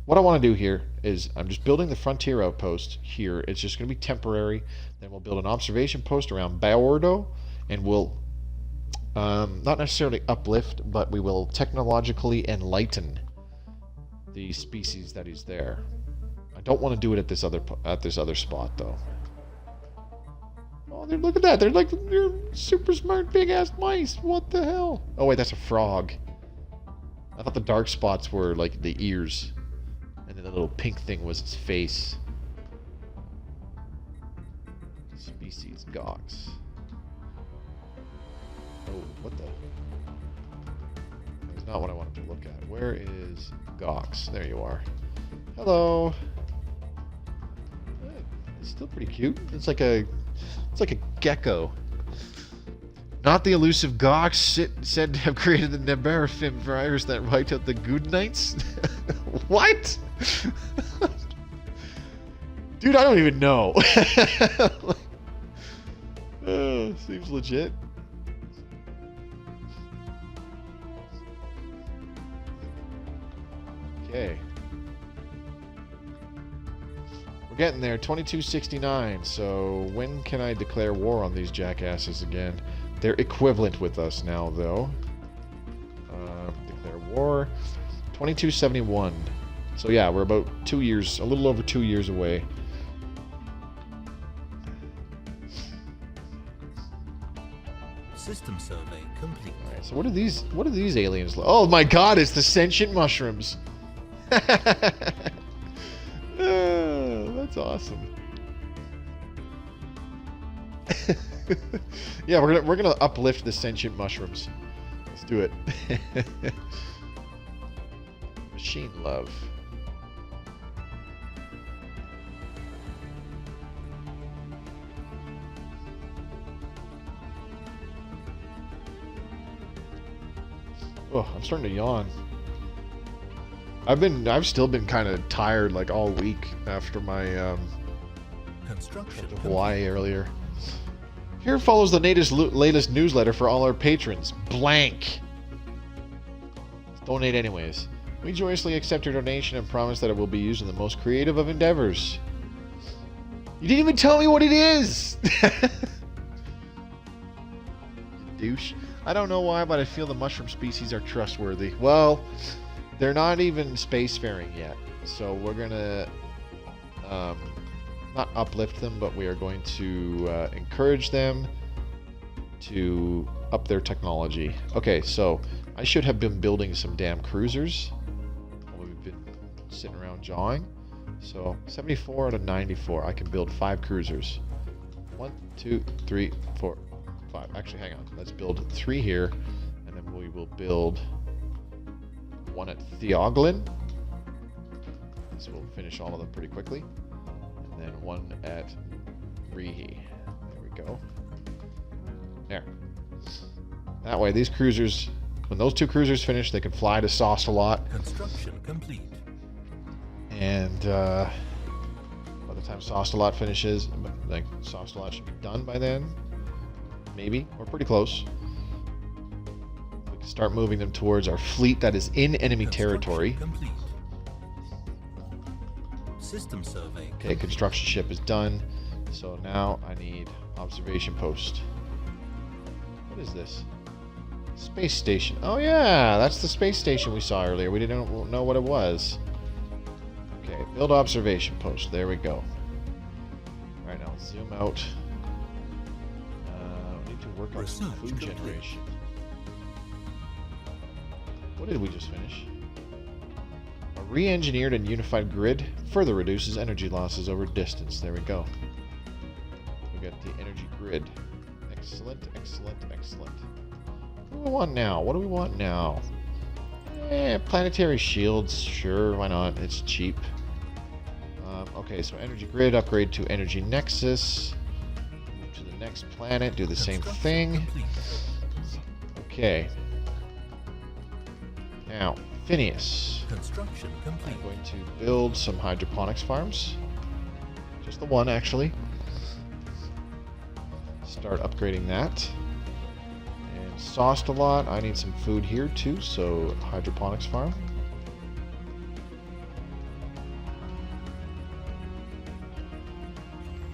What I want to do here is I'm just building the frontier outpost here. It's just going to be temporary. Then we'll build an observation post around Baordo, and we'll not necessarily uplift, but we will technologically enlighten the species that is there. I don't want to do it at this other spot, though. Oh, look at that! They're super smart, big-ass mice. What the hell? Oh wait, that's a frog. I thought the dark spots were like the ears, and then the little pink thing was its face. Species Gox. Oh, what the? That's not what I wanted to look at. Where is Gox? There you are. Hello. It's still pretty cute. It's like a gecko. Not the elusive Gox said to have created the Neberafim virus that wiped out the Goodnights? What? Dude, I don't even know. Seems legit. Okay. We're getting there. 2269. So when can I declare war on these jackasses again? They're equivalent with us now, though. Declare war. 2271. So yeah, we're about 2 years, a little over 2 years away. System survey complete. All right, so what are these aliens? Oh my God! It's the sentient mushrooms. Oh, that's awesome. Yeah, we're gonna uplift the sentient mushrooms. Let's do it. Machine love. Oh, I'm starting to yawn. I've still been kind of tired like all week after my Construction to Hawaii earlier. Here follows the latest newsletter for all our patrons. Blank. Donate anyways. We joyously accept your donation and promise that it will be used in the most creative of endeavors. You didn't even tell me what it is! You douche. I don't know why, but I feel the mushroom species are trustworthy. Well, they're not even spacefaring yet. So we're gonna not uplift them, but we are going to encourage them to up their technology. Okay, so I should have been building some damn cruisers. We've been sitting around jawing. So 74 out of 94, I can build 5 cruisers. 1, 2, 3, 4, 5. Actually, hang on. Let's build 3 here, and then we will build 1 at Theoglin. This will finish all of them pretty quickly. And then 1 at Rihi. There we go. There. That way, these cruisers, when those 2 cruisers finish, they can fly to Sauce-a-Lot. Construction complete. And by the time Sauce-a-Lot finishes, like Sauce-a-Lot should be done by then. Maybe. We're pretty close. We can start moving them towards our fleet that is in enemy territory. Complete. System survey. Okay, construction ship is done. So now I need observation post. What is this? Space station. Oh yeah, that's the space station we saw earlier. We didn't know what it was. Okay, build observation post. There we go. Alright, now let's zoom out. We need to work on some food generation. What did we just finish? A re-engineered and unified grid further reduces energy losses over distance. There we go. We got the energy grid. Excellent, excellent, excellent. What do we want now? What do we want now? Planetary shields. Sure, why not? It's cheap. Okay, so energy grid, upgrade to energy nexus. Move to the next planet, do the same thing. Okay. Now, Phineas. Construction complete. I'm going to build some hydroponics farms. Just the one, actually. Start upgrading that. And Sauce-a-Lot, I need some food here too, so hydroponics farm.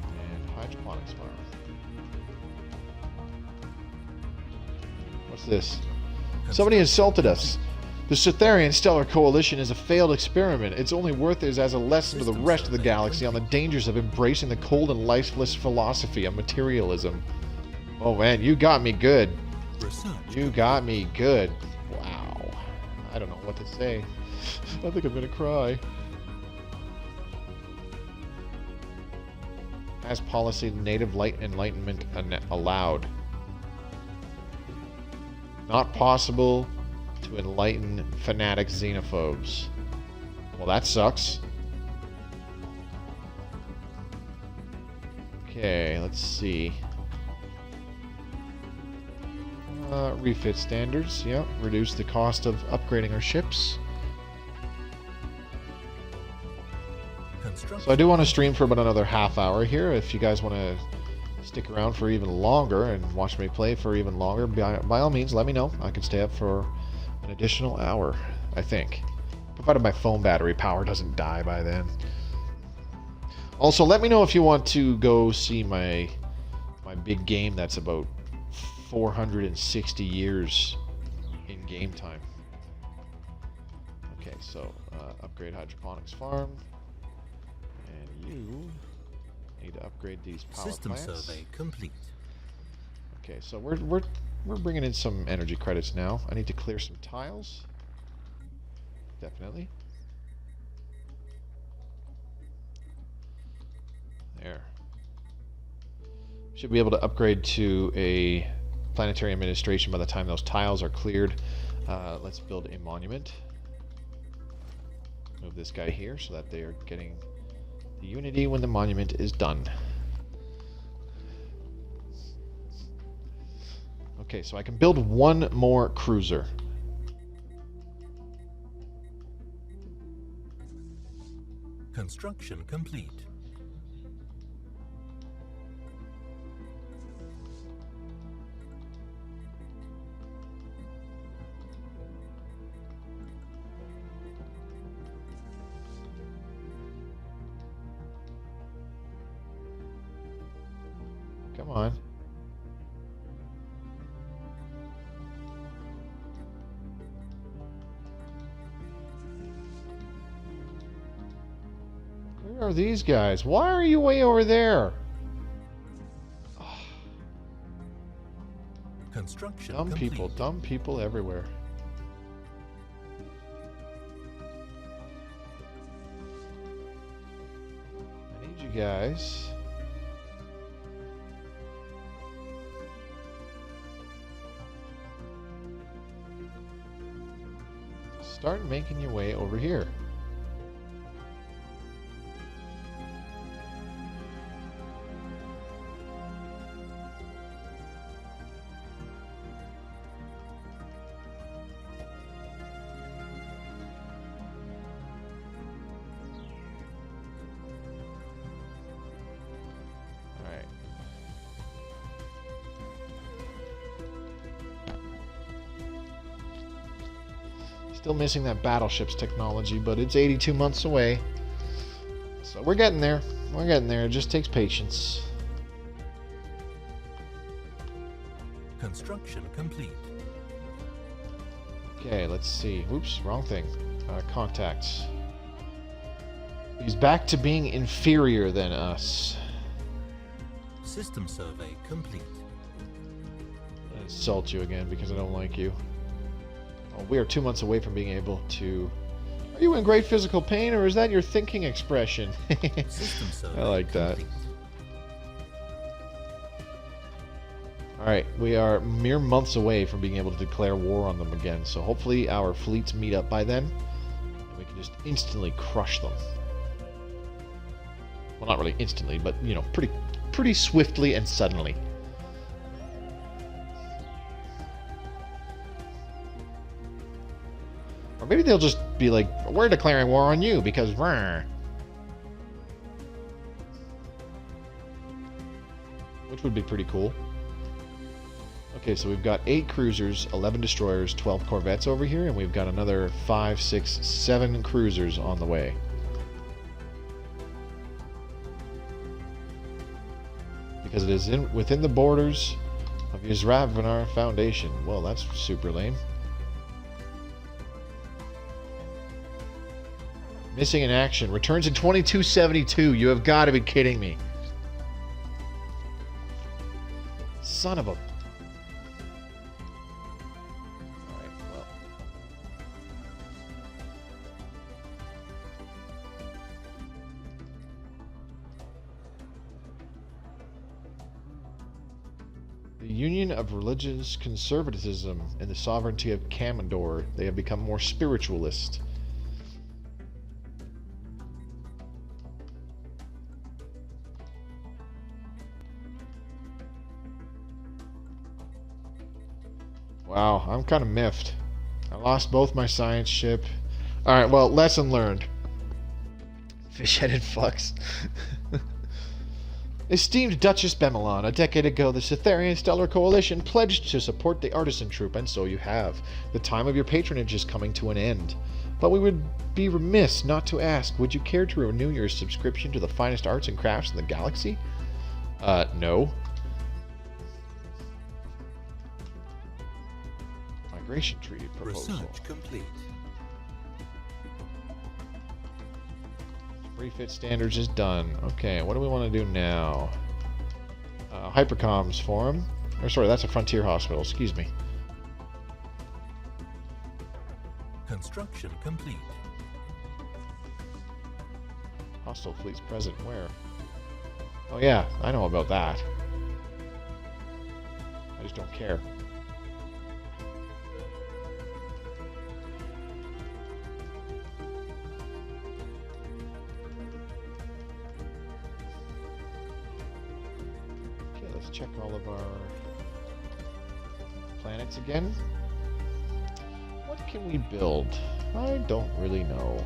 And hydroponics farm. What's this? Somebody insulted us. The Suthari Stellar Coalition is a failed experiment. Its only worth is as a lesson to the rest of the galaxy on the dangers of embracing the cold and lifeless philosophy of materialism. Oh man, you got me good. You got me good. Wow. I don't know what to say. I think I'm gonna cry. As policy, native light enlightenment allowed. Not possible to enlighten fanatic xenophobes. Well, that sucks. Okay, let's see. Refit standards, yep. Reduce the cost of upgrading our ships. So I do want to stream for about another half hour here. If you guys want to stick around for even longer and watch me play for even longer, by all means, let me know. I can stay up for an additional hour, I think. Provided my phone battery power doesn't die by then. Also, let me know if you want to go see my big game that's about 460 years in game time. Okay, so upgrade hydroponics farm. And you need to upgrade these power System plants. survey complete. Okay, so we're bringing in some energy credits now. I need to clear some tiles. Definitely. There. Should be able to upgrade to a planetary administration by the time those tiles are cleared. Let's build a monument. Move this guy here so that they are getting the unity when the monument is done. Okay, so I can build one more cruiser. Construction complete. Come on. Where are these guys? Why are you way over there? Construction Dumb complete. dumb people everywhere. I need you guys. Start making your way over here. Still missing that battleships technology, but it's 82 months away. So we're getting there. We're getting there. It just takes patience. Construction complete. Okay, let's see. Oops, wrong thing. Contacts. He's back to being inferior than us. System survey complete. I insult you again because I don't like you. Oh, we are 2 months away from being able to... Are you in great physical pain, or is that your thinking expression? System survey I like that. complete. Alright, we are mere months away from being able to declare war on them again, so hopefully our fleets meet up by then, and we can just instantly crush them. Well, not really instantly, but, you know, pretty swiftly and suddenly. Or maybe they'll just be like, we're declaring war on you, because rah. Which would be pretty cool. Okay, so we've got 8 cruisers, 11 destroyers, 12 corvettes over here, and we've got another 5, 6, 7 cruisers on the way. Because it is within the borders of Yzravnar Foundation. Well, that's super lame. Missing in action. Returns in 2272. You have got to be kidding me. Son of a... Alright, well. The Union of Religious Conservatism and the Sovereignty of Kamendor. They have become more spiritualist. Wow, I'm kind of miffed. I lost both my science ship. Alright, well, lesson learned. Fish-headed fucks. Esteemed Duchess Bemelon, a decade ago the Suthari Stellar Coalition pledged to support the Artisan troop, and so you have. The time of your patronage is coming to an end. But we would be remiss not to ask, would you care to renew your subscription to the finest arts and crafts in the galaxy? No. Migration treaty proposal. Research complete. Refit standards is done. Okay, what do we want to do now? Hypercoms forum. Or sorry, that's a frontier hospital. Excuse me. Construction complete. Hostile fleets present where? Oh yeah, I know about that. I just don't care. Okay, let's check all of our planets again. What can we build? I don't really know.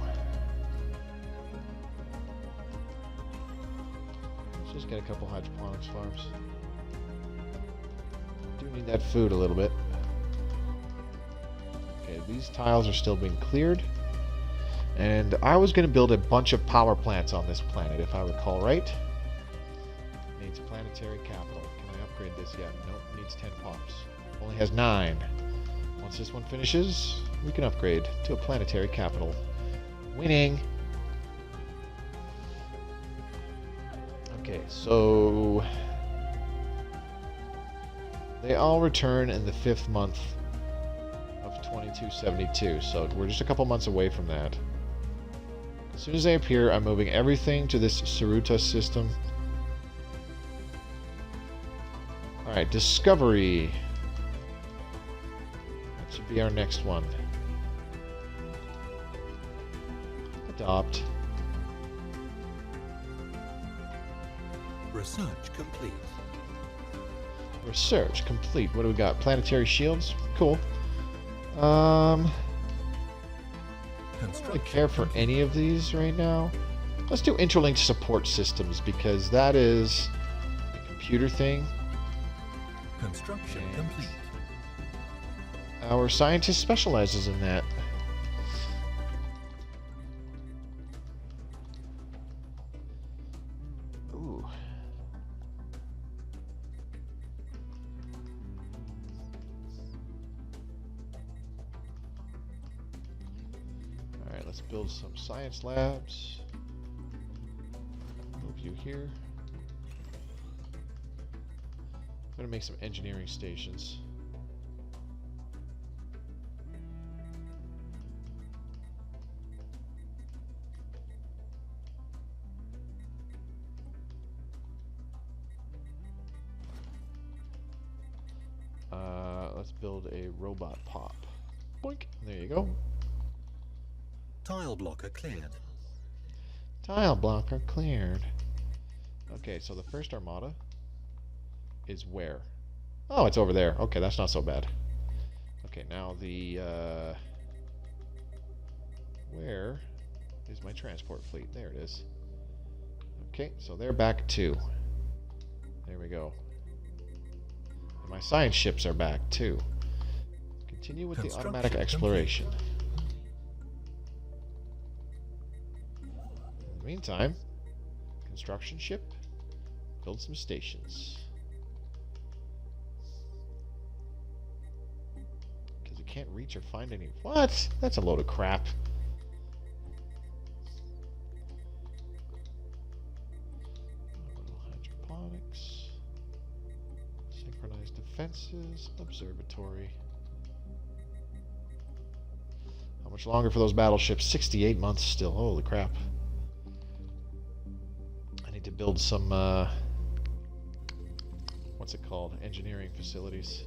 Let's just get a couple hydroponics farms. Do need that food a little bit. Okay, these tiles are still being cleared. And I was going to build a bunch of power plants on this planet, if I recall right. Needs a planetary capital. Can I upgrade this yet? Nope, needs 10 pops. Only has 9. Once this one finishes, we can upgrade to a planetary capital. Winning! Okay, so they all return in the 5th month of 2272, so we're just a couple months away from that. As soon as they appear, I'm moving everything to this Saruta system. Alright, Discovery. That should be our next one. Adopt. Research complete. Research complete. What do we got? Planetary shields? Cool. I don't really care for any of these right now. Let's do interlinked support systems because that is a computer thing. Construction complete. Our scientist specializes in that. Ooh. Alright, let's build some science labs. Move you here. I'm going to make some engineering stations. Let's build a robot pop. Boink. There you go. Tile blocker cleared. Tile blocker cleared. Okay, so the first armada is where? Oh, it's over there. Okay, that's not so bad. Okay, now the where is my transport fleet? There it is. Okay, so they're back too. There we go. And my science ships are back too. Continue with the automatic exploration. In the meantime, construction ship, build some stations. Because you can't reach or find any. What? That's a load of crap. Hydroponics. Synchronized defenses. Observatory. How much longer for those battleships? 68 months still. Holy crap. I need to build some, what's it called? Engineering facilities.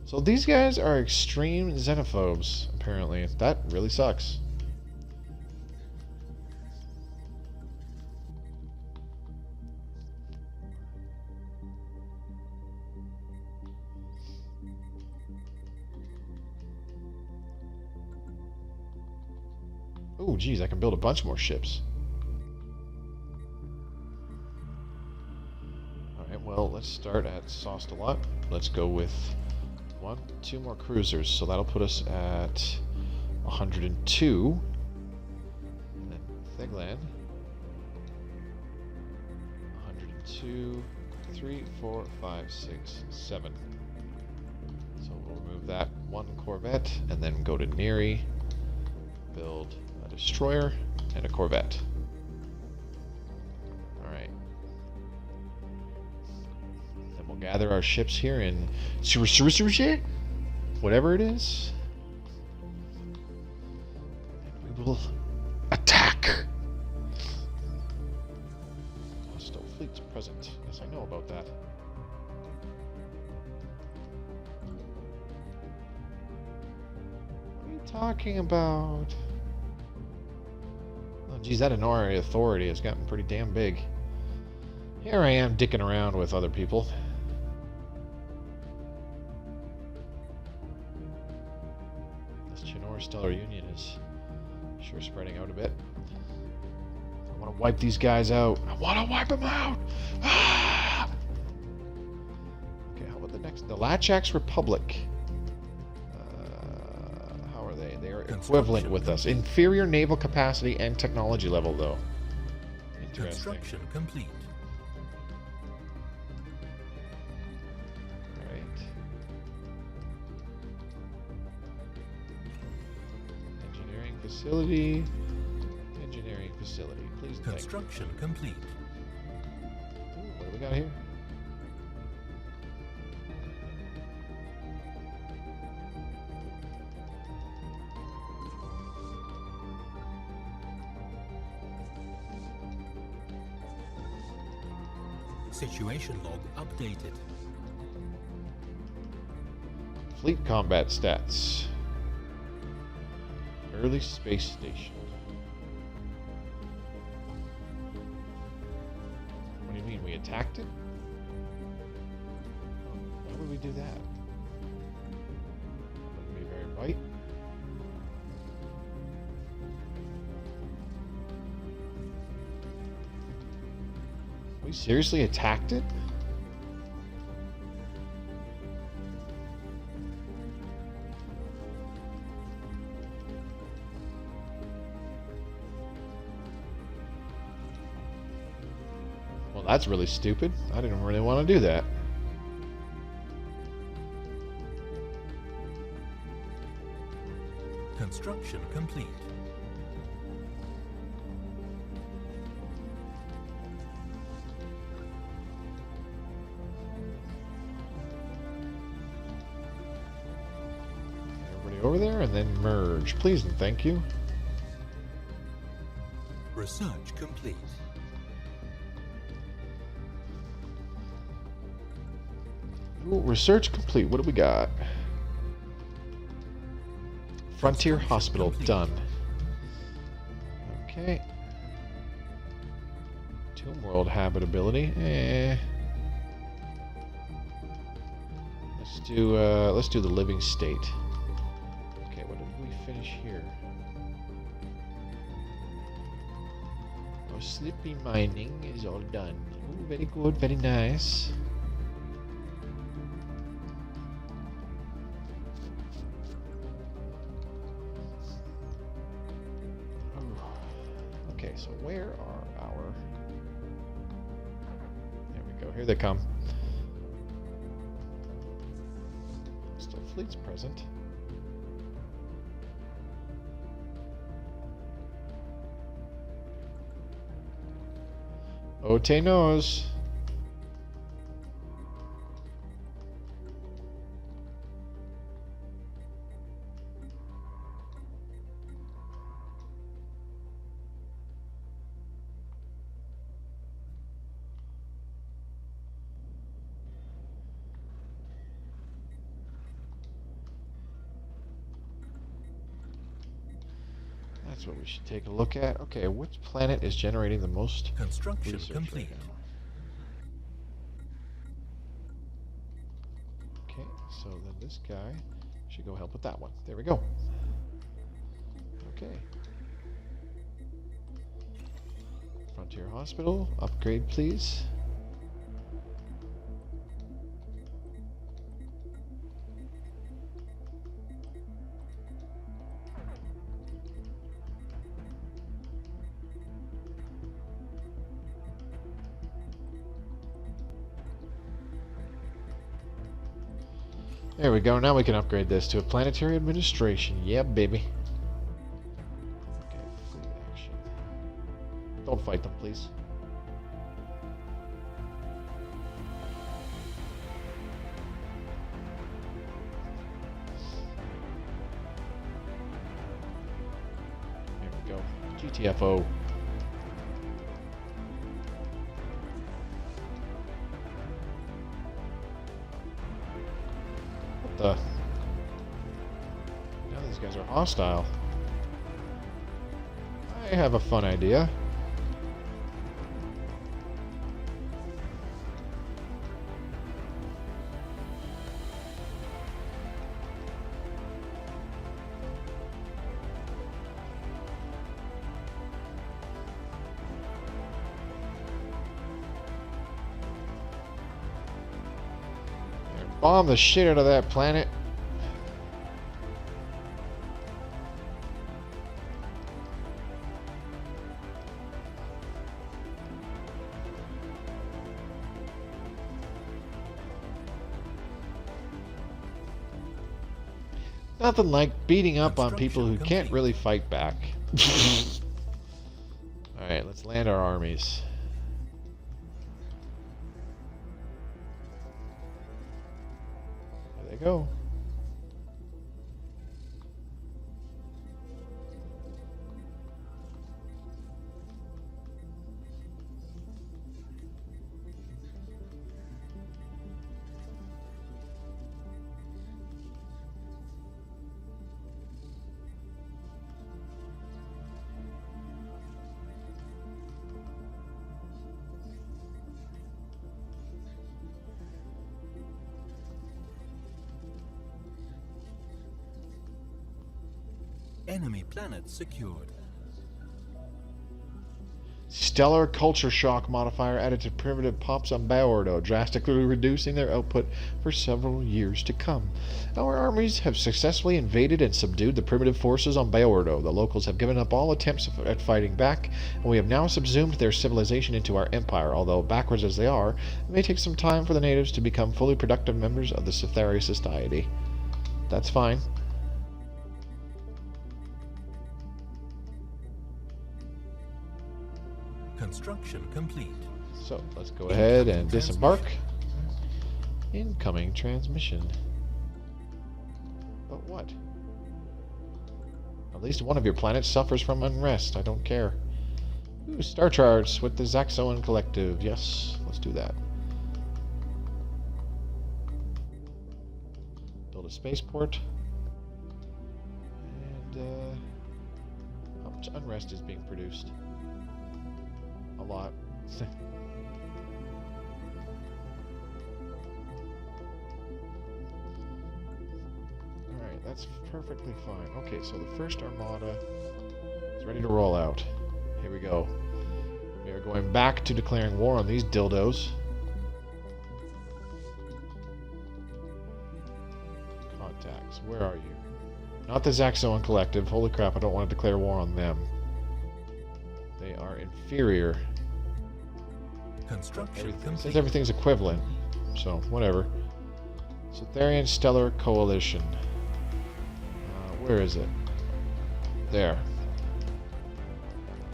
So these guys are extreme xenophobes, apparently. That really sucks. Oh, geez, I can build a bunch more ships. Alright, well, let's start at Sauced a lot. Let's go with 2 more cruisers, so that'll put us at 102. And then Theglan. 102, 3, 4, 5, 6, 7. So we'll remove that 1 Corvette, and then go to Neri, build a destroyer and a Corvette. Alright. Then we'll gather our ships here in whatever it is. And we will attack. Hostile fleets present. Yes, I know about that. talking about? Oh, geez, that Honorian authority has gotten pretty damn big. Here I am dicking around with other people. This Chinor Stellar Union is sure spreading out a bit. I want to wipe these guys out. I want to wipe them out! Ah! Okay, how about the next? The Lachax Republic. How are they? They are equivalent with us. Inferior naval capacity and technology level, though. Interesting. Construction complete. Right. Engineering facility. Engineering facility. Please. Construction complete. Ooh, what do we got here? Situation log updated. Fleet combat stats. Early space station. What do you mean? We attacked it? Why would we do that? That wouldn't be very bright. We seriously attacked it? Well, that's really stupid. I didn't really want to do that. Construction complete. Over there and then merge, please and thank you. Research complete. Ooh, research complete. What do we got? Frontier Hospital done. Okay. Tomb World habitability. Let's do the living state. Finish here. Our sleepy mining is all done. Ooh, very good, very nice. Okay, so where are our... There we go, here they come. Still fleet's present. Ote knows. That's what we should take a look at. Okay, which planet is generating the most Construction research complete. right now? Okay, so then this guy should go help with that one. There we go. Okay. Frontier Hospital, upgrade please. There we go. Now we can upgrade this to a planetary administration. Yeah, baby. Okay, fleet action. Don't fight them, please. There we go. GTFO. Now these guys are hostile. I have a fun idea. Bomb the shit out of that planet. Nothing like beating up on people who can't really fight back. Alright, let's land our armies. There they go. Enemy planet secured. Stellar culture shock modifier added to primitive pops on Baordo, drastically reducing their output for several years to come. Our armies have successfully invaded and subdued the primitive forces on Baordo. The locals have given up all attempts at fighting back, and we have now subsumed their civilization into our empire. Although backwards as they are, it may take some time for the natives to become fully productive members of the Suthari society. That's fine. Construction complete. So, let's go ahead and disembark. Incoming transmission. But what? At least one of your planets suffers from unrest. I don't care. Ooh, star charts with the Zaxxon Collective. Yes, let's do that. Build a spaceport. And, how much unrest is being produced? A lot. Alright, that's perfectly fine. Okay, so the first armada is ready to roll out. Here we go. We are going back to declaring war on these dildos. Contacts, where are you? Not the Zaxxon Collective. Holy crap, I don't want to declare war on them. They are inferior. Construction complete. Says everything's equivalent, so whatever. Sutharian Stellar Coalition. Where is it? There.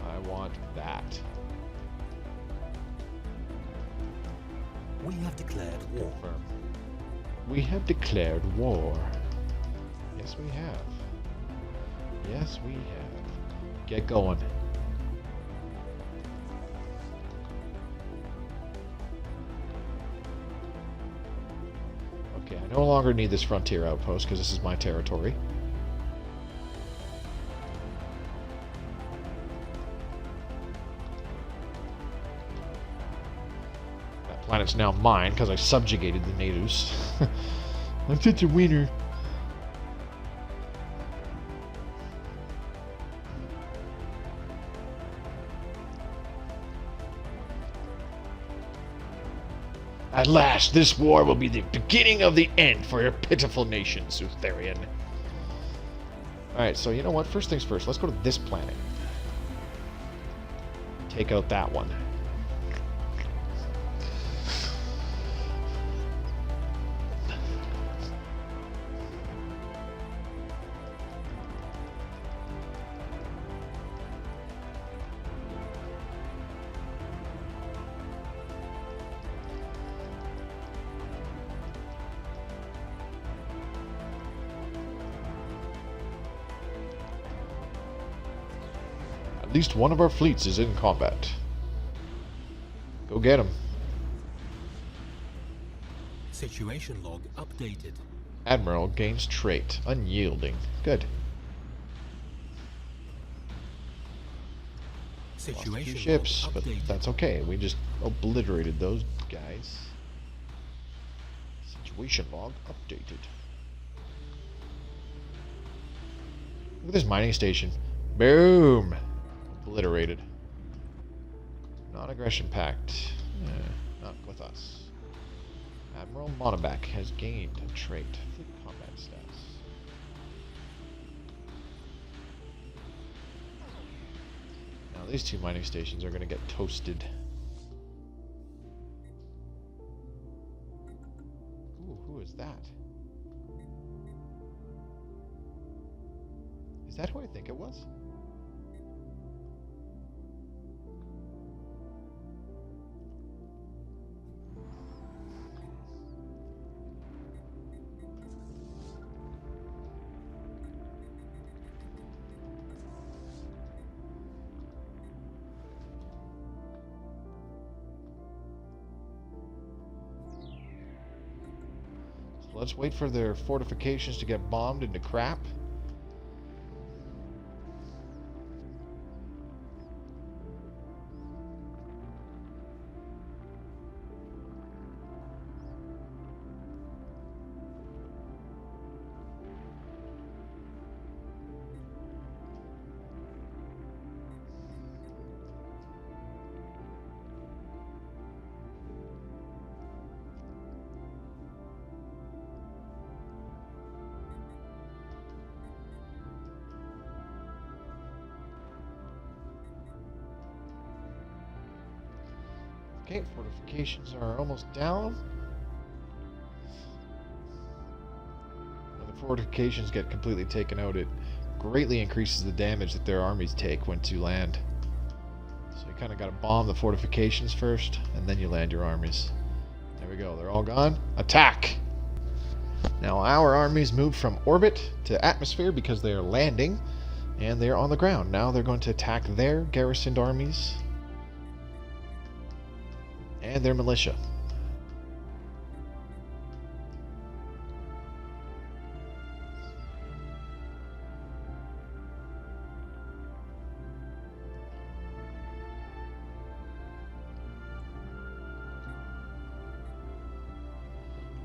I want that. We have declared war. Confirm. We have declared war. Yes, we have. Yes, we have. Get going. Okay, I no longer need this frontier outpost because this is my territory. That planet's now mine because I subjugated the natives. I'm such a winner. At last, this war will be the beginning of the end for your pitiful nation, Sutharian. Alright, so you know what? First things first, let's go to this planet. Take out that one. At least one of our fleets is in combat. Go get him. Situation log updated. Admiral gains trait. Unyielding. Good. Lost a few Situation ships, log but updated. that's okay. We just obliterated those guys. Situation log updated. Look at this mining station. Boom! Obliterated. Non-aggression pact. Not with us. Admiral Monobak has gained a trait. Fleet combat stats. Now these two mining stations are going to get toasted. Ooh, who is that? Is that who I think it was? So let's wait for their fortifications to get bombed into crap. Okay, fortifications are almost down. When the fortifications get completely taken out, it greatly increases the damage that their armies take when to land. So you kind of got to bomb the fortifications first, and then you land your armies. There we go, they're all gone. Attack! Now our armies moved from orbit to atmosphere because they are landing, and they are on the ground. Now they're going to attack their garrisoned armies and their militia.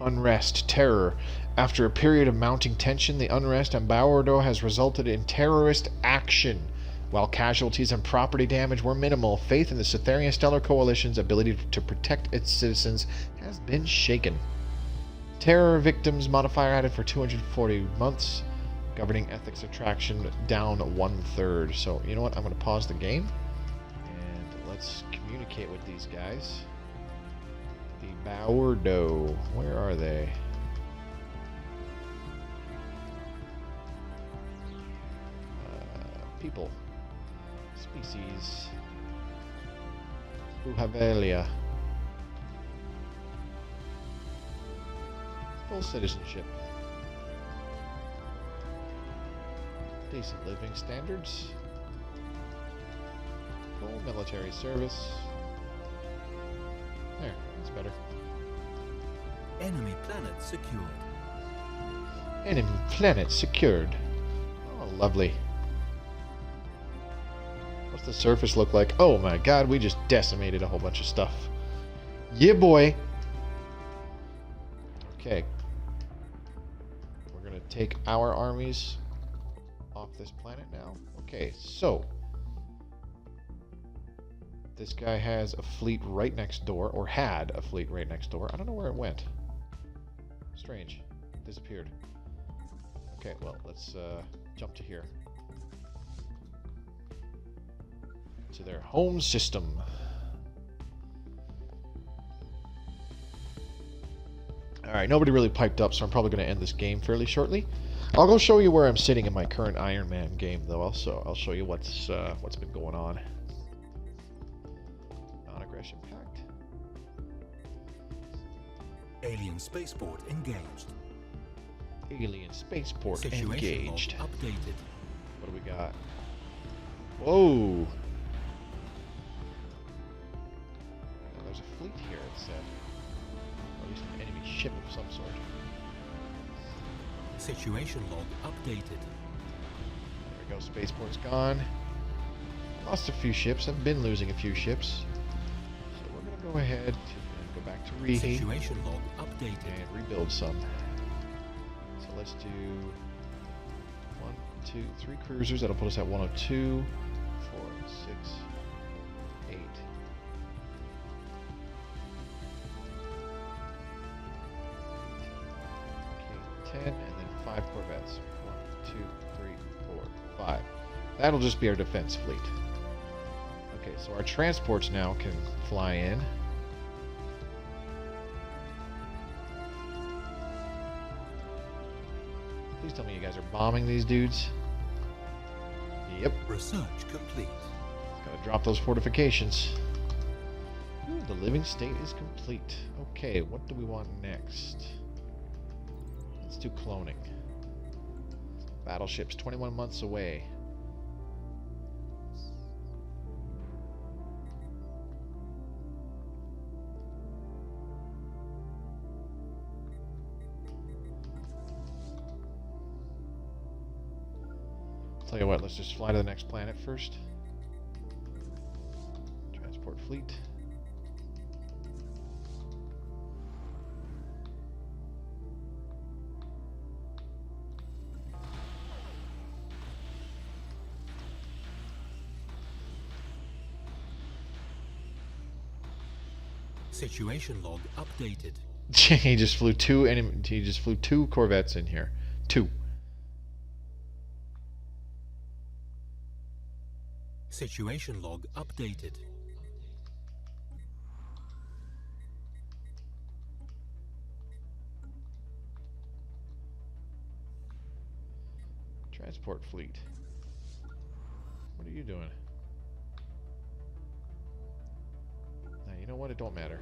Unrest, terror. After a period of mounting tension, the unrest on Bowardo has resulted in terrorist action. While casualties and property damage were minimal, faith in the Sutharian Stellar Coalition's ability to protect its citizens has been shaken. Terror victims modifier added for 240 months. Governing ethics attraction down 1/3. So, you know what? I'm going to pause the game. And let's communicate with these guys. The Bowardo. Where are they? People. Species. Uhavelia. Full citizenship. Decent living standards. Full military service. There, that's better. Enemy planet secured. Enemy planet secured. Oh, lovely. What's the surface look like? Oh my god, we just decimated a whole bunch of stuff. Yeah, boy. Okay. We're gonna take our armies off this planet now. Okay, so this guy has a fleet right next door, or had a fleet right next door. I don't know where it went. Strange. Disappeared. Okay, well, let's jump to here. To their home system. Alright, nobody really piped up, so I'm probably going to end this game fairly shortly. I'll go show you where I'm sitting in my current Iron Man game, though. Also, I'll show you what's been going on. Non-aggression pact. Alien spaceport engaged. Alien spaceport Situation engaged. log updated. What do we got? Whoa! Oh, there's a fleet here, it said. Or at least an enemy ship of some sort. Situation log updated. There we go, spaceport's gone. Lost a few ships. I've been losing a few ships. So we're going to go ahead and go back to reheat. Situation log updated. And rebuild some. So let's do 1, 2, 3 cruisers. That'll put us at 102, 4, 6, 8. Okay, 10, and then 5 corvettes. 1, 2, 3, 4, 5. That'll just be our defense fleet. Okay, so our transports now can fly in. Please tell me you guys are bombing these dudes. Yep. Research complete. Gotta drop those fortifications. Ooh, the living state is complete. Okay, what do we want next? Let's do cloning. Battleships, 21 months away. Tell you what, let's just fly to the next planet first. Transport fleet. Situation log updated. He just flew two corvettes in here. 2. Situation log updated. Transport fleet. What are you doing? Now, you know what? It don't matter.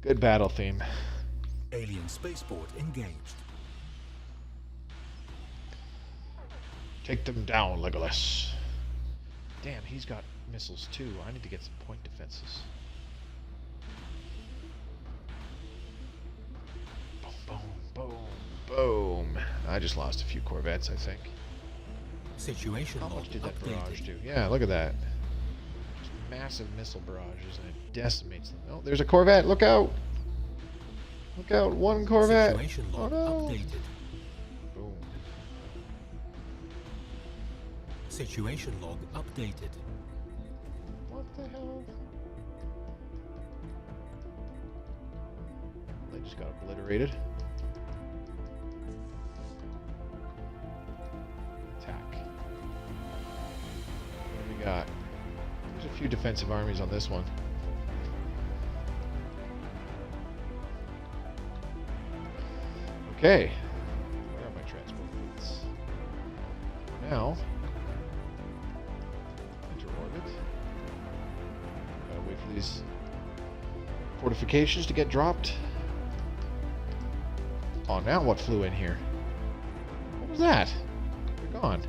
Good battle theme. Alien spaceport engaged. Take them down, Legolas. Damn, he's got missiles too. I need to get some point defenses. Boom, boom, boom, boom. I just lost a few corvettes, I think. Situation How log much did that updated. barrage do? Yeah, look at that. Just massive missile barrages, and it decimates them. Oh, there's a corvette. Look out! Look out! One corvette. Situation Oh log no! updated. Boom. Situation log updated. What the hell? They just got obliterated. Attack. What do we got? There's a few defensive armies on this one. Okay. Where are my transport fleets? Now, enter orbit. Gotta wait for these fortifications to get dropped. Oh, now what flew in here? What was that? They're gone.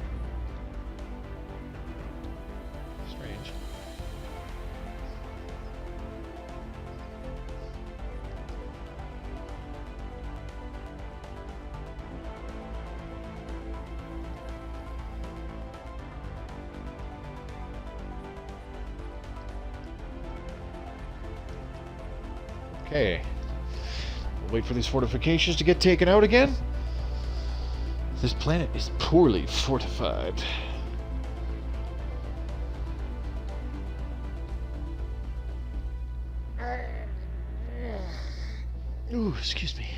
Strange. Okay. We'll wait for these fortifications to get taken out again. This planet is poorly fortified. Ooh, excuse me.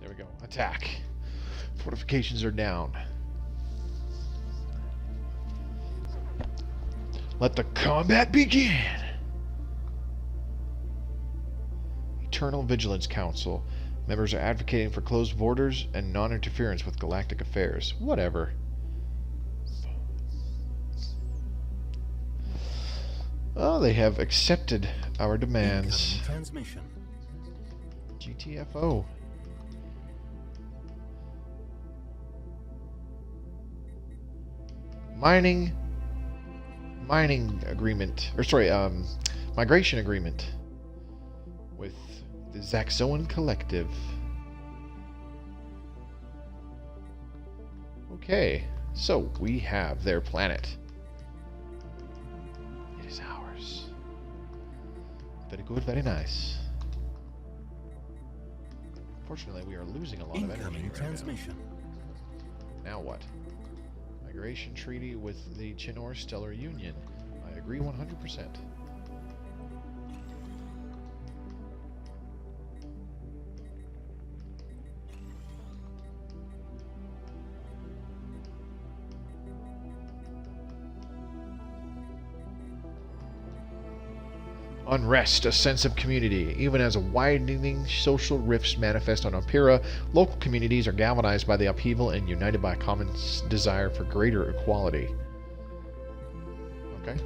There we go. Attack. Fortifications are down. Let the combat begin! Eternal Vigilance Council. Members are advocating for closed borders and non-interference with galactic affairs. Whatever. Oh, they have accepted our demands. Transmission. GTFO. Mining agreement, or sorry, migration agreement with the Zaxoan Collective. Okay, so we have their planet. It is ours. Very good, very nice. Fortunately, we are losing a lot of energy right transmission. Now what? Migration treaty with the Chinor Stellar Union. I agree 100%. Unrest, a sense of community. Even as widening social rifts manifest on Empira, local communities are galvanized by the upheaval and united by a common desire for greater equality. Okay.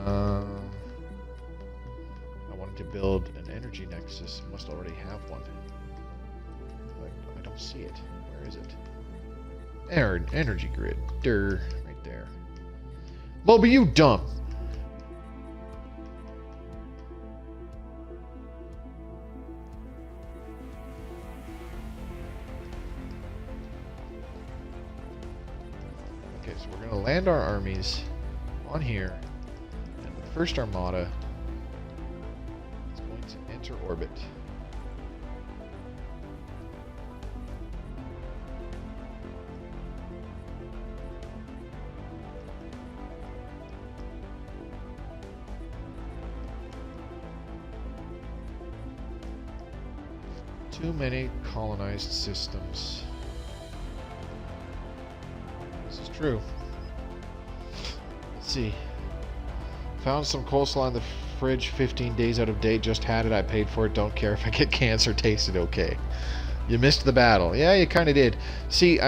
I wanted to build an energy nexus. Must already have one. But I don't see it. Where is it? There, energy grid. Durr, right there. Moby, you dumb! So we're going to land our armies on here, and the first armada is going to enter orbit. Too many colonized systems. This is true. Let's see. Found some coleslaw in the fridge, 15 days out of date. Just had it. I paid for it. Don't care if I get cancer. Tasted okay. You missed the battle. Yeah, you kind of did. See,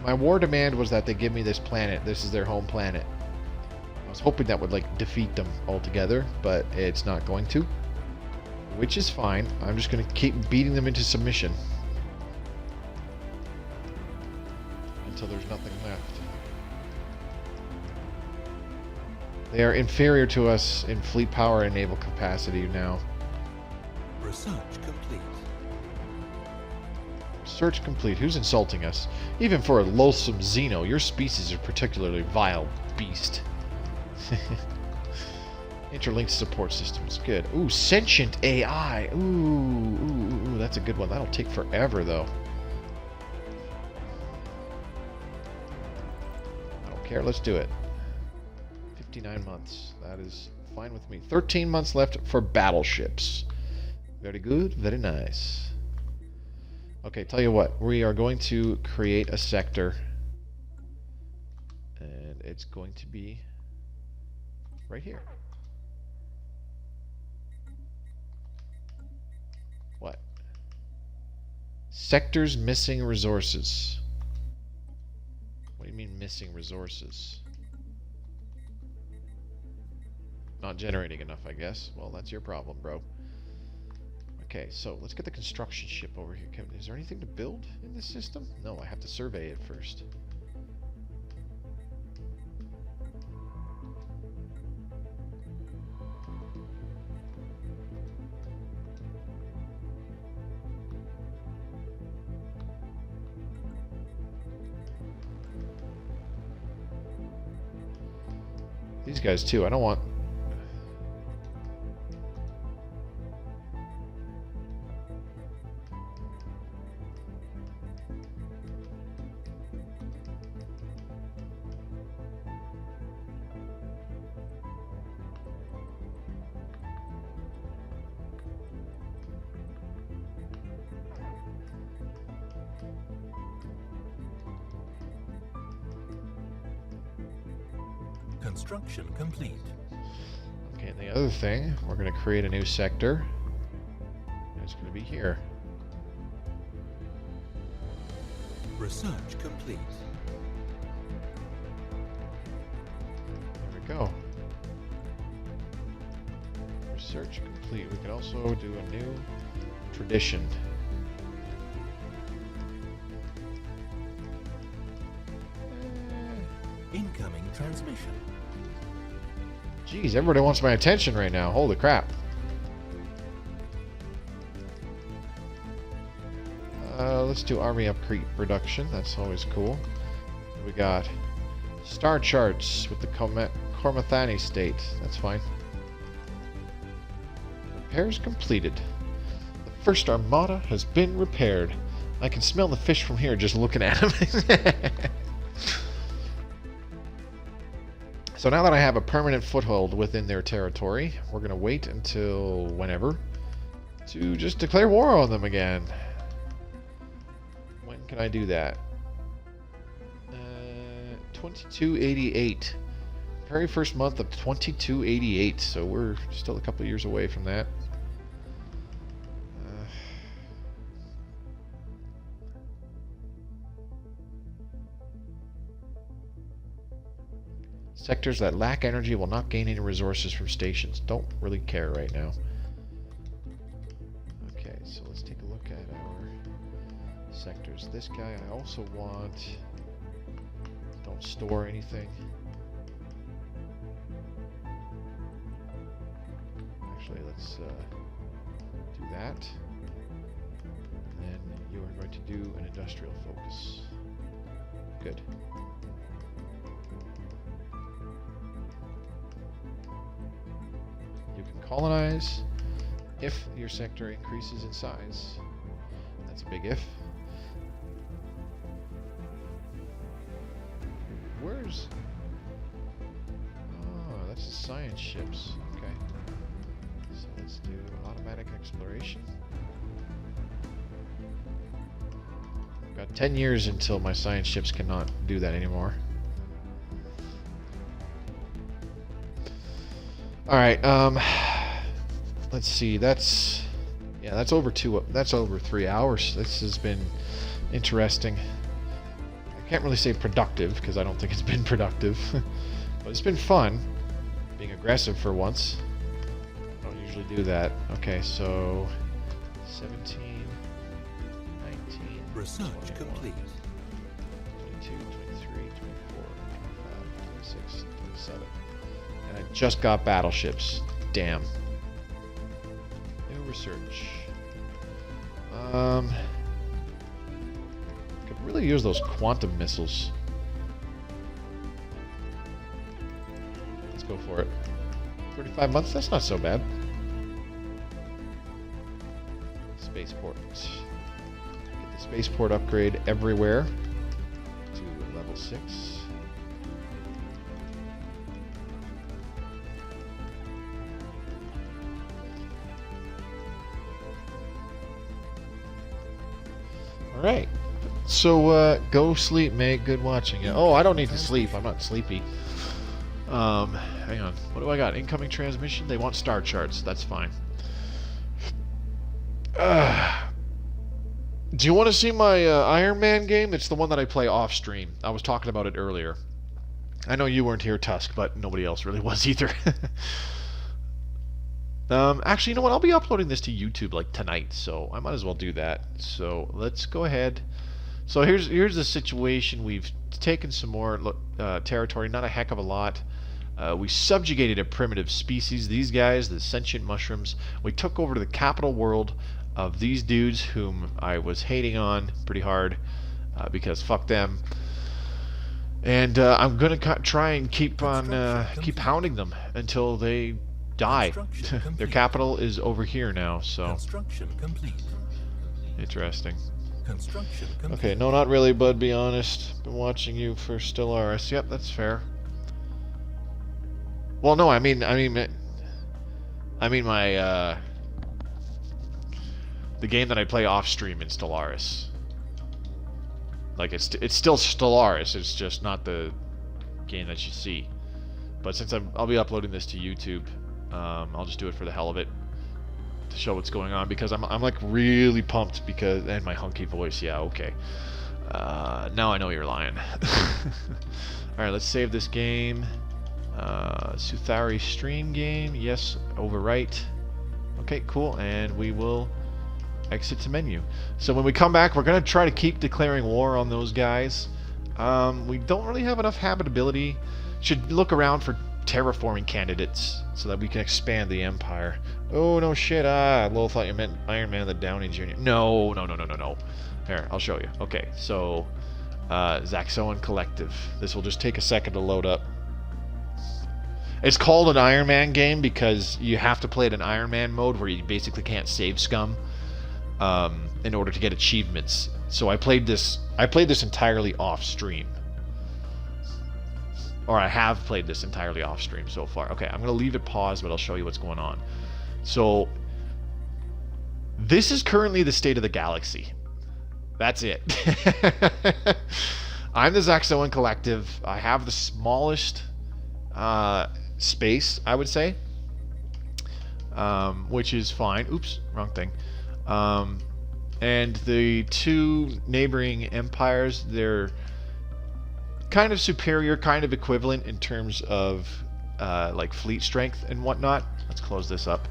my war demand was that they give me this planet. This is their home planet. I was hoping that would like defeat them altogether, but it's not going to. Which is fine. I'm just going to keep beating them into submission. Until there's nothing left. They are inferior to us in fleet power and naval capacity now. Research complete. Research complete. Who's insulting us? Even for a loathsome Xeno, your species is a particularly vile beast. Interlinked support systems. Good. Ooh, sentient AI. Ooh, that's a good one. That'll take forever, though. I don't care. Let's do it. 59 months. That is fine with me. 13 months left for battleships. Very good. Very nice. Okay, tell you what. We are going to create a sector. And it's going to be right here. What? Sectors missing resources. What do you mean missing resources? Not generating enough, I guess. Well, that's your problem, bro. Okay, so let's get the construction ship over here. Is there anything to build in this system? No, I have to survey it first. These guys too. I don't want... Construction complete. Okay, and the other thing, we're going to create a new sector. It's going to be here. Research complete. There we go. Research complete. We can also do a new tradition. Incoming transmission. Jeez, everybody wants my attention right now. Holy crap. Let's do army upgrade production. That's always cool. We got star charts with the Cormathani state. That's fine. Repairs completed. The first armada has been repaired. I can smell the fish from here just looking at them. So now that I have a permanent foothold within their territory, we're going to wait until whenever to just declare war on them again. When can I do that? 2288. Very first month of 2288, so we're still a couple years away from that. Sectors that lack energy will not gain any resources from stations. Don't really care right now. Okay, so let's take a look at our sectors. This guy I also want. Don't store anything. Actually, let's do that. And then you are going to do an industrial focus. Good. You can colonize if your sector increases in size. That's a big if. Where's... Oh, that's the science ships. Okay. So let's do automatic exploration. I've got 10 years until my science ships cannot do that anymore. Alright, let's see, that's over 3 hours. This has been interesting. I can't really say productive, because I don't think it's been productive. But it's been fun, being aggressive for once. I don't usually do that. Okay, so 17, 19, Research 21, complete. 22, 23, 24, 25, 26, 27. And I just got battleships. Damn. New research. Could really use those quantum missiles. Let's go for it. 35 months? That's not so bad. Spaceport. Get the spaceport upgrade everywhere to level 6. Alright, so go sleep, mate. Good watching. Oh, I don't need to sleep. I'm not sleepy. Hang on. What do I got? Incoming transmission? They want star charts. That's fine. Do you want to see my Iron Man game? It's the one that I play off stream. I was talking about it earlier. I know you weren't here, Tusk, but nobody else really was either. Actually, you know what? I'll be uploading this to YouTube like tonight, so I might as well do that. So let's go ahead. So here's the situation. We've taken some more territory, not a heck of a lot. We subjugated a primitive species. These guys, the sentient mushrooms. We took over the capital world of these dudes whom I was hating on pretty hard because fuck them. And I'm gonna try and keep hounding them until they die. Their capital is over here now, so Construction complete. interesting. Construction complete. Okay, no, not really, bud. Be honest. Been watching you for Stellaris. Yep, that's fair. Well, no, I mean my the game that I play off stream in Stellaris. Like it's still Stellaris. It's just not the game that you see. But since I'll be uploading this to YouTube, I'll just do it for the hell of it to show what's going on, because I'm like really pumped, because, and my hunky voice, yeah, okay. Now I know you're lying. Alright, let's save this game. Suthari stream game, yes, overwrite. Okay, cool, and we will exit to menu. So when we come back, we're going to try to keep declaring war on those guys. We don't really have enough habitability. Should look around for terraforming candidates so that we can expand the empire. Oh, no shit. Lol thought you meant Iron Man the Downey Jr. No. Here, I'll show you. Okay, so Zaxxon Collective. This will just take a second to load up. It's called an Iron Man game because you have to play it in Iron Man mode, where you basically can't save scum in order to get achievements. So I played this entirely off stream. Or I have played this entirely off stream so far. Okay, I'm going to leave it paused, but I'll show you what's going on. So this is currently the state of the galaxy. That's it. I'm the Zaxxon Collective. I have the smallest space, I would say, which is fine. Oops, wrong thing. And the two neighboring empires, they're kind of superior, kind of equivalent in terms of like fleet strength and whatnot. Let's close this up.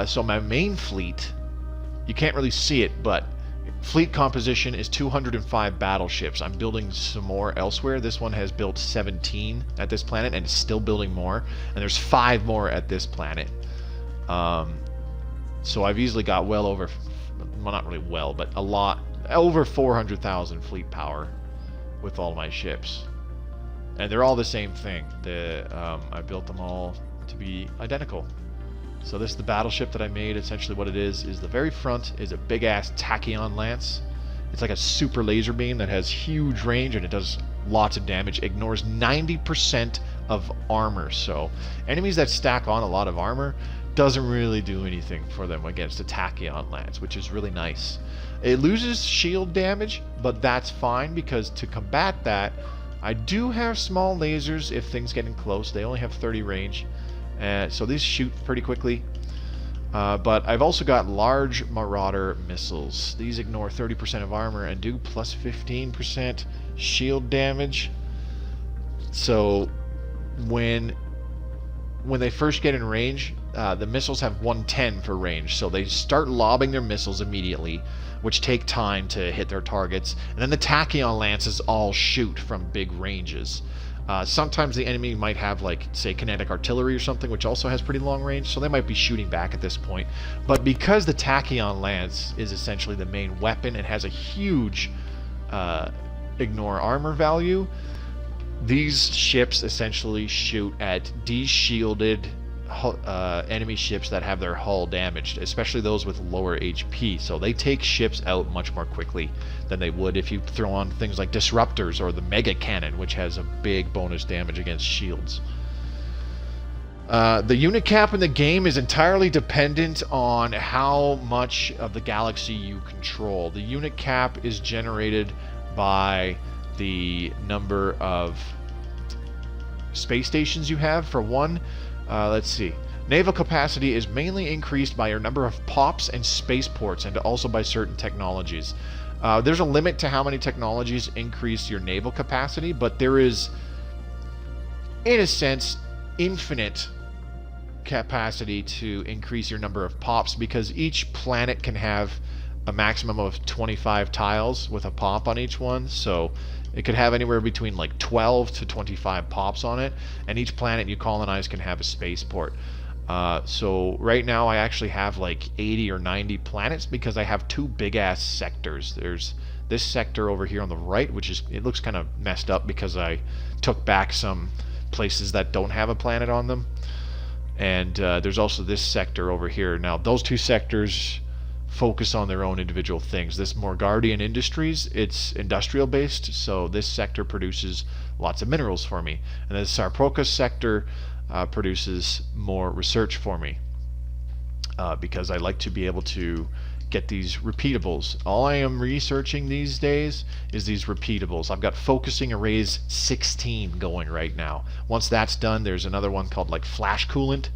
So my main fleet, you can't really see it, but fleet composition is 205 battleships. I'm building some more elsewhere. This one has built 17 at this planet, and it's still building more. And there's 5 more at this planet. So I've easily got well over, well, not really well, but a lot, over 400,000 fleet power with all my ships. And they're all the same thing. I built them all to be identical. So this is the battleship that I made. Essentially what it is the very front is a big-ass tachyon lance. It's like a super laser beam that has huge range, and it does lots of damage. Ignores 90% of armor. So enemies that stack on a lot of armor doesn't really do anything for them against a tachyon lance, which is really nice. It loses shield damage, but that's fine, because to combat that, I do have small lasers if things get in close. They only have 30 range. So these shoot pretty quickly. But I've also got large Marauder missiles. These ignore 30% of armor and do plus 15% shield damage. So when they first get in range, the missiles have 110 for range. So they start lobbing their missiles immediately, which take time to hit their targets. And then the tachyon lances all shoot from big ranges. Sometimes the enemy might have, like, say, kinetic artillery or something, which also has pretty long range, so they might be shooting back at this point. But because the tachyon lance is essentially the main weapon and has a huge ignore armor value, these ships essentially shoot at de-shielded enemy ships that have their hull damaged, especially those with lower HP. So they take ships out much more quickly than they would if you throw on things like disruptors or the mega cannon, which has a big bonus damage against shields. The unit cap in the game is entirely dependent on how much of the galaxy you control. The unit cap is generated by the number of space stations you have, for one. Let's see. Naval capacity is mainly increased by your number of pops and spaceports, and also by certain technologies. There's a limit to how many technologies increase your naval capacity, but there is, in a sense, infinite capacity to increase your number of pops, because each planet can have a maximum of 25 tiles with a pop on each one. So it could have anywhere between like 12 to 25 pops on it, and each planet you colonize can have a spaceport. So right now I actually have like 80 or 90 planets, because I have 2 big-ass sectors. There's this sector over here on the right, which is, it looks kind of messed up because I took back some places that don't have a planet on them. And there's also this sector over here. Now those 2 sectors focus on their own individual things. This Morgardian Industries, it's industrial based, so this sector produces lots of minerals for me. And the Sarproka sector produces more research for me, because I like to be able to get these repeatables. All I am researching these days is these repeatables. I've got focusing arrays 16 going right now. Once that's done, there's another one called like flash coolant.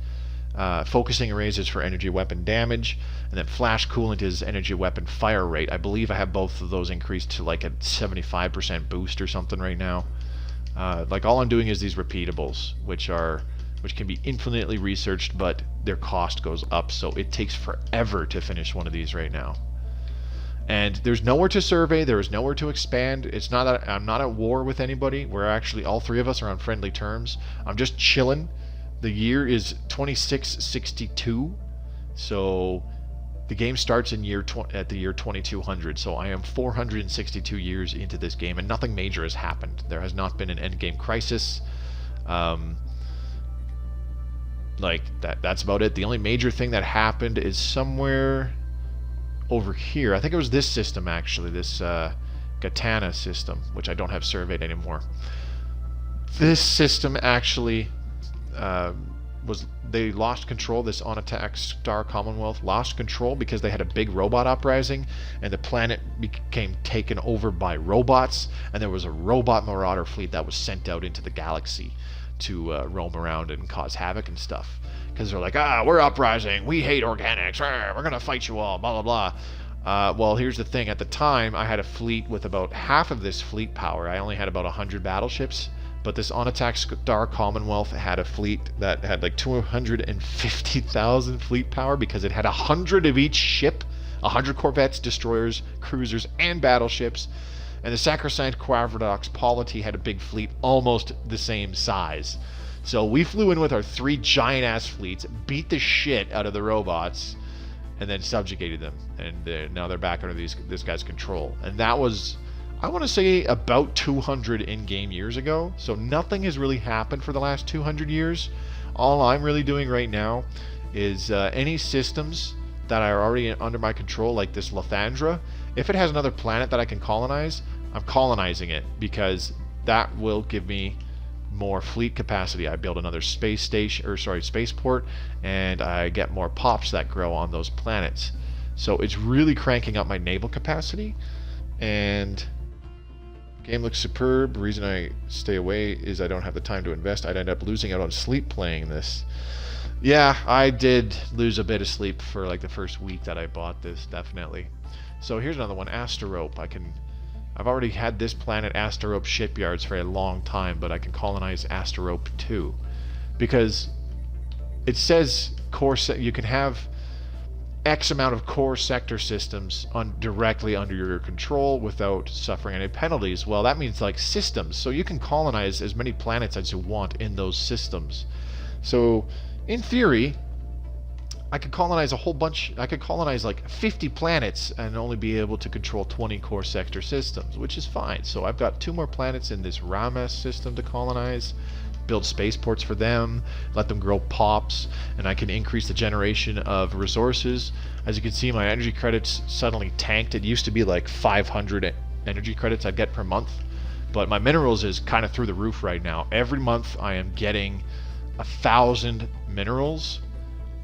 Focusing arrays is for energy weapon damage, and then flash coolant is energy weapon fire rate. I believe I have both of those increased to like a 75% boost or something right now. Like all I'm doing is these repeatables, which can be infinitely researched, but their cost goes up, so it takes forever to finish one of these right now. And there's nowhere to survey, there is nowhere to expand. It's not that I'm not at war with anybody. We're actually, all three of us are on friendly terms. I'm just chilling. The year is 2662, so the game starts in at the year 2200, so I am 462 years into this game, and nothing major has happened. There has not been an endgame crisis. Like that's about it. The only major thing that happened is somewhere over here. I think it was this system actually, this Katana system, which I don't have surveyed anymore. This system actually they lost control. This on attack Star Commonwealth lost control because they had a big robot uprising, and the planet became taken over by robots, and there was a robot marauder fleet that was sent out into the galaxy to roam around and cause havoc and stuff, because they're like, we're uprising, we hate organics, we're gonna fight you all, blah blah blah. Well, here's the thing. At the time, I had a fleet with about half of this fleet power. I only had about 100 battleships, but this on-attack Star Commonwealth had a fleet that had like 250,000 fleet power, because it had 100 of each ship, 100 corvettes, destroyers, cruisers, and battleships. And the Sacrosanct Quadrodox Polity had a big fleet almost the same size. So we flew in with our 3 giant-ass fleets, beat the shit out of the robots, and then subjugated them. And now they're back under this guy's control. And that was, I want to say, about 200 in-game years ago. So nothing has really happened for the last 200 years. All I'm really doing right now is any systems that are already under my control, like this Lathandra, if it has another planet that I can colonize, I'm colonizing it, because that will give me more fleet capacity. I build another spaceport, and I get more pops that grow on those planets. So it's really cranking up my naval capacity, and game looks superb. The reason I stay away is I don't have the time to invest. I'd end up losing out on sleep playing this. Yeah, I did lose a bit of sleep for like the first week that I bought this, definitely. So here's another one, Asterope. I've already had this planet Asterope shipyards for a long time, but I can colonize Asterope too, because it says you can have X amount of core sector systems directly under your control without suffering any penalties. Well, that means like systems, so you can colonize as many planets as you want in those systems. So in theory, I could colonize a whole bunch. I could colonize like 50 planets and only be able to control 20 core sector systems, which is fine. So I've got 2 more planets in this Ramas system to colonize, build spaceports for them, let them grow pops, and I can increase the generation of resources. As you can see, my energy credits suddenly tanked. It used to be like 500 energy credits I'd get per month, but my minerals is kind of through the roof right now. Every month I am getting 1,000 minerals,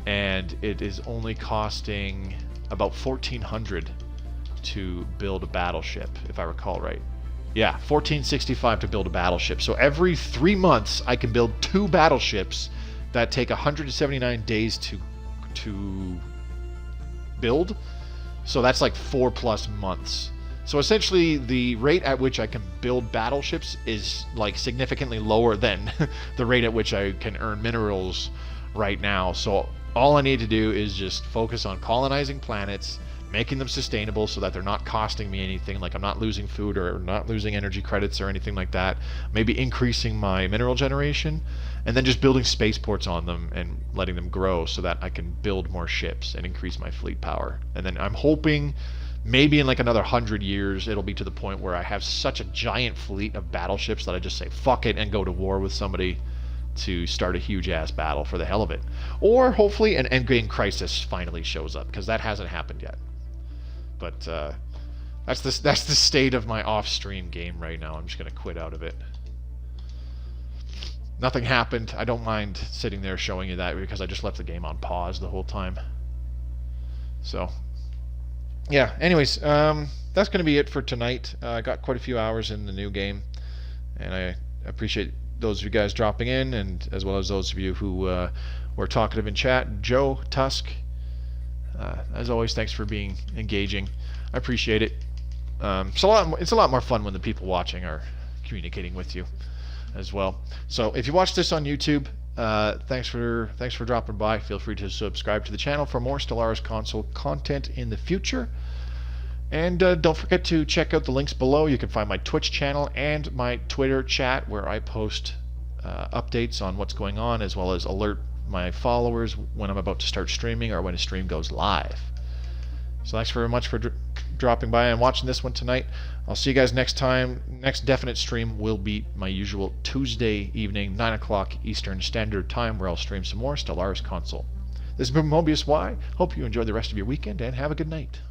and it is only costing about 1,400 to build a battleship, if I recall right. Yeah, 1,465 to build a battleship. So every 3 months I can build 2 battleships that take 179 days to build. So that's like 4+ months. So essentially the rate at which I can build battleships is like significantly lower than the rate at which I can earn minerals right now. So all I need to do is just focus on colonizing planets, making them sustainable so that they're not costing me anything, like I'm not losing food or not losing energy credits or anything like that. Maybe increasing my mineral generation, and then just building spaceports on them and letting them grow so that I can build more ships and increase my fleet power. And then I'm hoping maybe in like another 100 years it'll be to the point where I have such a giant fleet of battleships that I just say fuck it and go to war with somebody to start a huge ass battle for the hell of it. Or hopefully an endgame crisis finally shows up, because that hasn't happened yet. But that's the state of my off-stream game right now. I'm just gonna quit out of it. Nothing happened. I don't mind sitting there showing you that, because I just left the game on pause the whole time. So yeah, anyways, that's going to be it for tonight. I got quite a few hours in the new game, and I appreciate those of you guys dropping in, and as well as those of you who were talkative in chat. Joe, Tusk, as always, thanks for being engaging. I appreciate it. It's a lot more fun when the people watching are communicating with you as well. So if you watch this on YouTube, thanks for dropping by. Feel free to subscribe to the channel for more Stellaris Console content in the future. And don't forget to check out the links below. You can find my Twitch channel and my Twitter chat, where I post updates on what's going on, as well as alert my followers when I'm about to start streaming or when a stream goes live. So thanks very much for dropping by and watching this one tonight. I'll see you guys next time. Next definite stream will be my usual Tuesday evening, 9 o'clock Eastern Standard Time, where I'll stream some more Stellaris Console. This has been Mobius Y. Hope you enjoy the rest of your weekend and have a good night.